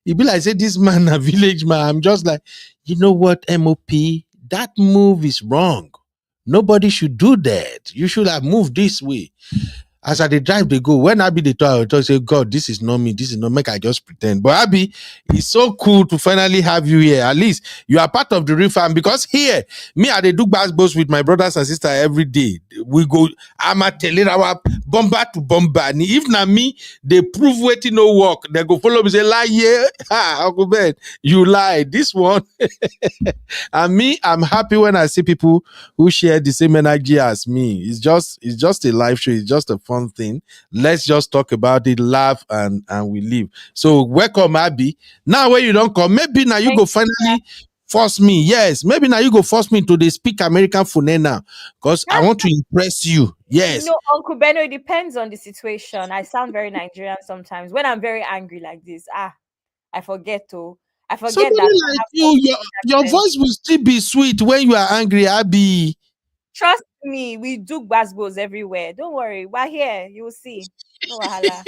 it be like say this man a village man. I'm just like, you know what, MOP? That move is wrong. Nobody should do that. You should have moved this way. As I dey drive, they go. When Abby they talk, I talk, say, God, this is not me. This is not make I just pretend. But Abby, it's so cool to finally have you here. At least you are part of the real fam. Because here, me, I dey do basketballs with my brothers and sisters every day. We go, I'm a telling our bomber to bomber. And if not me, they prove waiting no work. They go follow me, say, lie, yeah. Ha, Uncle Ben, you lie. This one. And me, I'm happy when I see people who share the same energy as me. It's just a live show. It's just a fun thing. Let's just talk about it, laugh, and we leave. So welcome, Abby. Now when you don't come, maybe now you Thank go you. finally force me. Yes, maybe now you go force me to the speak American phone now. Because I want to impress you. Yes. No, Uncle Beno, it depends on the situation. I sound very Nigerian sometimes. When I'm very angry like this, I forget to. I forget Somebody that I like have you, some your accent. voice will still be sweet when you are angry, Abby. Trust me, we do basketballs everywhere. Don't worry, we're here. You will see. No wahala.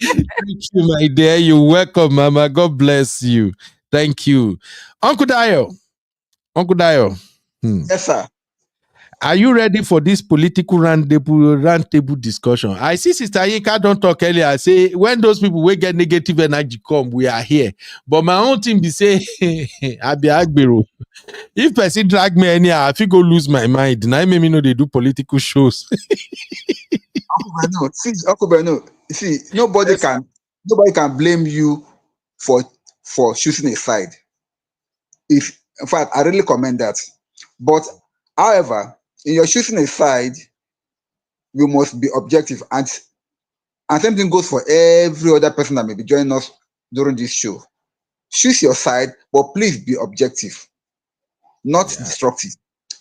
Thank you, my dear. You're welcome, Mama. God bless you. Thank you. Uncle Dio. Uncle Dio. Yes, sir. Are you ready for this political roundtable discussion? I see Sister Yinka don't talk earlier. I say when those people will get negative energy come, we are here. But my own team be say, I be Agbero. If person drag me anyhow, I feel go lose my mind. Now make me know they do political shows. Uncle Beno, see, nobody can blame you for choosing a side. If in fact, I really commend that. But however, in your choosing a side, you must be objective, and same thing goes for every other person that may be joining us during this show. Choose your side, but please be objective, not destructive.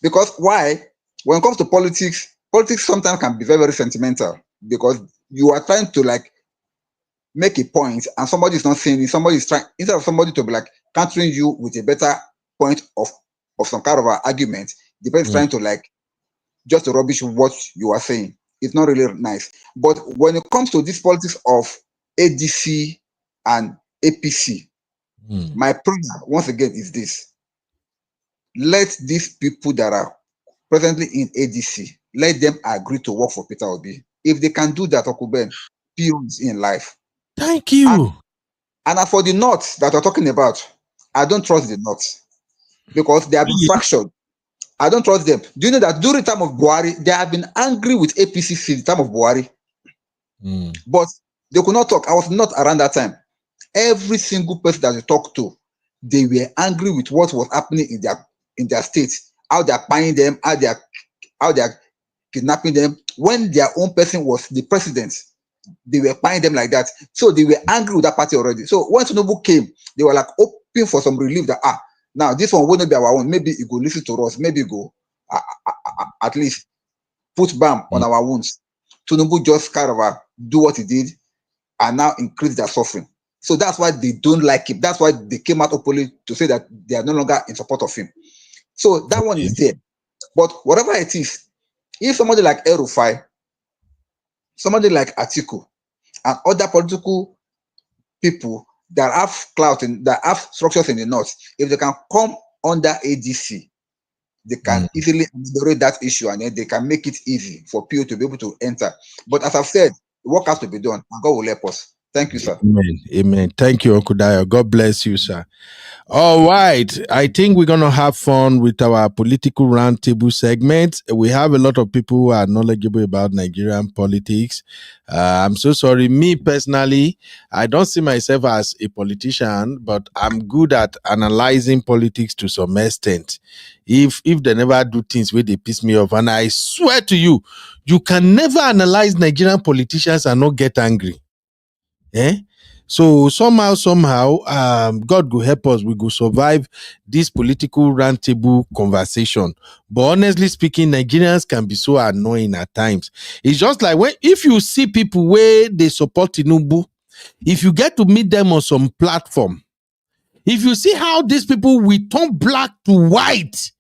Because why? When it comes to politics sometimes can be very, very sentimental because you are trying to like make a point and somebody is not saying it. Somebody is trying, instead of somebody to be like countering you with a better point of some kind of an argument, the person is trying to like just to rubbish what you are saying. It's not really nice. But when it comes to this politics of ADC and APC, my prayer once again is this: let these people that are presently in ADC, let them agree to work for Peter Obi. If they can do that, Okuben, peons in life. Thank you. And as for the North that we're talking about, I don't trust the North because they have been fractured. I don't trust them. Do you know that during the time of Buhari, they have been angry with APC since the time of Buhari, but they could not talk. I was not around that time. Every single person that they talked to, they were angry with what was happening in their states, how they are buying them, how they are kidnapping them. When their own person was the president, they were buying them like that. So they were angry with that party already. So when Tinubu came, they were like hoping for some relief that now this one will not be our own. Maybe it go listen to us. Maybe it go at least put balm on our wounds. Tinubu just kind of do what he did and now increase their suffering. So that's why they don't like him. That's why they came out openly to say that they are no longer in support of him. So that one is there. But whatever it is, if somebody like El-Rufai, somebody like Atiku, and other political people that have clout and that have structures in the north, if they can come under ADC, they can easily ameliorate that issue and then they can make it easy for people to be able to enter. But as I've said, the work has to be done and God will help us. Thank you, sir. Amen. Amen. Thank you, Uncle Dio. God bless you, sir. All right. I think we're going to have fun with our political roundtable segment. We have a lot of people who are knowledgeable about Nigerian politics. I'm so sorry. Me personally, I don't see myself as a politician, but I'm good at analyzing politics to some extent. If they never do things where they piss me off, and I swear to you, you can never analyze Nigerian politicians and not get angry. So somehow, God will help us. We will survive this political roundtable conversation. But honestly speaking, Nigerians can be so annoying at times. It's just like if you see people where they support Tinubu, if you get to meet them on some platform, if you see how these people will turn black to white,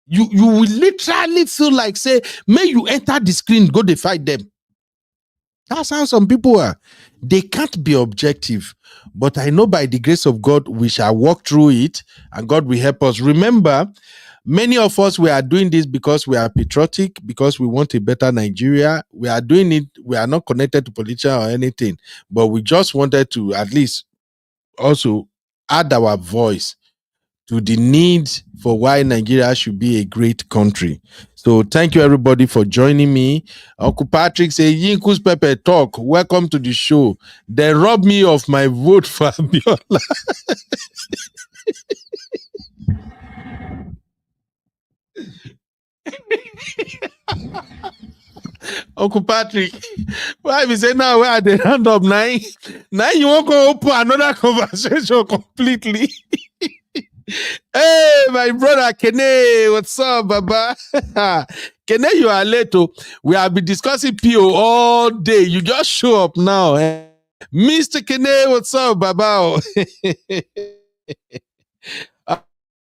you will literally feel like say, may you enter the screen, go to fight them. That's how some people are. They can't be objective. But I know by the grace of God, we shall walk through it and God will help us. Remember, many of us, we are doing this because we are patriotic, because we want a better Nigeria. We are doing it. We are not connected to politicians or anything, but we just wanted to at least also add our voice to the need for why Nigeria should be a great country. So thank you everybody for joining me. Uncle Patrick say, Yinkus Pepe talk. Welcome to the show. They robbed me of my vote for Abiola. Uncle Patrick, why we say now where they round up now? Now you won't go open another conversation completely. Hey, my brother Kene, what's up, Baba? Kene, you are late. Oh. We have been discussing PO all day. You just show up now. Eh? Mr. Kene, what's up, Baba?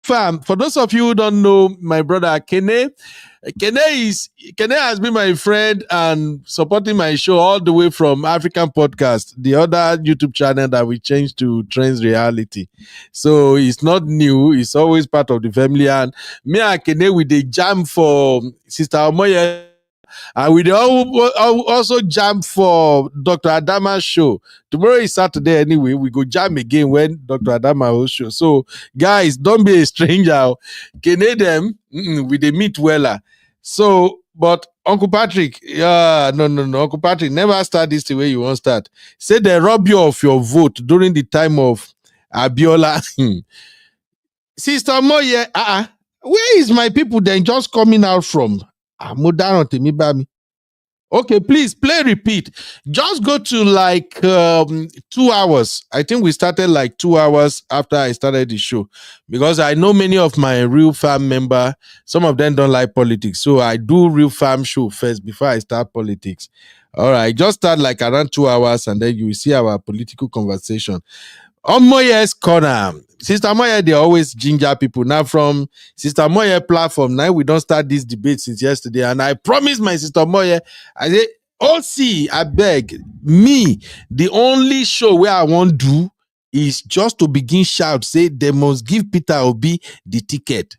Fam, for those of you who don't know my brother Kene, Kene has been my friend and supporting my show all the way from African Podcast, the other YouTube channel that we changed to Trends Reality. So it's not new, it's always part of the family. And me and Kene with the jam for Sister Omoye. And we also jam for Dr. Adama's show. Tomorrow is Saturday anyway. We go jam again when Dr. Adama will show. So, guys, don't be a stranger. Canadian, we they meet weller. So, but Uncle Patrick, no. Uncle Patrick, never start this the way you want to start. Say they rob you of your vote during the time of Abiola. Sister Moye, where is my people then just coming out from? Okay, please play repeat. Just go to like 2 hours. I think we started like 2 hours after I started the show because I know many of my real farm member, some of them don't like politics. So I do real farm show first before I start politics. All right, just start like around 2 hours and then you will see our political conversation. On Moye's corner, Sister Moye, they always ginger people. Now from Sister Moye platform, now we don't start this debate since yesterday. And I promise my Sister Moye, I say, I beg, me, the only show where I want to do is just to begin shout, say they must give Peter Obi the ticket.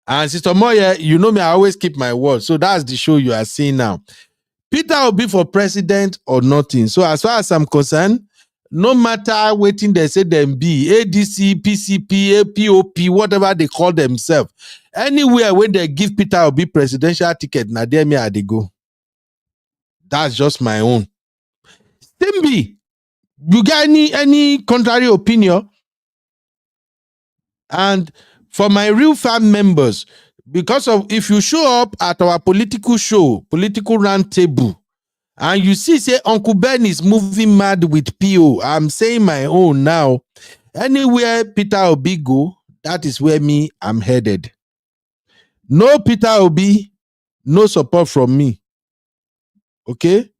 And Sister Moye, you know me, I always keep my word. So that's the show you are seeing now. Peter Obi for president or nothing. So as far as I'm concerned, no matter waiting they say them be ADC, PCP, APOP, whatever they call themselves, anywhere when they give Peter Obi presidential ticket, now there me they go. That's just my own. Stimby, you got any contrary opinion? And for my real fan members, because of if you show up at our political show, political round table, and you see, say, Uncle Ben is moving mad with PO. I'm saying my own now. Anywhere Peter Obi go, that is where I'm headed. No Peter Obi, no support from me. Okay?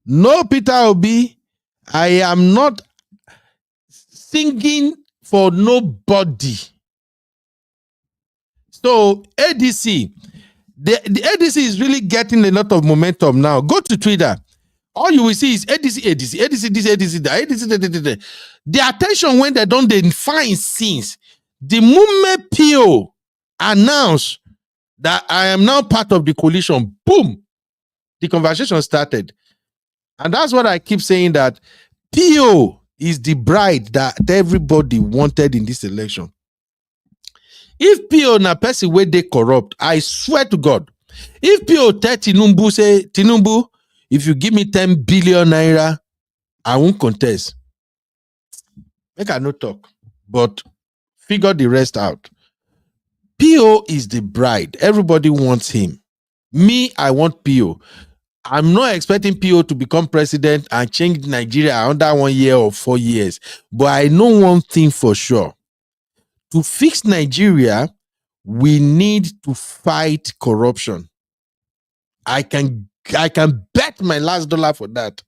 No Peter Obi, I am not singing for nobody. So, ADC, the ADC is really getting a lot of momentum now. Go to Twitter. All you will see is ADC, this, ADC, that. The attention when they don't define scenes. The moment PO announced that I am now part of the coalition, boom, the conversation started. And that's what I keep saying, that PO is the bride that everybody wanted in this election. If PO na person where they corrupt, I swear to God, if PO tell Tinubu, say, Tinubu, if you give me 10 billion naira, I won't contest. Make I no talk, but figure the rest out. PO is the bride. Everybody wants him. Me, I want PO. I'm not expecting PO to become president and change Nigeria under 1 year or 4 years. But I know one thing for sure. To fix Nigeria, we need to fight corruption. I can bet my last dollar for that.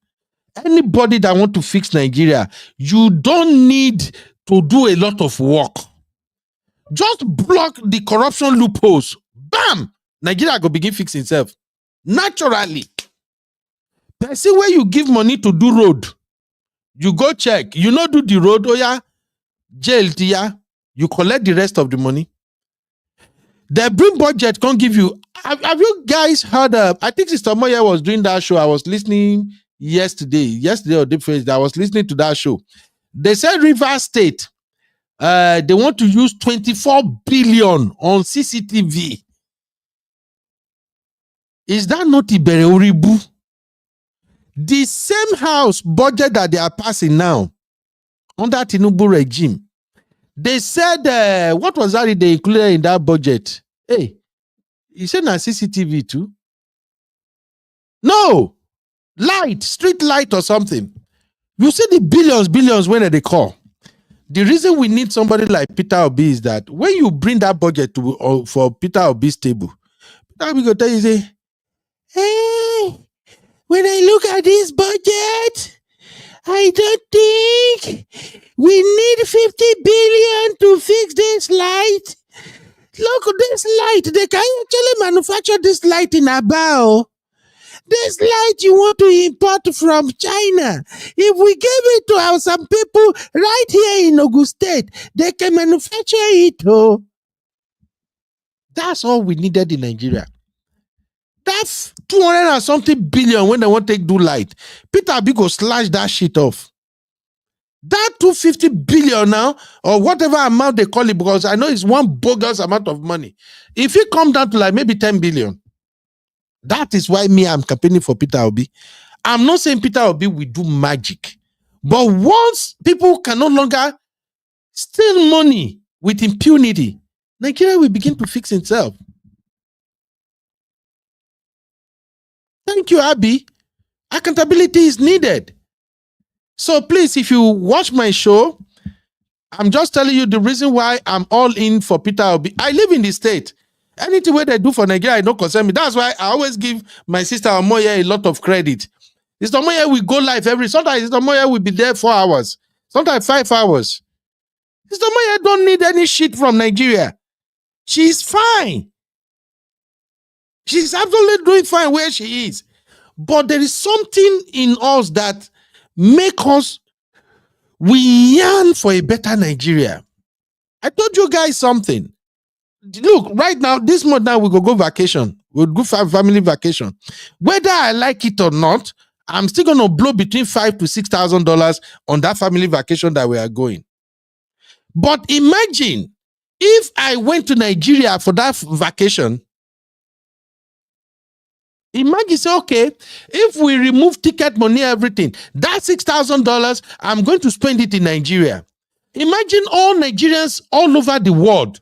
Anybody that want to fix Nigeria, you don't need to do a lot of work. Just block the corruption loopholes. Bam! Nigeria go begin fixing itself. Naturally. Person where you give money to do road, you go check, you not do the road, oh yeah, jail tia, you collect the rest of the money. The bring budget can't give you. Have you guys heard of? I think Sister Moya was doing that show. I was listening yesterday or different. I was listening to that show. They said River State, they want to use 24 billion on CCTV. Is that not Ibereoribu? The same house budget that they are passing now under Tinubu regime. They said, what was that they included in that budget? Hey, you said na CCTV too? No, light, street light or something. You see the billions when they call. The reason we need somebody like Peter Obi is that when you bring that budget to for Peter Obi's table, Peter Obi go tell you, say, hey, when I look at this budget, I don't think we need 50 billion to fix this light. Look, this light, they can actually manufacture this light in Abao. This light you want to import from China. If we give it to some people right here in Ogun State, they can manufacture it. Oh, that's all we needed in Nigeria. That's 200 and something billion when they want to do light. Peter Obi go slash that shit off. That 250 billion now, or whatever amount they call it, because I know it's one bogus amount of money. If it come down to like maybe 10 billion, that is why I'm campaigning for Peter Obi. I'm not saying Peter Obi will do magic, but once people can no longer steal money with impunity, Nigeria will begin to fix itself. Thank you, Abi. Accountability is needed. So please, if you watch my show, I'm just telling you the reason why I'm all in for Peter Obi. I live in the state. Anything where they do for Nigeria, it don't concern me. That's why I always give my sister Omoye a lot of credit. Sister Omoye will go live sometimes Sister Omoye will be there 4 hours, sometimes 5 hours. Sister Omoye don't need any shit from Nigeria. She's fine. She's absolutely doing fine where she is. But there is something in us that make us, we yearn for a better Nigeria. I told you guys something. Look, right now, this month now we go vacation. We'll go for family vacation. Whether I like it or not, I'm still gonna blow between $5,000 to $6,000 on that family vacation that we are going. But imagine if I went to Nigeria for that vacation. Imagine, say, okay, if we remove ticket money, everything, that $6,000, I'm going to spend it in Nigeria. Imagine all Nigerians all over the world.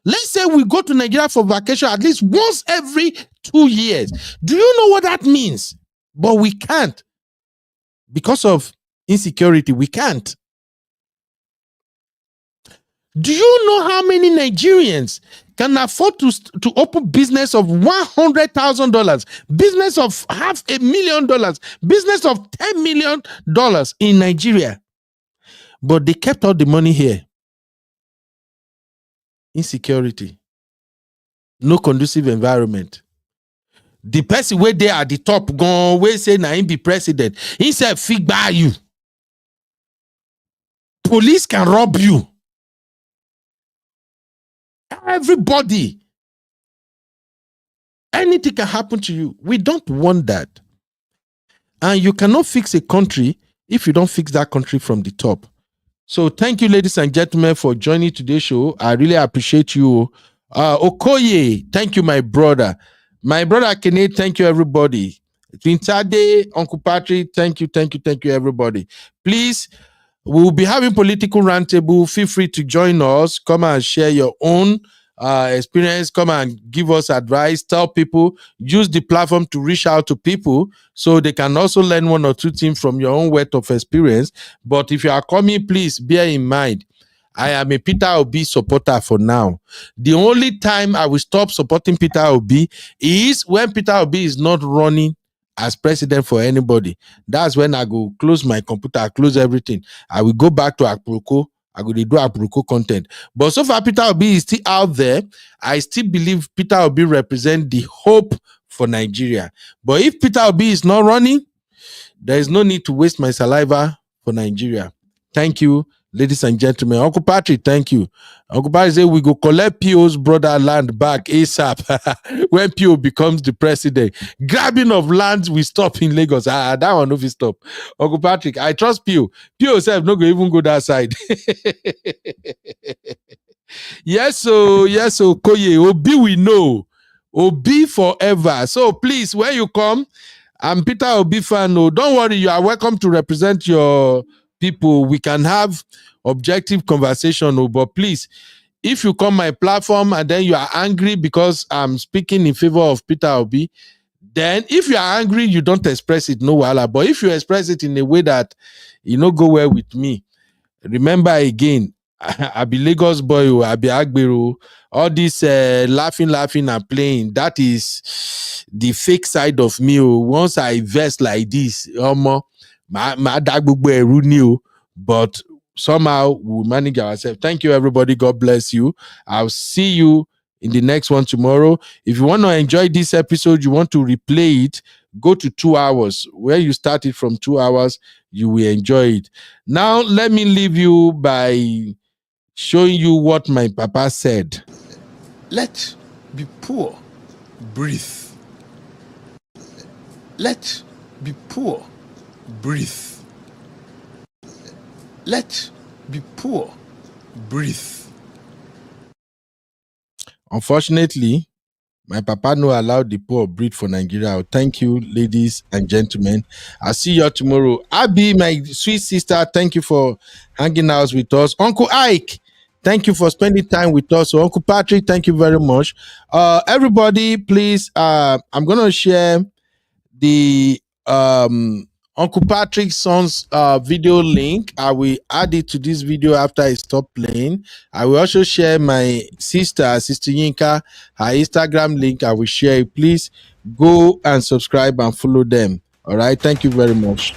Let's say we go to Nigeria for vacation at least once every 2 years. Do you know what that means? But we can't. Because of insecurity, we can't. Do you know how many Nigerians can afford to open business of $100,000, business of $500,000, business of $10 million in Nigeria? But they kept all the money here. Insecurity. No conducive environment. The person where they at the top gone, where say na him be president, he said, "Fig by you. Police can rob you. Everybody. Anything can happen to you." We don't want that. And you cannot fix a country if you don't fix that country from the top. So thank you, ladies and gentlemen, for joining today's show. I really appreciate you. Okoye, thank you, my brother. My brother Kenneth, thank you, everybody. Twintade, Uncle Patrick, thank you, everybody. Please, we'll be having political roundtable. Feel free to join us. Come and share your own experience. Come and give us advice. Tell people. Use the platform to reach out to people so they can also learn one or two things from your own wealth of experience. But if you are coming, please bear in mind, I am a Peter Obi supporter for now. The only time I will stop supporting Peter Obi is when Peter Obi is not running as president for anybody. That's when I go close my computer, close everything. I will go back to Aproko. I go to do Aproko content. But so far, Peter Obi is still out there. I still believe Peter Obi represents the hope for Nigeria. But if Peter Obi is not running, There is no need to waste my saliva for Nigeria. Thank you, ladies and gentlemen. Uncle Patrick, thank you. Uncle Patrick said we go collect P.O.'s brother land back ASAP when P.O. becomes the president. Grabbing of lands will stop in Lagos. That one no fit stop. Uncle Patrick, I trust P.O. P.O. self no go even go that side. Yes, so Koye, Obi we know. Obi forever. So please, when you come, I'm Peter Obi fan. No, don't worry, you are welcome to represent your people. We can have objective conversation. No, but please, if you come my platform and then you are angry because I'm speaking in favor of Peter Obi, then if you are angry, you don't express it, no wahala. But if you express it in a way that you know go well with me, remember again, I be Lagos boy, I be Agbero. All this laughing and playing, that is the fake side of me. Once I vest like this, but somehow we'll manage ourselves. Thank you, everybody. God bless you. I'll see you in the next one tomorrow. If you want to enjoy this episode, you want to replay it, go to 2 hours. Where you started from 2 hours, you will enjoy it. Now, let me leave you by showing you what my papa said. Let be poor, breathe. Let be poor, breathe. Let be poor, breathe. Unfortunately, my papa no allowed the poor breed for Nigeria. Thank you, ladies and gentlemen. I'll see you tomorrow. Abby, my sweet sister, thank you for hanging out with us. Uncle Ike, thank you for spending time with us. So Uncle Patrick, thank you very much. Everybody, please, I'm going to share the Uncle Patrick's son's video link. I will add it to this video after I stop playing. I will also share my sister Yinka, her Instagram link. I will share it. Please go and subscribe and follow them. All right. Thank you very much.